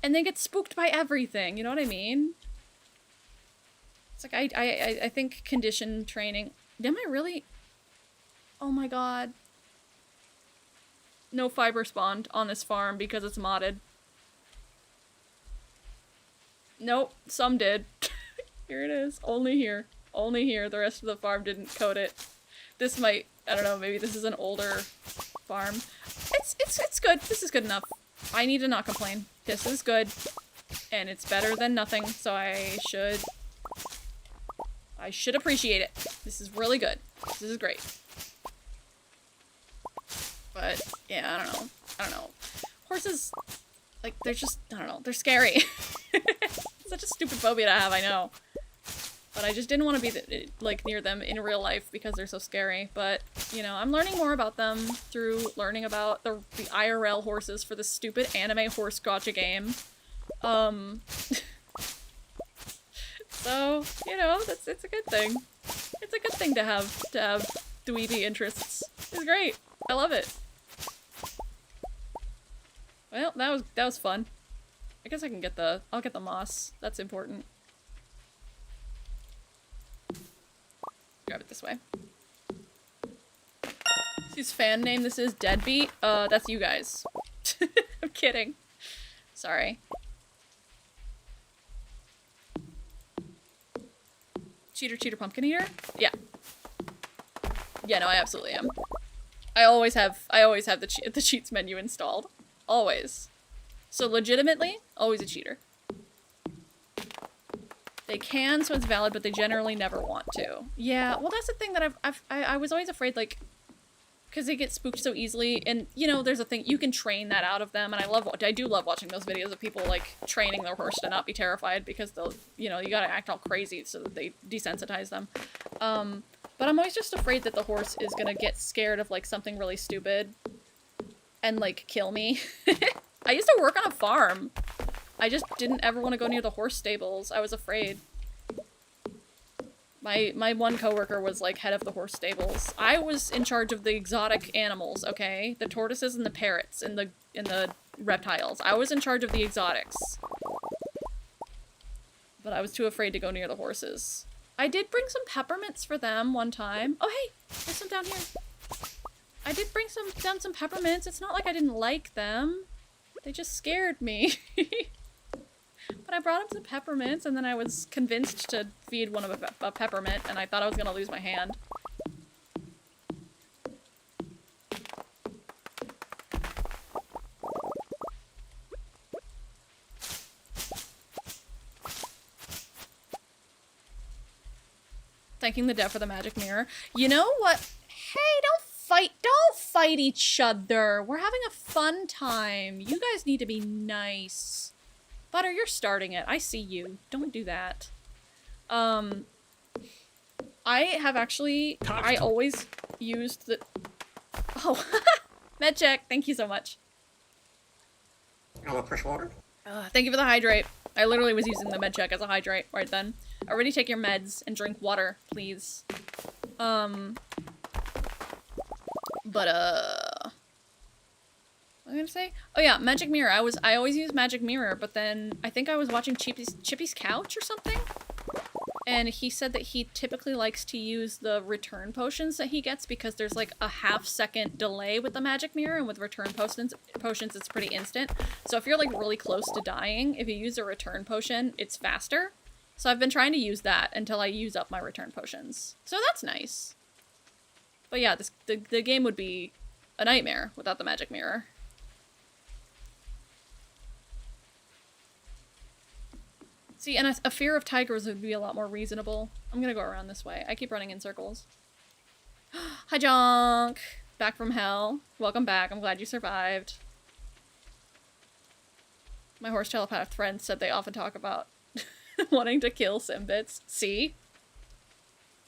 And then get spooked by everything, you know what I mean? It's like I think condition training. Am I really? Oh my god. No fiber spawned on this farm because it's modded. Nope, some did. Here it is. Only here. Only here. The rest of the farm didn't code it. This might, I don't know, maybe this is an older farm. It's good. This is good enough. I need to not complain. This is good. And it's better than nothing, so I should appreciate it. This is really good. This is great. But, yeah, I don't know. Horses, like, they're just, I don't know, they're scary. Such a stupid phobia to have, I know. But I just didn't want to be, like, near them in real life because they're so scary. But, you know, I'm learning more about them through learning about the IRL horses for the stupid anime horse gotcha game. So, you know, it's a good thing. It's a good thing to have dweeby interests. It's great. I love it. Well, that was fun. I guess I can get I'll get the moss. That's important. Grab it this way. Whose fan name this is? Deadbeat? That's you guys. I'm kidding. Sorry. Cheater pumpkin eater? Yeah. Yeah, no, I absolutely am. I always have the cheats menu installed. Always. So legitimately, always a cheater. They can, so it's valid, but they generally never want to. Yeah, well that's the thing that I was always afraid, like, because they get spooked so easily, and, you know, there's a thing, you can train that out of them, and I do love watching those videos of people, like, training their horse to not be terrified, because they'll, you know, you gotta act all crazy so that they desensitize them. But I'm always just afraid that the horse is gonna get scared of, like, something really stupid, and, like, kill me. I used to work on a farm. I just didn't ever want to go near the horse stables. I was afraid. My one coworker was like head of the horse stables. I was in charge of the exotic animals, okay? The tortoises and the parrots and the reptiles. I was in charge of the exotics. But I was too afraid to go near the horses. I did bring some peppermints for them one time. Oh hey, there's some down here. I did bring down some peppermints. It's not like I didn't like them. They just scared me. But I brought him some peppermints, and then I was convinced to feed one of a peppermint, and I thought I was gonna lose my hand. Thanking the dev for the magic mirror. You know what? Hey, don't fight each other. We're having a fun time. You guys need to be nice. Butter, you're starting it. I see you. Don't do that. I have actually... I always used the... Oh, med check. Thank you so much. I will push water. Thank you for the hydrate. I literally was using the med check as a hydrate right then. Already take your meds and drink water, please. What am I gonna say? Oh yeah, magic mirror. I always use magic mirror, but then I think I was watching Chippy's couch or something, and he said that he typically likes to use the return potions that he gets because there's like a half-second delay with the magic mirror, and with return potions it's pretty instant. So if you're like really close to dying, if you use a return potion, it's faster. So I've been trying to use that until I use up my return potions. So that's nice. But yeah, the game would be a nightmare without the magic mirror. See, and a fear of tigers would be a lot more reasonable. I'm gonna go around this way. I keep running in circles. Hi, Jonk! Back from hell. Welcome back. I'm glad you survived. My horse telepath friend said they often talk about wanting to kill Simbits. See?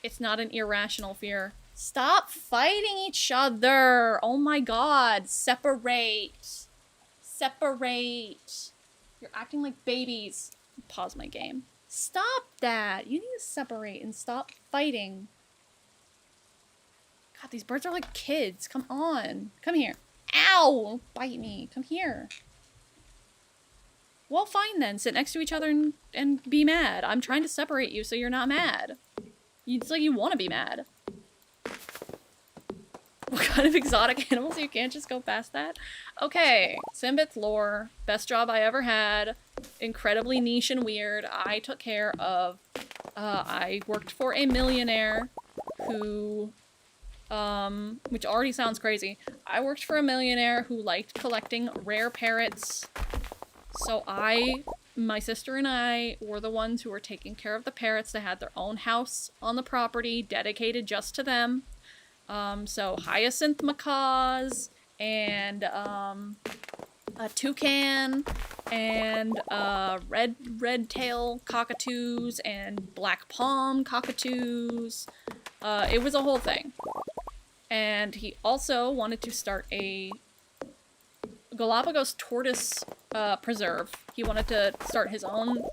It's not an irrational fear. Stop fighting each other! Oh my god! Separate! Separate! You're acting like babies. Pause my game. Stop that! You need to separate and stop fighting. God, these birds are like kids. Come on. Come here. Ow! Don't bite me. Come here. Well, fine then. Sit next to each other and be mad. I'm trying to separate you so you're not mad. It's like you want to be mad. What kind of exotic animals? You can't just go past that? Okay, Simbits lore. Best job I ever had. Incredibly niche and weird. I took care of... I worked for a millionaire who... which already sounds crazy. I worked for a millionaire who liked collecting rare parrots. So my sister and I were the ones who were taking care of the parrots. They had their own house on the property dedicated just to them. So hyacinth macaws, and, a toucan, and, red-tail cockatoos, and black palm cockatoos. It was a whole thing. And he also wanted to start a Galapagos tortoise, preserve. He wanted to start his own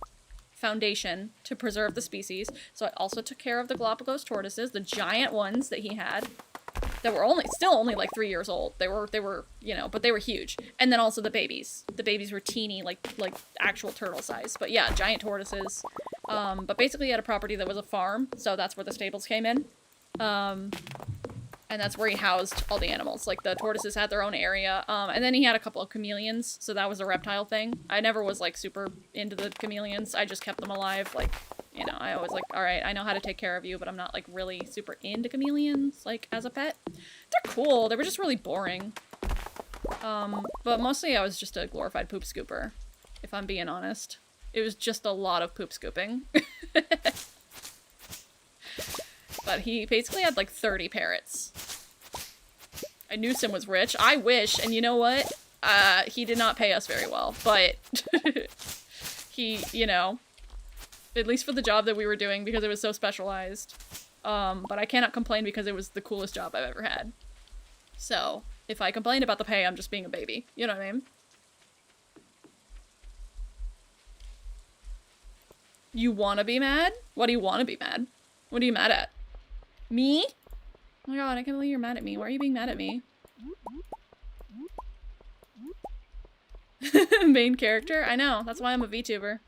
foundation to preserve the species, so I also took care of the Galapagos tortoises, the giant ones that he had, that were still only like 3 years old. They were, you know, but they were huge. And then also the babies. The babies were teeny, like actual turtle size. But yeah, giant tortoises. But basically he had a property that was a farm, so that's where the stables came in. And that's where he housed all the animals. Like, the tortoises had their own area. And then he had a couple of chameleons, so that was a reptile thing. I never was, like, super into the chameleons. I just kept them alive. Like, you know, I always, like, alright, I know how to take care of you, but I'm not, like, really super into chameleons, like, as a pet. They're cool. They were just really boring. But mostly I was just a glorified poop scooper, if I'm being honest. It was just a lot of poop scooping. But he basically had like 30 parrots. I knew Sim was rich. I wish, and you know what? He did not pay us very well, but he, you know, at least for the job that we were doing because it was so specialized. But I cannot complain because it was the coolest job I've ever had. So, if I complain about the pay, I'm just being a baby. You know what I mean? You wanna be mad? What do you wanna be mad? What are you mad at? Me? Oh my god, I can't believe you're mad at me. Why are you being mad at me? Main character? I know, that's why I'm a VTuber.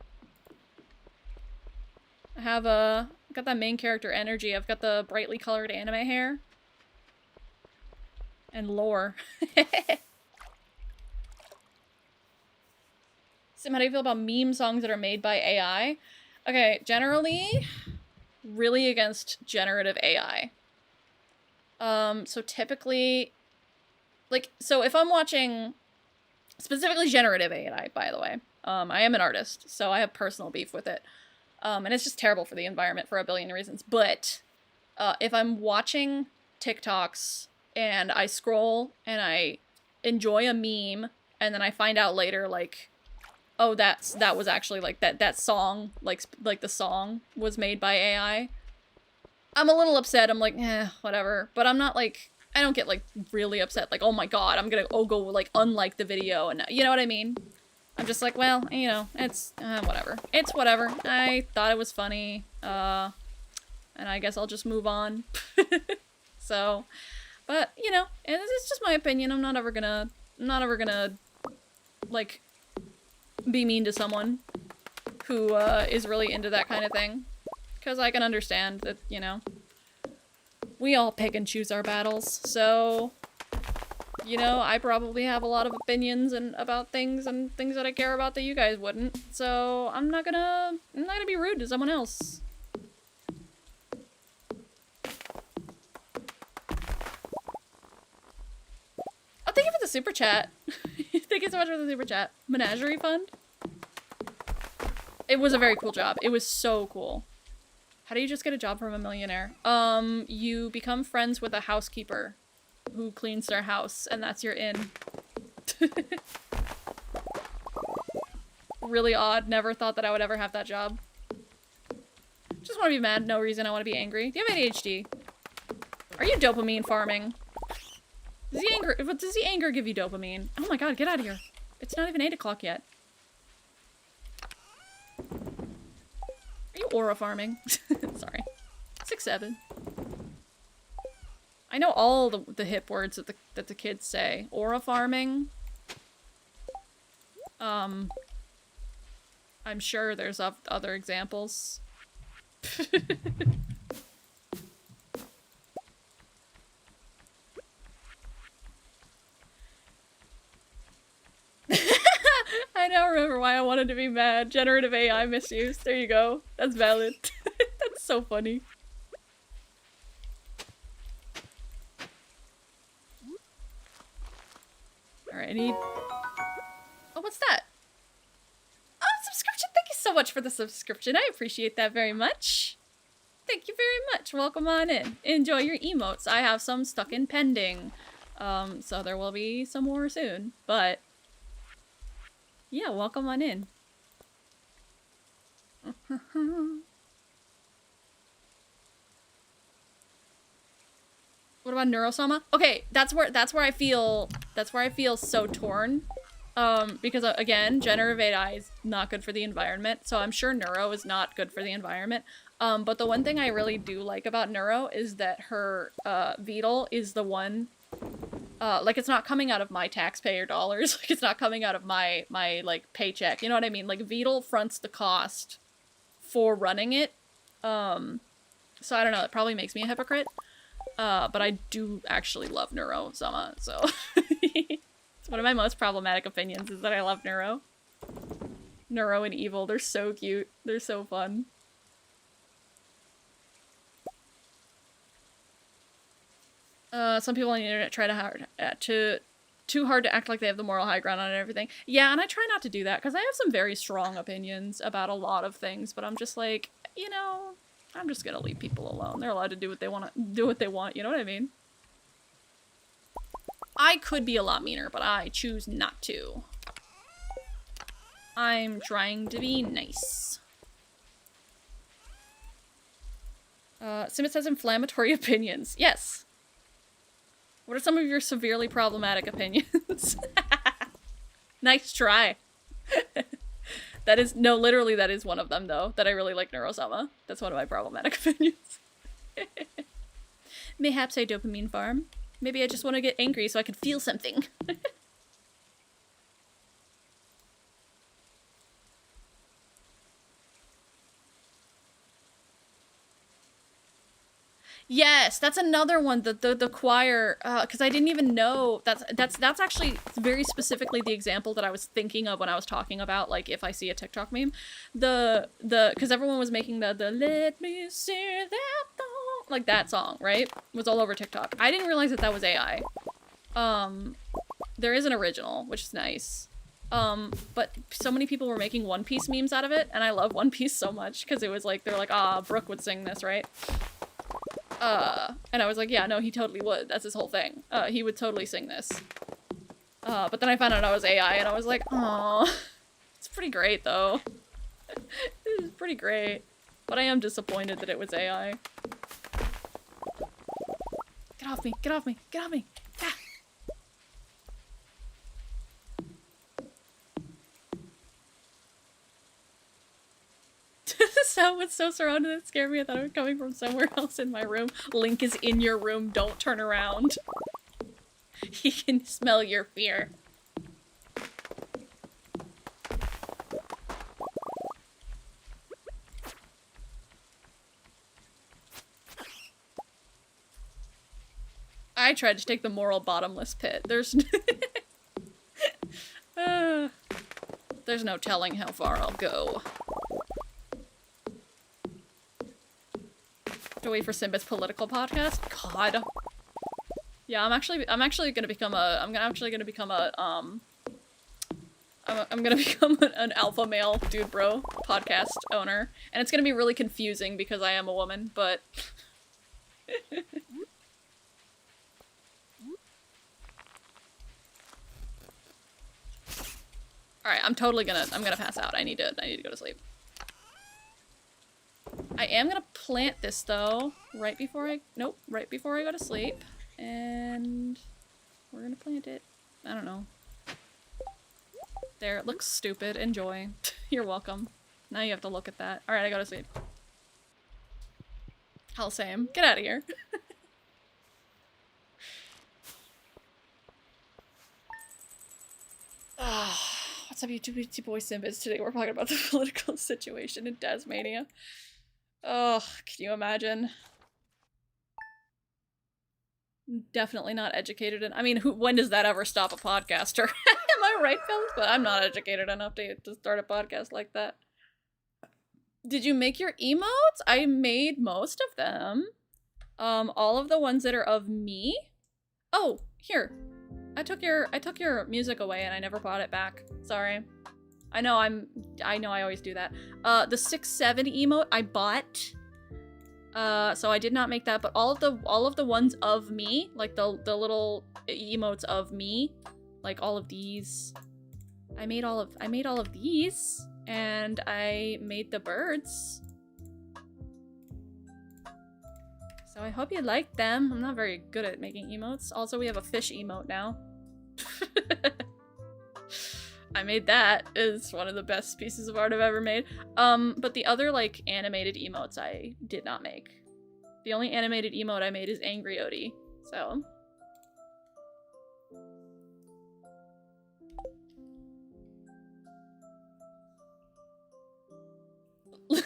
I have got that main character energy. I've got the brightly colored anime hair. And lore. Sim, how do you feel about meme songs that are made by AI? Okay, generally, really against generative AI. So typically, like, so if I'm watching, specifically generative AI, by the way, I am an artist, so I have personal beef with it. And it's just terrible for the environment for a billion reasons. But, if I'm watching TikToks and I scroll and I enjoy a meme and then I find out later, like, oh, that was actually like that song, like the song was made by AI. I'm a little upset. I'm like, whatever. But I'm not like, I don't get like really upset. Like, oh my god, I'm gonna go like unlike the video, and you know what I mean? I'm just like, well, you know, it's whatever. It's whatever. I thought it was funny, and I guess I'll just move on. So, but you know, it's just my opinion. I'm not ever gonna like be mean to someone who is really into that kind of thing, because I can understand that, you know, we all pick and choose our battles. So, you know, I probably have a lot of opinions about things and things that I care about that you guys wouldn't. So I'm not gonna be rude to someone else. Oh, thank you for the super chat. Thank you so much for the super chat. Menagerie fund. It was a very cool job. It was so cool. How do you just get a job from a millionaire? You become friends with a housekeeper who cleans their house, and that's your in. Really odd. Never thought that I would ever have that job. Just want to be mad. No reason. I want to be angry. Do you have ADHD? Are you dopamine farming? Does the anger give you dopamine? Oh my god, get out of here. It's not even 8 o'clock yet. Are you aura farming? Sorry. 6-7. I know all the hip words that the kids say. Aura farming. I'm sure there's other examples. I now remember why I wanted to be mad. Generative AI misuse. There you go. That's valid. That's so funny. Alright, I need... Oh, what's that? Oh, subscription! Thank you so much for the subscription. I appreciate that very much. Thank you very much. Welcome on in. Enjoy your emotes. I have some stuck in pending. So there will be some more soon. But... yeah, welcome on in. What about Neurosama? Okay, that's where I feel so torn. Because again, generative AI is not good for the environment, so I'm sure Neuro is not good for the environment. But the one thing I really do like about Neuro is that her Beetle is the one. Like, it's not coming out of my taxpayer dollars. Like, it's not coming out of my like paycheck. You know what I mean? Like, Beetle fronts the cost for running it. So I don't know. It probably makes me a hypocrite. But I do actually love Neuro Sama. So it's one of my most problematic opinions is that I love Neuro. Neuro and Evil. They're so cute. They're so fun. Some people on the internet try too hard to act like they have the moral high ground on everything. Yeah, and I try not to do that, because I have some very strong opinions about a lot of things, but I'm just like, you know, I'm just gonna leave people alone. They're allowed to do what they want, you know what I mean? I could be a lot meaner, but I choose not to. I'm trying to be nice. Simit says inflammatory opinions. Yes. What are some of your severely problematic opinions? Nice try. That is, no, literally that is one of them, though, that I really like Neurosama. That's one of my problematic opinions. Mayhaps a dopamine farm. Maybe I just want to get angry so I can feel something. Yes, that's another one. The choir, because I didn't even know that's actually very specifically the example that I was thinking of when I was talking about, like, if I see a TikTok meme, because everyone was making the let me see that song, like that song, right? It was all over TikTok. I didn't realize that was AI. There is an original, which is nice. But so many people were making One Piece memes out of it, and I love One Piece so much because it was like, they're like, ah, Brooke would sing this, right? And I was like, yeah, no, he totally would. That's his whole thing. He would totally sing this. But then I found out I was AI, and I was like, aww. It's pretty great, though. This is pretty great. But I am disappointed that it was AI. Get off me! Get off me! Get off me! Ah. The sound was so surrounded it scared me. I thought it was coming from somewhere else in my room. Link is in your room. Don't turn around. He can smell your fear. I tried to take the moral bottomless pit. There's there's no telling how far I'll go. To wait for Simba's political podcast? God. Yeah, I'm actually gonna become an alpha male dude bro podcast owner. And it's gonna be really confusing because I am a woman, but alright, I'm gonna pass out. I need to go to sleep. I am gonna plant this though, right before I go to sleep. And we're gonna plant it. I don't know. There, it looks stupid. Enjoy. You're welcome. Now you have to look at that. Alright, I go to sleep. Hell, same. Get out of here. What's up, YouTube boy Simbas? Today we're talking about the political situation in Tasmania. Oh, can you imagine? Definitely not educated I mean, when does that ever stop a podcaster? Am I right, fellas? But I'm not educated enough to start a podcast like that. Did you make your emotes? I made most of them. All of the ones that are of me. Oh, here. I took your music away and I never brought it back. Sorry. I know I always do that. The 6-7 emote I bought. So I did not make that, but all of the ones of me, like the little emotes of me, like all of these. I made all of these, and I made the birds. So I hope you like them. I'm not very good at making emotes. Also, we have a fish emote now. I made that. It's one of the best pieces of art I've ever made. But the other, like, animated emotes I did not make. The only animated emote I made is Angry Odie, so.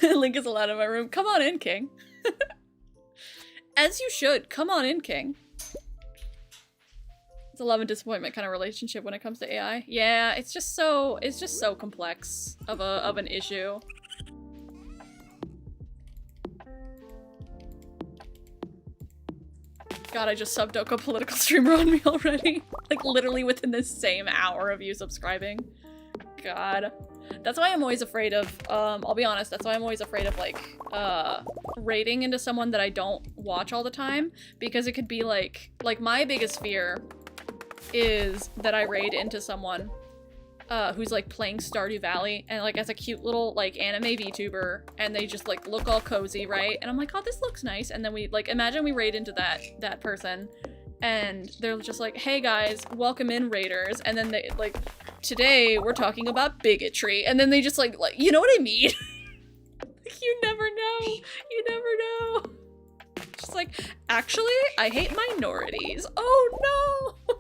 Link is allowed in my room. Come on in, King. As you should. Come on in, King. It's a love and disappointment kind of relationship when it comes to AI. Yeah, it's just so complex of an issue. God, I just subbed Oko political streamer on me already. Like literally within the same hour of you subscribing. God. That's why I'm always afraid of, I'll be honest, that's why I'm always afraid of like, raiding into someone that I don't watch all the time. Because it could be like my biggest fear is that I raid into someone who's like playing Stardew Valley and like as a cute little like anime VTuber and they just like look all cozy, right? And I'm like, oh, this looks nice. And then we like, imagine we raid into that person and they're just like, hey guys, welcome in raiders. And then they like, today we're talking about bigotry. And then they just like you know what I mean? You never know. You never know. Just like, actually, I hate minorities. Oh no!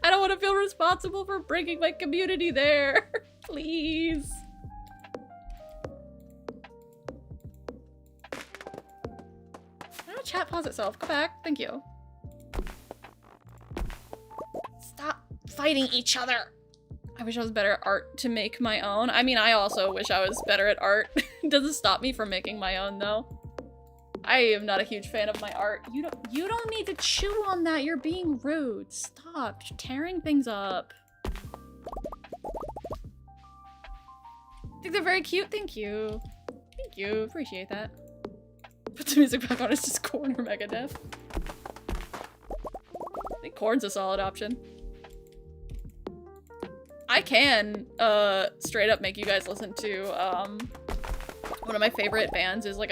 I don't want to feel responsible for bringing my community there. Please. Oh, chat pause itself. Go back. Thank you. Stop fighting each other. I wish I was better at art to make my own. I mean, I also wish I was better at art. Doesn't stop me from making my own, though. I am not a huge fan of my art. You don't need to chew on that. You're being rude. Stop tearing things up. I think they're very cute. Thank you. Thank you. Appreciate that. Put the music back on. It's just Korn or Megadeth. I think Korn's a solid option. I can straight up make you guys listen to one of my favorite bands is like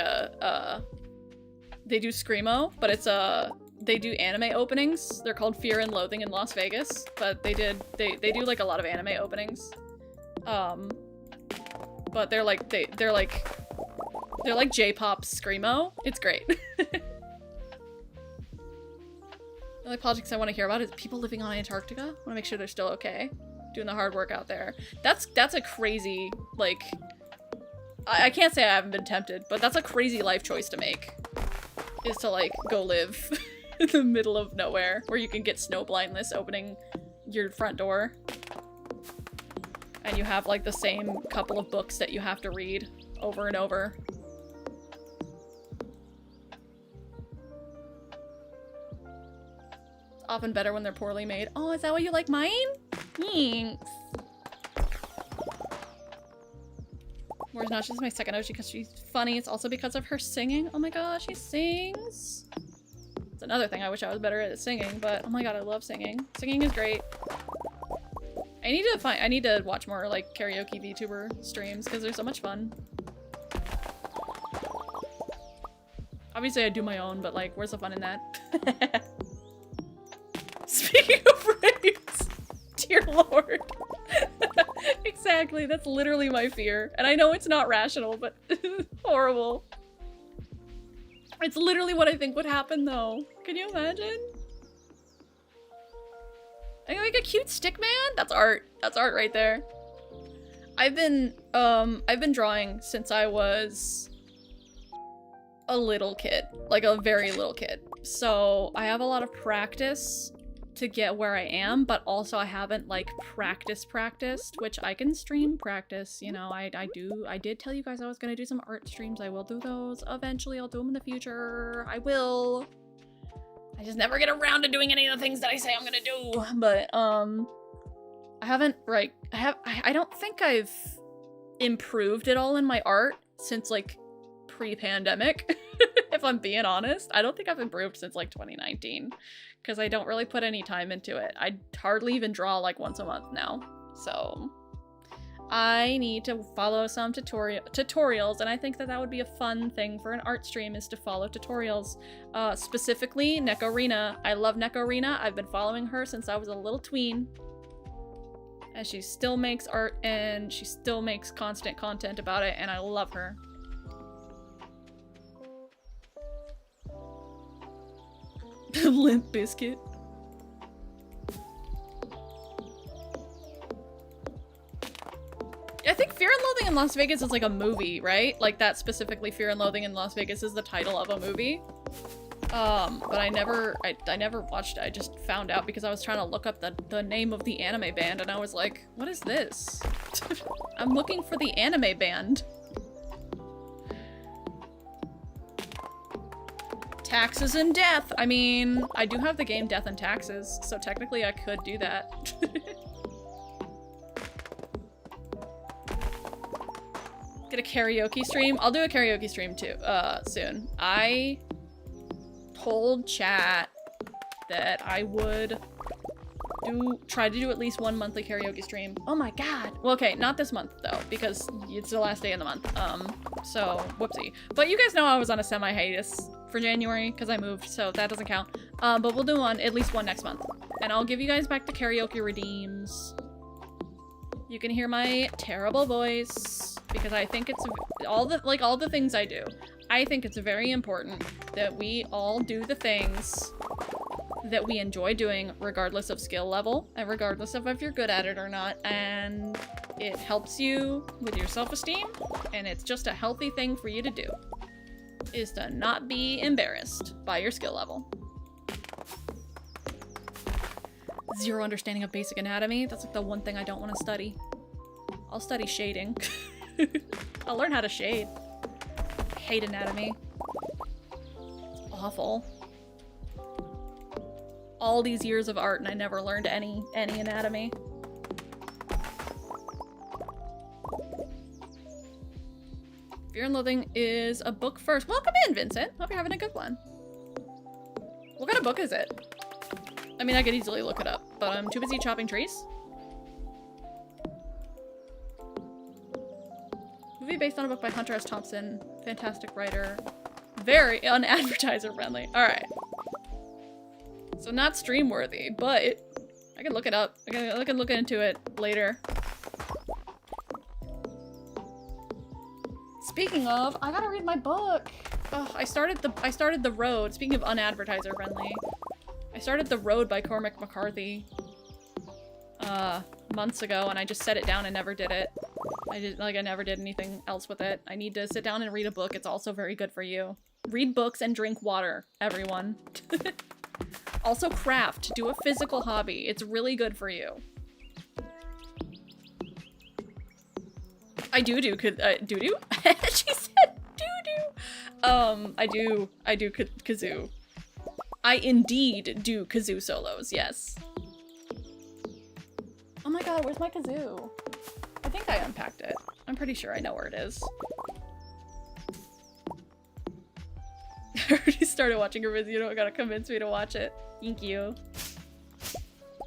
they do screamo, but it's they do anime openings. They're called Fear and Loathing in Las Vegas, but they do like a lot of anime openings. But they're like J-pop screamo. It's great. The only projects I want to hear about is people living on Antarctica. I want to make sure they're still okay, doing the hard work out there. That's a crazy, like, I can't say I haven't been tempted, but that's a crazy life choice to make, is to like go live in the middle of nowhere where you can get snow blindness opening your front door. And you have like the same couple of books that you have to read over and over. It's often better when they're poorly made. Oh, is that why you like mine? Thanks. Mora's not just my second OG because she's funny. It's also because of her singing. Oh my gosh, she sings. It's another thing I wish I was better at singing, but oh my god, I love singing. Singing is great. I need to watch more like karaoke VTuber streams because they're so much fun. Obviously I do my own, but like, where's the fun in that? Speaking of rapes, dear lord. Exactly, that's literally my fear. And I know it's not rational, but horrible. It's literally what I think would happen though. Can you imagine? I like a cute stick man? That's art. That's art right there. I've been drawing since I was a little kid, like a very little kid. So I have a lot of practice to get where I am, but also I haven't like practiced, which I can stream practice, you know. I did tell you guys I was gonna do some art streams. I will do those eventually. I'll do them in the future. I will. I just never get around to doing any of the things that I say I'm gonna do. But I haven't, like, I don't think I've improved at all in my art since like pre-pandemic. If I'm being honest, I don't think I've improved since like 2019 because I don't really put any time into it. I hardly even draw like once a month now. So I need to follow some tutorials, and I think that that would be a fun thing for an art stream, is to follow tutorials. Specifically, Nekorina. I love Nekorina. I've been following her since I was a little tween. And she still makes art, and she still makes constant content about it, and I love her. Limp Biscuit. I think Fear and Loathing in Las Vegas is like a movie, right? Like that specifically, Fear and Loathing in Las Vegas is the title of a movie. But I never watched it. I just found out because I was trying to look up the name of the anime band, and I was like, what is this? I'm looking for the anime band. Taxes and Death. I mean, I do have the game Death and Taxes, so technically I could do that. Get a karaoke stream? I'll do a karaoke stream too, soon. I told chat that I would try to do at least one monthly karaoke stream. Oh my god. Well, okay, not this month though, because it's the last day of the month. So whoopsie. But you guys know I was on a semi-hiatus for January because I moved, so that doesn't count. But we'll do at least one next month. And I'll give you guys back the karaoke redeems. You can hear my terrible voice because I think it's all the things I do. I think it's very important that we all do the things that we enjoy doing regardless of skill level and regardless of if you're good at it or not, and it helps you with your self-esteem, and it's just a healthy thing for you to do, is to not be embarrassed by your skill level. Zero understanding of basic anatomy. That's like the one thing I don't want to study. I'll study shading. I'll learn how to shade. I hate anatomy. It's awful. All these years of art and I never learned any anatomy. Fear and Loathing is a book first. Welcome in, Vincent. Hope you're having a good one. What kind of book is it? I mean, I could easily look it up, but I'm too busy chopping trees. Movie based on a book by Hunter S. Thompson. Fantastic writer. Very unadvertiser friendly. Alright. So not stream worthy, but I can look it up. I can look into it later. Speaking of, I gotta read my book. Oh, I started The Road. Speaking of unadvertiser friendly, I started The Road by Cormac McCarthy months ago, and I just set it down and never did it. I never did anything else with it. I need to sit down and read a book. It's also very good for you. Read books and drink water, everyone. Also craft. Do a physical hobby. It's really good for you. I do doo-doo? She said doo-doo! I do kazoo. I indeed do kazoo solos, yes. Oh my god, where's my kazoo? I think I unpacked it. I'm pretty sure I know where it is. I already started watching her video. You don't gotta convince me to watch it. Thank you.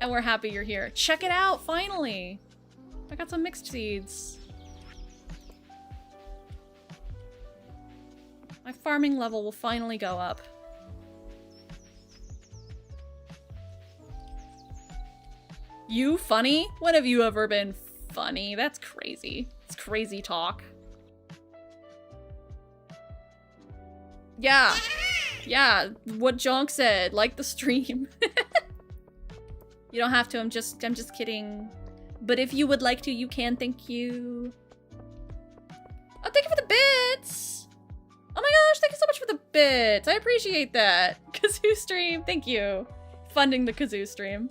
And we're happy you're here. Check it out, finally! I got some mixed seeds. My farming level will finally go up. You funny? When have you ever been funny? That's crazy. It's crazy talk. Yeah. Yeah, what Jonk said. Like the stream. You don't have to, I'm just kidding. But if you would like to, you can, thank you. Oh, thank you for the bits! Oh my gosh, thank you so much for the bits. I appreciate that. Kazoo stream, thank you. Funding the Kazoo stream.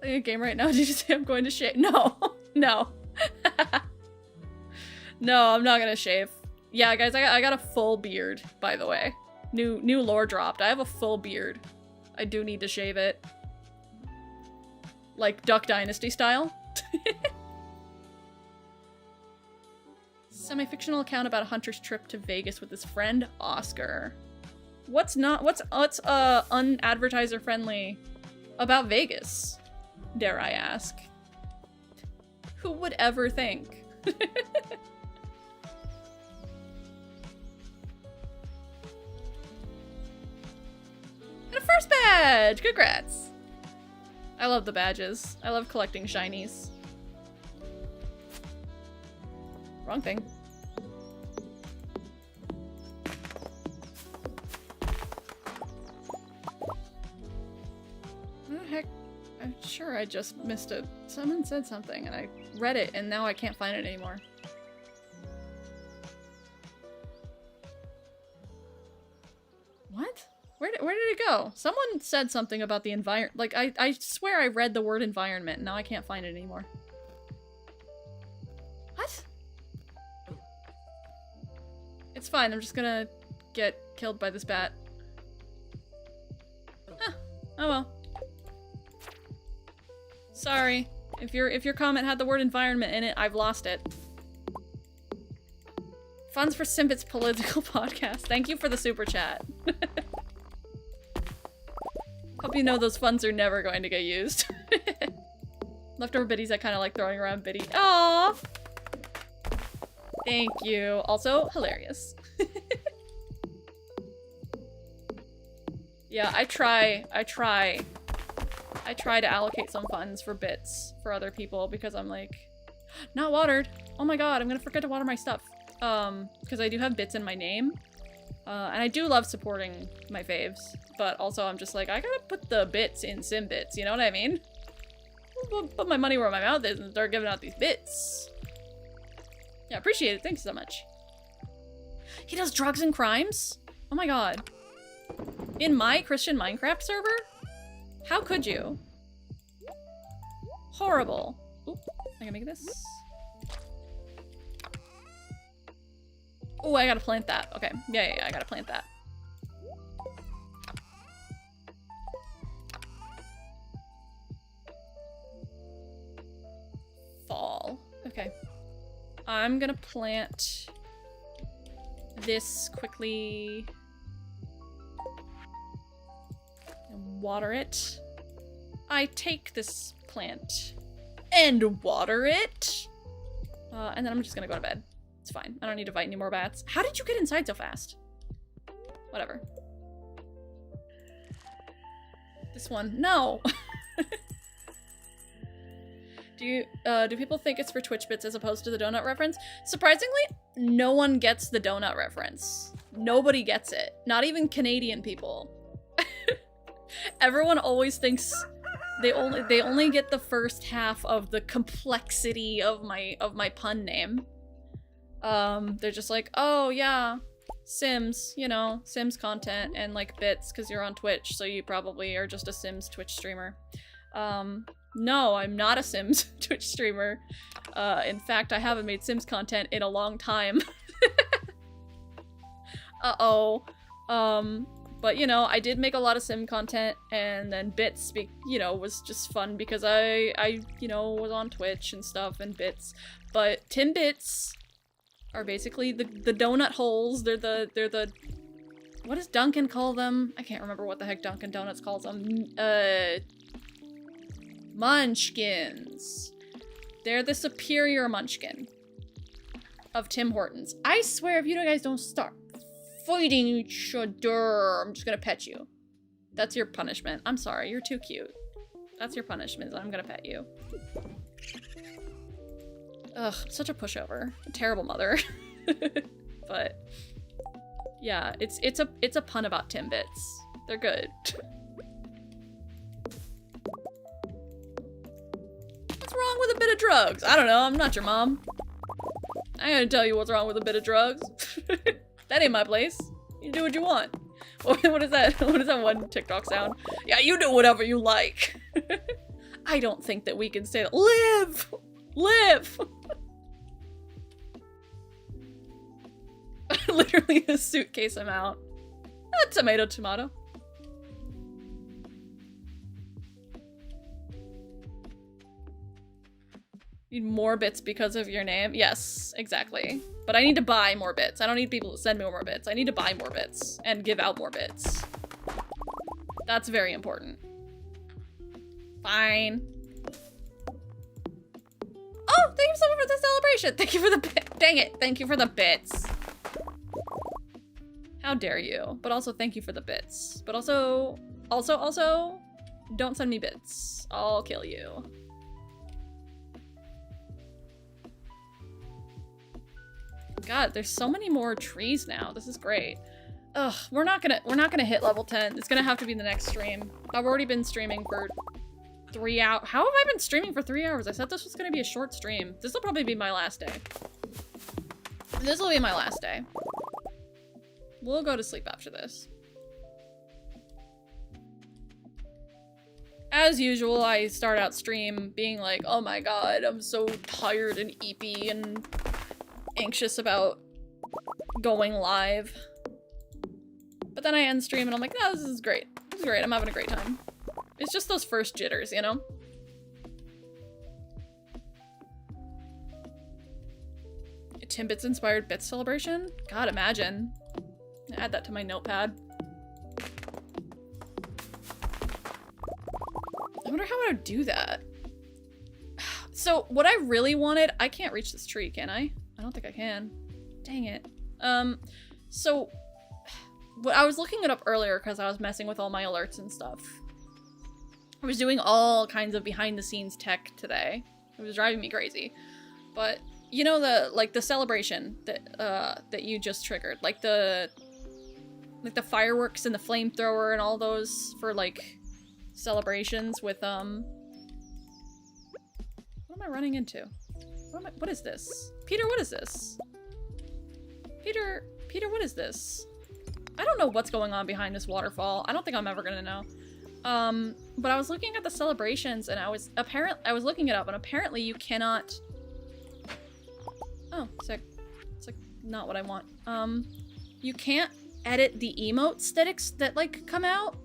Playing a game right now, did you say I'm going to shave? No, no. No, I'm not gonna shave. Yeah, guys, I got a full beard, by the way. New lore dropped. I have a full beard. I do need to shave it. Like Duck Dynasty style. Semi-fictional account about a hunter's trip to Vegas with his friend Oscar. What's unadvertiser friendly about Vegas? Dare I ask? Who would ever think? And a first badge! Congrats! I love the badges. I love collecting shinies. Wrong thing. What the heck? I'm sure I just missed it. Someone said something and I read it and now I can't find it anymore. What? Where did it go? Someone said something about the environment. Like, I swear I read the word environment and now I can't find it anymore. What? It's fine, I'm just gonna get killed by this bat. Huh. Oh well. Sorry. If your comment had the word environment in it, I've lost it. Funds for Simbit's political podcast. Thank you for the super chat. Hope you know those funds are never going to get used. Leftover biddies I kind of like throwing around biddy. Aww! Thank you. Also, hilarious. Yeah, I try to allocate some funds for bits for other people because I'm like, not watered. Oh my god, I'm gonna forget to water my stuff. Because I do have bits in my name. And I do love supporting my faves, but also I'm just like, I gotta put the bits in Simbits, you know what I mean? Put my money where my mouth is and start giving out these bits. Yeah, appreciate it. Thanks so much. He does drugs and crimes? Oh my god. In my Christian Minecraft server? How could you? Horrible. Oop, I can make this. Oh, I gotta plant that. Okay. Yeah, I gotta plant that. Fall. Okay. I'm gonna plant this quickly and water it. I take this plant and water it. And then I'm just gonna go to bed. It's fine. I don't need to fight any more bats. How did you get inside so fast? Whatever. This one. No! Do people think it's for Twitch bits as opposed to the donut reference? Surprisingly, no one gets the donut reference. Nobody gets it. Not even Canadian people. Everyone always thinks they only get the first half of the complexity of my pun name. They're just like, oh yeah, Sims, you know, Sims content and like bits because you're on Twitch, so you probably are just a Sims Twitch streamer. No, I'm not a Sims Twitch streamer. In fact, I haven't made Sims content in a long time. Uh-oh. But you know, I did make a lot of Sim content, and then bits, you know, was just fun because I you know, was on Twitch and stuff and bits. But Timbits are basically the donut holes. They're the what does Duncan call them? I can't remember what the heck Dunkin' Donuts calls them. Munchkins. They're the superior munchkin of Tim Hortons. I swear, if you guys don't start fighting each other, I'm just gonna pet you. That's your punishment. I'm sorry, you're too cute. That's your punishment, I'm gonna pet you. Ugh, such a pushover. A terrible mother. But yeah, it's a pun about Timbits. They're good. What's wrong with a bit of drugs? I don't know, I'm not your mom. I ain't gonna tell you what's wrong with a bit of drugs. That ain't my place. You do what you want. What is that? What is that one TikTok sound? Yeah, you do whatever you like. I don't think that we can say that. Live! Live! Literally a suitcase amount. Tomato, tomato. Need more bits because of your name? Yes, exactly. But I need to buy more bits. I don't need people to send me more bits. I need to buy more bits and give out more bits. That's very important. Fine. Oh, thank you so much for the celebration. Thank you for the bit. Dang it. Thank you for the bits. How dare you? But also thank you for the bits. But also, don't send me bits. I'll kill you. God, there's so many more trees now. This is great. Ugh, we're not gonna hit level 10. It's gonna have to be the next stream. I've already been streaming for 3 hours. How have I been streaming for 3 hours? I said this was gonna be a short stream. This will probably be my last day. This will be my last day. We'll go to sleep after this. As usual, I start out stream being like, oh my god, I'm so tired and eepy and anxious about going live. But then I end stream and I'm like, no, this is great. This is great. I'm having a great time. It's just those first jitters, you know? A Timbits inspired bits celebration? God, imagine. Add that to my notepad. I wonder how I would do that. So what I really wanted, I can't reach this tree, can I? I don't think I can. Dang it. So what I was looking it up earlier because I was messing with all my alerts and stuff. I was doing all kinds of behind the scenes tech today. It was driving me crazy. But you know the celebration that you just triggered, like the fireworks and the flamethrower and all those for like celebrations with what am I running into? What is this? Peter, what is this? Peter, what is this? I don't know what's going on behind this waterfall. I don't think I'm ever gonna know. But I was looking at the celebrations and I was looking it up and apparently you cannot. Oh, sick. It's like not what I want. You can't edit the emote aesthetics that like come out.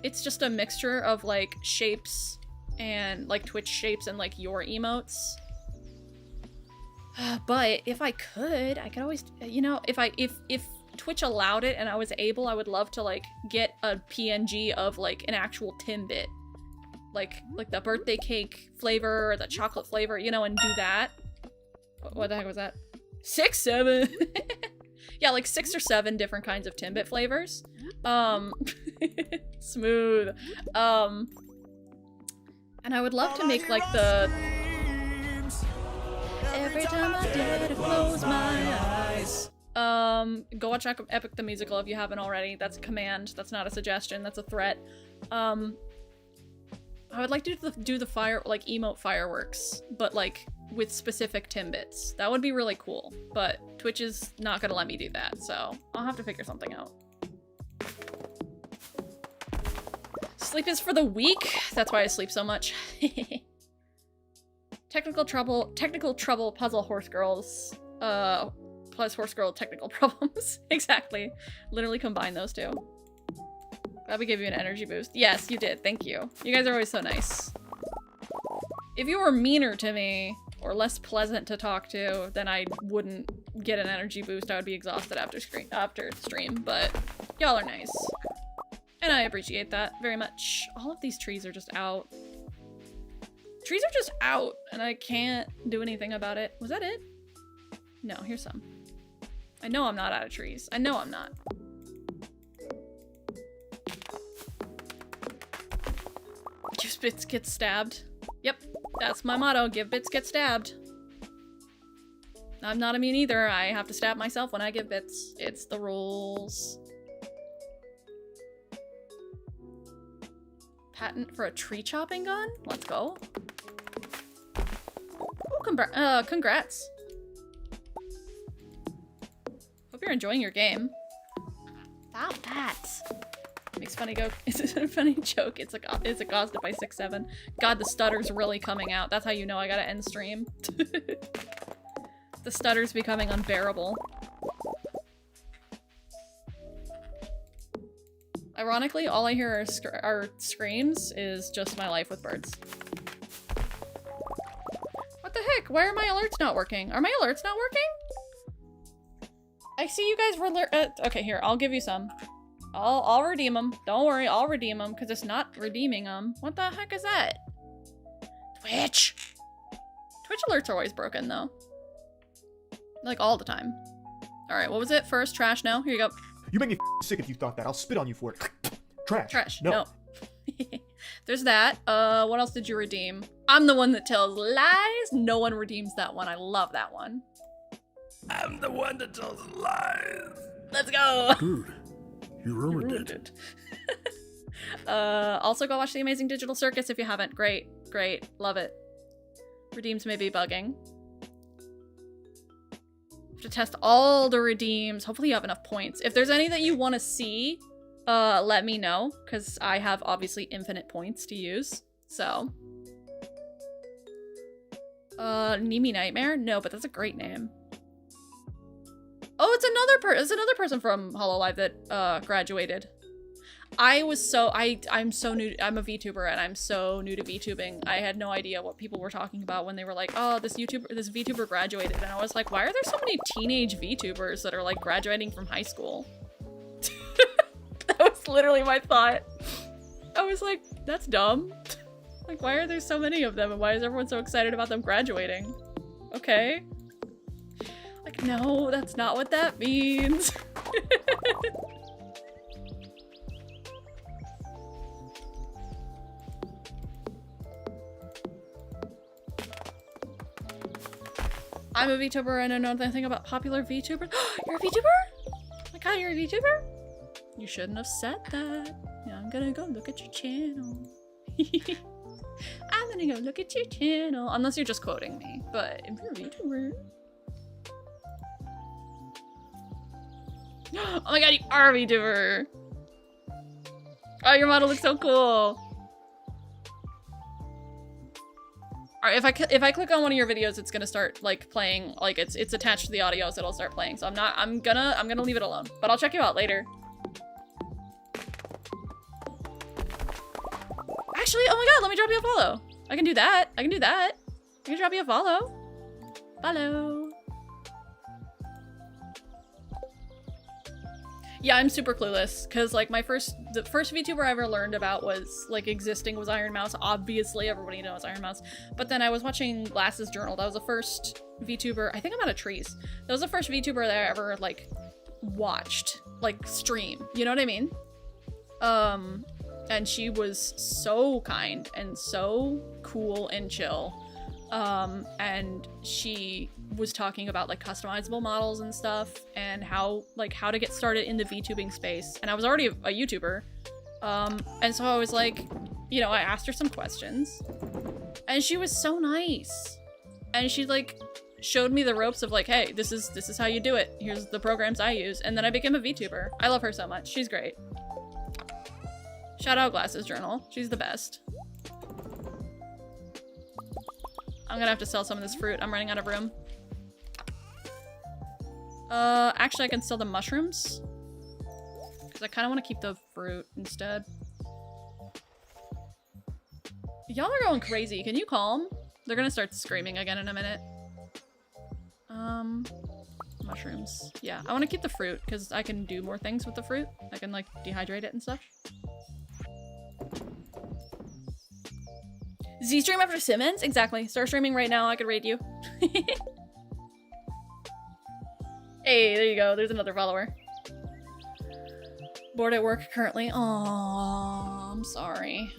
It's just a mixture of like shapes and like Twitch shapes and like your emotes. But if I could always, you know, if Twitch allowed it and I was able, I would love to like get a PNG of like an actual Timbit like the birthday cake flavor or the chocolate flavor, you know, and do that. What the heck was that? 6, 7. Yeah, like 6 or 7 different kinds of Timbit flavors. Smooth. And I would love to make like the... Every time I dare to close my eyes. Go watch Epic the Musical if you haven't already. That's a command. That's not a suggestion. That's a threat. I would like to do the fire, like emote fireworks, but like with specific Timbits. That would be really cool, but Twitch is not gonna let me do that, so I'll have to figure something out. Sleep is for the weak. That's why I sleep so much. Technical trouble, puzzle, horse girls. Plus horse girl technical problems. Exactly. Literally combine those two. That would give you an energy boost. Yes, you did. Thank you. You guys are always so nice. If you were meaner to me, or less pleasant to talk to, then I wouldn't get an energy boost. I would be exhausted after stream, but y'all are nice. And I appreciate that very much. All of these trees are just out. Trees are just out, and I can't do anything about it. Was that it? No, here's some. I know I'm not out of trees. I know I'm not. Give bits get stabbed. Yep, that's my motto. Give bits get stabbed. I'm not immune either. I have to stab myself when I give bits. It's the rules. Patent for a tree chopping gun? Let's go. Ooh, congrats. Hope you're enjoying your game. Stop that. Makes funny go. Is it a funny joke? It's exhausted by 6, 7. God, the stutter's really coming out. That's how you know I gotta end stream. The stutter's becoming unbearable. Ironically, all I hear are screams is just my life with birds. What the heck? Why are my alerts not working? Are my alerts not working? I see you guys were okay, here, I'll give you some. I'll redeem them. Don't worry, I'll redeem them because it's not redeeming them. What the heck is that? Twitch! Twitch alerts are always broken though. Like all the time. Alright, what was it? First, trash now. Here you go. You make me sick if you thought that. I'll spit on you for it. Trash. Trash. No. There's that. What else did you redeem? I'm the one that tells lies. No one redeems that one. I love that one. I'm the one that tells lies. Let's go. Dude, you ruined it. Also go watch The Amazing Digital Circus if you haven't. Great. Great. Love it. Redeems may be bugging. Have to test all the redeems. Hopefully you have enough points. If there's any that you want to see, let me know, because I have obviously infinite points to use. So. Nimi Nightmare? No, but that's a great name. Oh, it's another person from Hololive that graduated. I'm so new. I'm a VTuber and I'm so new to VTubing. I had no idea what people were talking about when they were like, "Oh, this VTuber graduated," and I was like, "Why are there so many teenage VTubers that are like graduating from high school?" That was literally my thought. I was like, "That's dumb. Like, why are there so many of them, and why is everyone so excited about them graduating?" Okay. Like, no, that's not what that means. I'm a VTuber and I know nothing about popular VTubers. You're a VTuber? Oh my god, you're a VTuber? You shouldn't have said that. Yeah, I'm gonna go look at your channel. I'm gonna go look at your channel. Unless you're just quoting me, but if you're a VTuber. Oh my god, you are a VTuber! Oh, your model looks so cool! Alright, if I click on one of your videos, it's gonna start like playing, like it's attached to the audio, so it'll start playing. So I'm gonna leave it alone. But I'll check you out later. Actually, oh my god, let me drop you a follow. I can do that. I can drop you a follow. Follow. Yeah, I'm super clueless because like the first VTuber I ever learned about was like existing was Iron Mouse. Obviously, everybody knows Iron Mouse. But then I was watching Glasses Journal. That was the first VTuber. I think I'm out of trees. That was the first VTuber that I ever like watched like stream. You know what I mean? And she was so kind and so cool and chill. And she was talking about like customizable models and stuff and how to get started in the VTubing space. And I was already a YouTuber. And so I was like, you know, I asked her some questions and she was so nice. And she like showed me the ropes of like, hey, this is how you do it. Here's the programs I use. And then I became a VTuber. I love her so much. She's great. Shout out Glasses Journal. She's the best. I'm gonna have to sell some of this fruit. I'm running out of room. Actually I can sell the mushrooms. Because I kind of want to keep the fruit instead. Y'all are going crazy. Can you calm? They're gonna start screaming again in a minute. Mushrooms. Yeah, I want to keep the fruit because I can do more things with the fruit. I can like dehydrate it and stuff. Z stream after Simmons? Exactly. Start streaming right now. I could raid you. Hey, there you go. There's another follower. Bored at work currently. Aww, I'm sorry.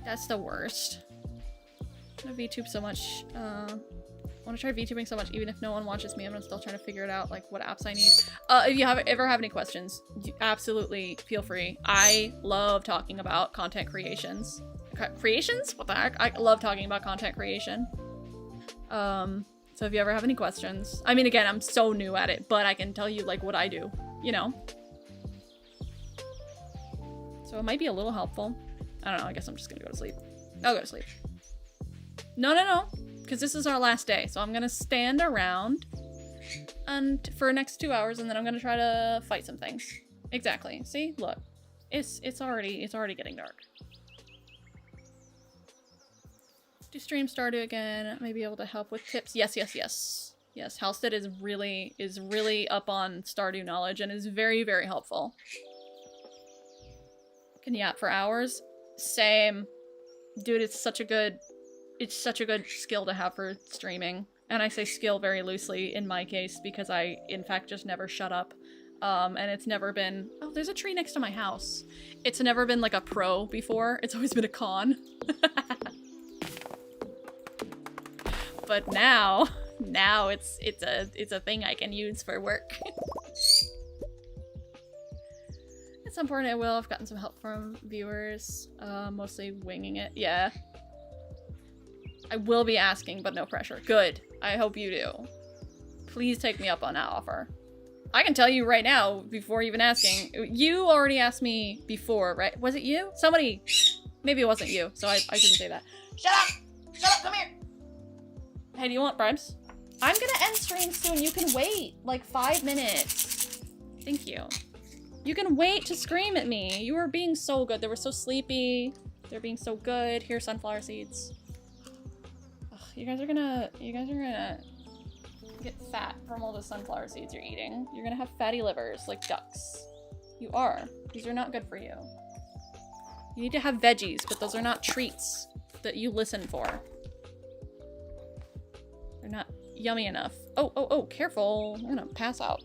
That's the worst. I VTube so much. I want to try VTubing so much, even if no one watches me. I'm still trying to figure it out, like what apps I need. If you ever have any questions, absolutely feel free. I love talking about content creations. Creations? What the heck? I love talking about content creation. So if you ever have any questions, I mean, again, I'm so new at it, but I can tell you like what I do, you know? So it might be a little helpful. I don't know. I guess I'm just gonna go to sleep. I'll go to sleep. No. Because this is our last day. So I'm gonna stand around and for the next 2 hours and then I'm gonna try to fight some things. Exactly. See? Look. It's already getting dark. Do stream Stardew again. I may be able to help with tips. Yes. Yes, Halstead is really up on Stardew knowledge and is very, very helpful. Can yap for hours? Same. Dude, it's such a good skill to have for streaming. And I say skill very loosely in my case because I, in fact, just never shut up. And it's never been... Oh, there's a tree next to my house. It's never been like a pro before. It's always been a con. But now it's a thing I can use for work. At some point I will. I've gotten some help from viewers, mostly winging it. Yeah. I will be asking, but no pressure. Good. I hope you do. Please take me up on that offer. I can tell you right now, before even asking. You already asked me before, right? Was it you? Somebody. Maybe it wasn't you, so I shouldn't say that. Shut up! Shut up! Come here! Hey, do you want bribes? I'm gonna end stream soon. You can wait like 5 minutes. Thank you. You can wait to scream at me. You were being so good. They were so sleepy. They're being so good. Here's sunflower seeds. Ugh, you guys are gonna get fat from all the sunflower seeds you're eating. You're gonna have fatty livers like ducks. You are. These are not good for you. You need to have veggies, but those are not treats that you listen for. They're not yummy enough. Oh, careful. I'm gonna pass out.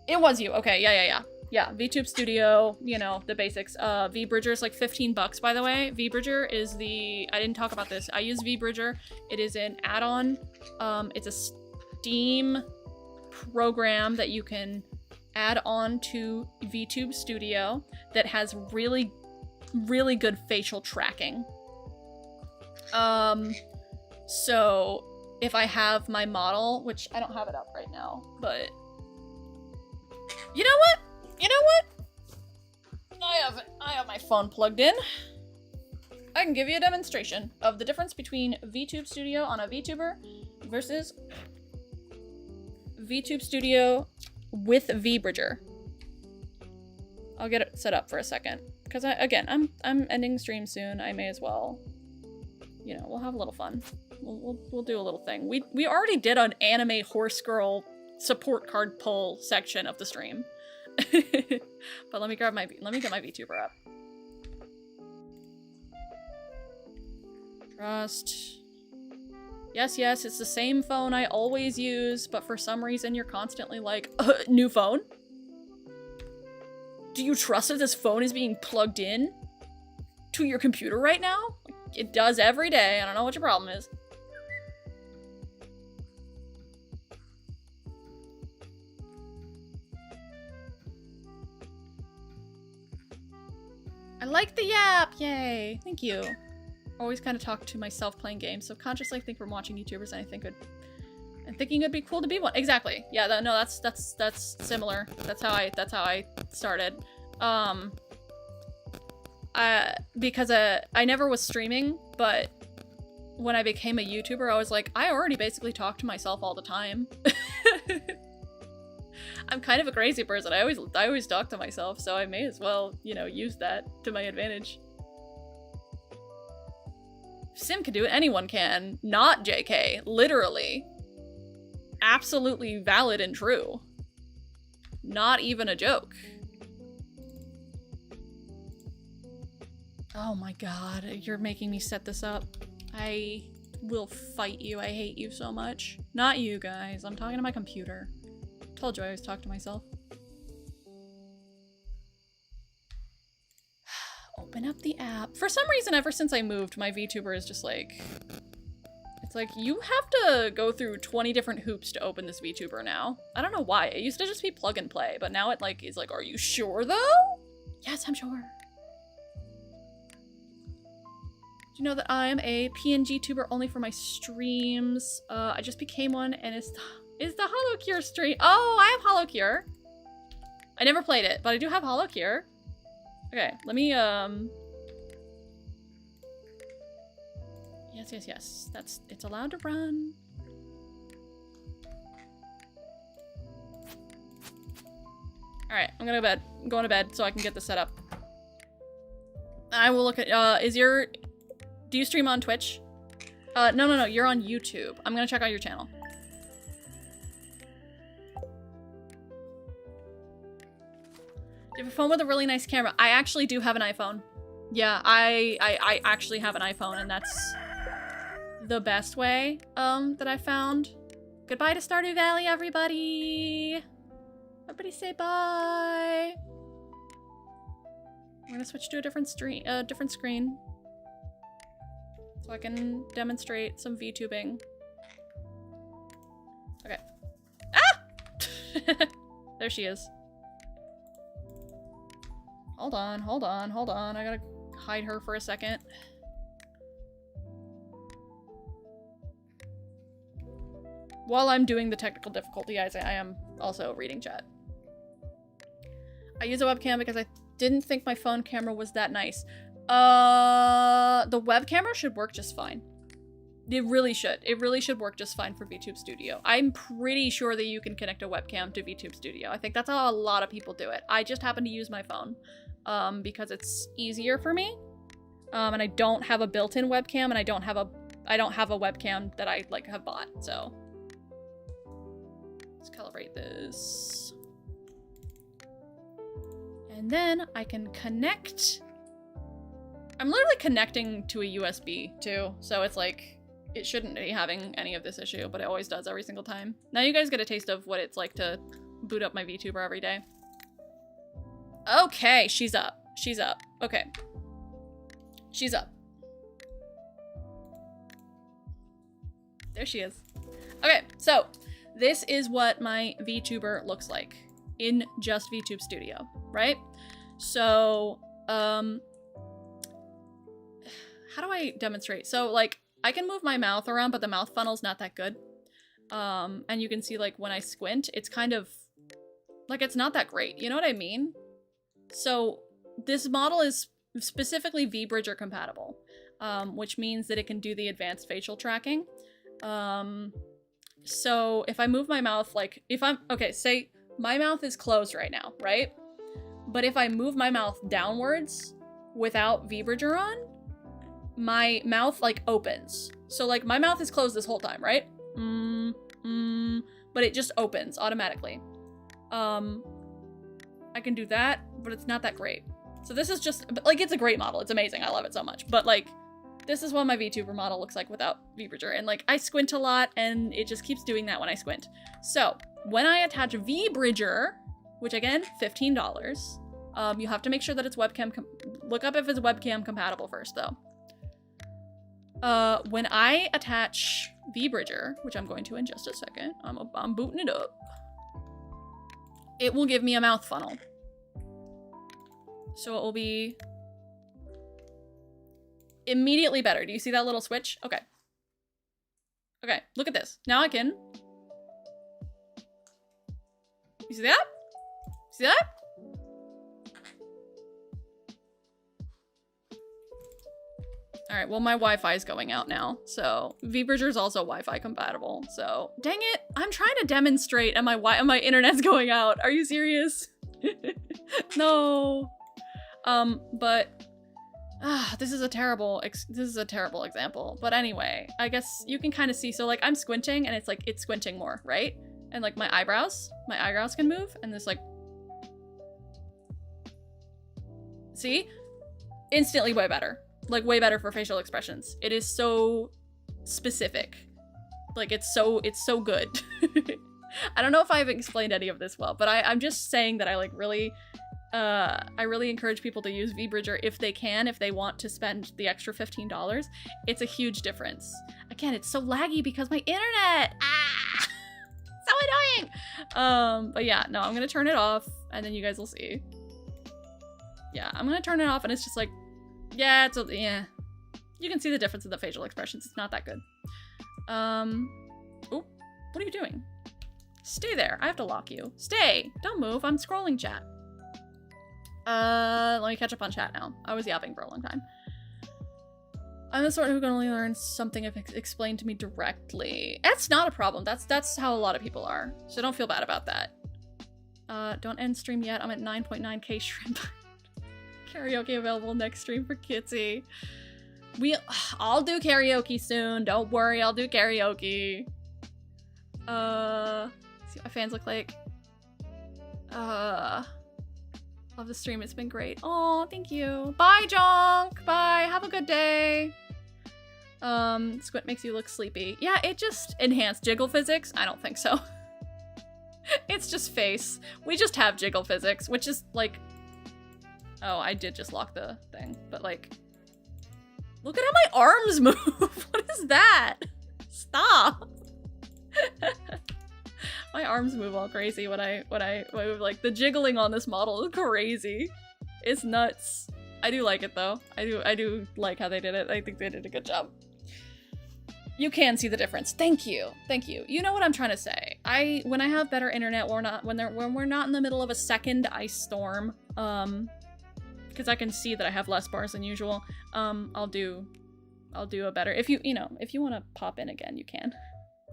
It was you. Okay, yeah. Yeah, VTube Studio, you know, the basics. VBridger is like 15 bucks, by the way. VBridger is the... I didn't talk about this. I use VBridger. It is an add-on. It's a Steam program that you can add on to VTube Studio that has really, really good facial tracking. So if I have my model, which I don't have it up right now, but you know what? I have my phone plugged in. I can give you a demonstration of the difference between VTube Studio on a VTuber versus VTube Studio with VBridger. I'll get it set up for a second because I'm ending stream soon. I may as well, you know, we'll have a little fun. We'll do a little thing. We already did an anime horse girl support card pull section of the stream. But let me get my VTuber up. Trust. Yes, it's the same phone I always use, but for some reason you're constantly like, new phone? Do you trust that this phone is being plugged in to your computer right now? It does every day. I don't know what your problem is. I like the yap! Yay! Thank you. Always kind of talk to myself playing games, subconsciously think from watching YouTubers and thinking it'd be cool to be one. Exactly. Yeah, that's similar. That's how I started. Because I never was streaming, but when I became a YouTuber, I was like, I already basically talk to myself all the time. I'm kind of a crazy person. I always talk to myself, so I may as well, you know, use that to my advantage. If Sim can do it, anyone can. Not JK. Literally. Absolutely valid and true. Not even a joke. Oh my god, you're making me set this up. I will fight you. I hate you so much. Not you guys. I'm talking to my computer. Told you I always talk to myself. Open up the app. For some reason, ever since I moved, my VTuber is just like... It's like, you have to go through 20 different hoops to open this VTuber now. I don't know why. It used to just be plug and play, but now it like is like, are you sure though? Yes, I'm sure. Do you know that I am a PNG tuber only for my streams? I just became one and it's the HoloCure stream. Oh, I have HoloCure. I never played it, but I do have HoloCure. Okay, let me, Yes. It's allowed to run. Alright, I'm gonna go to bed. I'm going to bed so I can get this set up. I will look at, do you stream on Twitch? No, you're on YouTube. I'm gonna check out your channel. You have a phone with a really nice camera. I actually do have an iPhone. Yeah, I actually have an iPhone, and that's the best way, that I found. Goodbye to Stardew Valley, everybody! Everybody say bye! I'm gonna switch to a different screen. So I can demonstrate some VTubing. Okay. Ah! There she is. Hold on. I gotta hide her for a second. While I'm doing the technical difficulty, I am also reading chat. I use a webcam because I didn't think my phone camera was that nice. The web camera should work just fine. It really should. It really should work just fine for VTube Studio. I'm pretty sure that you can connect a webcam to VTube Studio. I think that's how a lot of people do it. I just happen to use my phone, because it's easier for me. And I don't have a built-in webcam, and I don't have a webcam that I like have bought, so. Let's calibrate this. And then I can connect. I'm literally connecting to a USB too, so it's like, it shouldn't be having any of this issue, but it always does every single time. Now you guys get a taste of what it's like to boot up my VTuber every day. Okay, she's up. She's up. Okay. She's up. There she is. Okay, so this is what my VTuber looks like in just VTube Studio, right? So, how do I demonstrate? So, like, I can move my mouth around, but the mouth funnel's not that good. And you can see, like, when I squint, it's kind of, like, it's not that great. You know what I mean? So, this model is specifically vBridger compatible, which means that it can do the advanced facial tracking. So, if I move my mouth, like, okay, say my mouth is closed right now, right? But if I move my mouth downwards without vBridger on, my mouth, like, opens. So, like, my mouth is closed this whole time, right? but it just opens automatically. I can do that, but it's not that great. So this is just, like, it's a great model. It's amazing. I love it so much. But, like, this is what my VTuber model looks like without VBridger. And, like, I squint a lot, and it just keeps doing that when I squint. So, when I attach VBridger, which, again, $15, you have to make sure that it's webcam, look up if it's webcam compatible first, though. When I attach VBridger, which I'm going to in just a second, I'm booting it up, it will give me a mouth funnel. So it will be immediately better. Do you see that little switch? Okay. Okay, look at this. Now I can... You see that? See that? Alright, well my Wi-Fi is going out now, so VBridger is also Wi-Fi compatible, so dang it, I'm trying to demonstrate and my internet's going out. Are you serious? No. But this is a terrible example. But anyway, I guess you can kind of see, so like I'm squinting and it's like it's squinting more, right? And like my eyebrows can move, and this like, see? Instantly way better. Like way better for facial expressions. It is so specific. Like it's so good. I don't know if I've explained any of this well, but I'm just saying that I like really I really encourage people to use VBridger if they can, if they want to spend the extra $15. It's a huge difference. Again, it's so laggy because my internet. Ah! So annoying. But yeah, no, I'm gonna turn it off and then you guys will see. Yeah, I'm gonna turn it off and it's just like, yeah, yeah. You can see the difference in the facial expressions. It's not that good. Oh, what are you doing? Stay there. I have to lock you. Stay. Don't move. I'm scrolling chat. Let me catch up on chat now. I was yapping for a long time. I'm the sort who can only learn something if it's explained to me directly. That's not a problem. That's how a lot of people are. So don't feel bad about that. Don't end stream yet. I'm at 9.9k shrimp. Karaoke available next stream for Kitsy. I'll do karaoke soon. Don't worry, I'll do karaoke. See what my fans look like. Love the stream, it's been great. Oh, thank you. Bye, Jonk. Bye. Have a good day. Squint makes you look sleepy. Yeah, it just enhanced jiggle physics. I don't think so. It's just face. We just have jiggle physics, which is like... Oh, I did just lock the thing, but like, look at how my arms move. What is that? Stop. My arms move all crazy when I move. Like the jiggling on this model is crazy. It's nuts. I do like it though. I do like how they did it. I think they did a good job. You can see the difference. Thank you. Thank you. You know what I'm trying to say. When I have better internet, when we're not in the middle of a second ice storm, because I can see that I have less bars than usual, I'll do a better, if you want to pop in again, you can,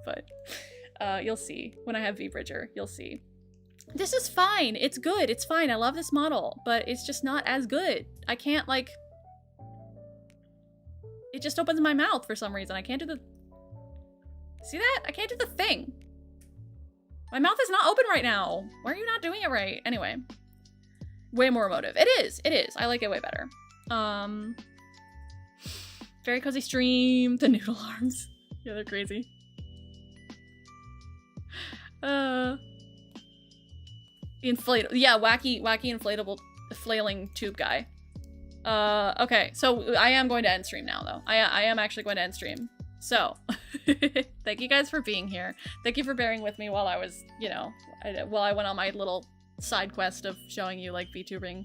but you'll see when I have VBridger, you'll see. This is fine, it's good, it's fine, I love this model, but it's just not as good. I can't like, it just opens my mouth for some reason. I can't do the, see that? I can't do the thing. My mouth is not open right now. Why are you not doing it right? Anyway. Way more emotive. It is. I like it way better. Very cozy stream. The noodle arms. Yeah, they're crazy. Inflatable. Yeah, wacky inflatable flailing tube guy. Okay, so I am going to end stream now, though. I am actually going to end stream. So, thank you guys for being here. Thank you for bearing with me while I was, while I went on my little side quest of showing you like VTubing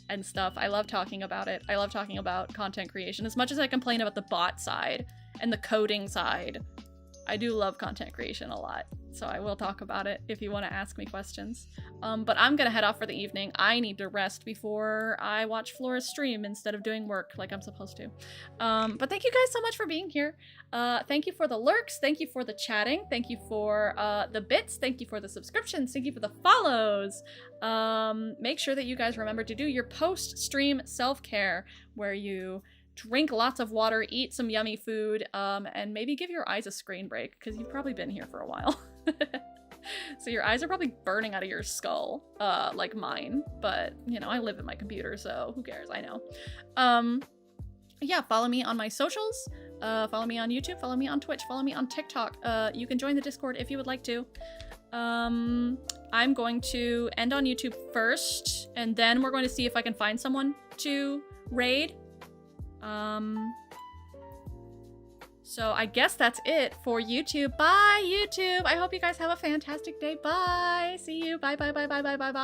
and stuff. I love talking about it. I love talking about content creation. As much as I complain about the bot side and the coding side, I do love content creation a lot. So I will talk about it if you want to ask me questions. But I'm gonna head off for the evening. I need to rest before I watch Flora's stream instead of doing work like I'm supposed to. But thank you guys so much for being here. Thank you for the lurks. Thank you for the chatting. Thank you for the bits. Thank you for the subscriptions. Thank you for the follows. Make sure that you guys remember to do your post-stream self-care where you drink lots of water, eat some yummy food, and maybe give your eyes a screen break because you've probably been here for a while. So your eyes are probably burning out of your skull, like mine. But, you know, I live in my computer, so who cares? I know. Yeah, follow me on my socials. Follow me on YouTube. Follow me on Twitch. Follow me on TikTok. You can join the Discord if you would like to. I'm going to end on YouTube first, and then we're going to see if I can find someone to raid. So I guess that's it for YouTube. Bye, YouTube. I hope you guys have a fantastic day. Bye. See you. Bye, bye, bye, bye, bye, bye, bye.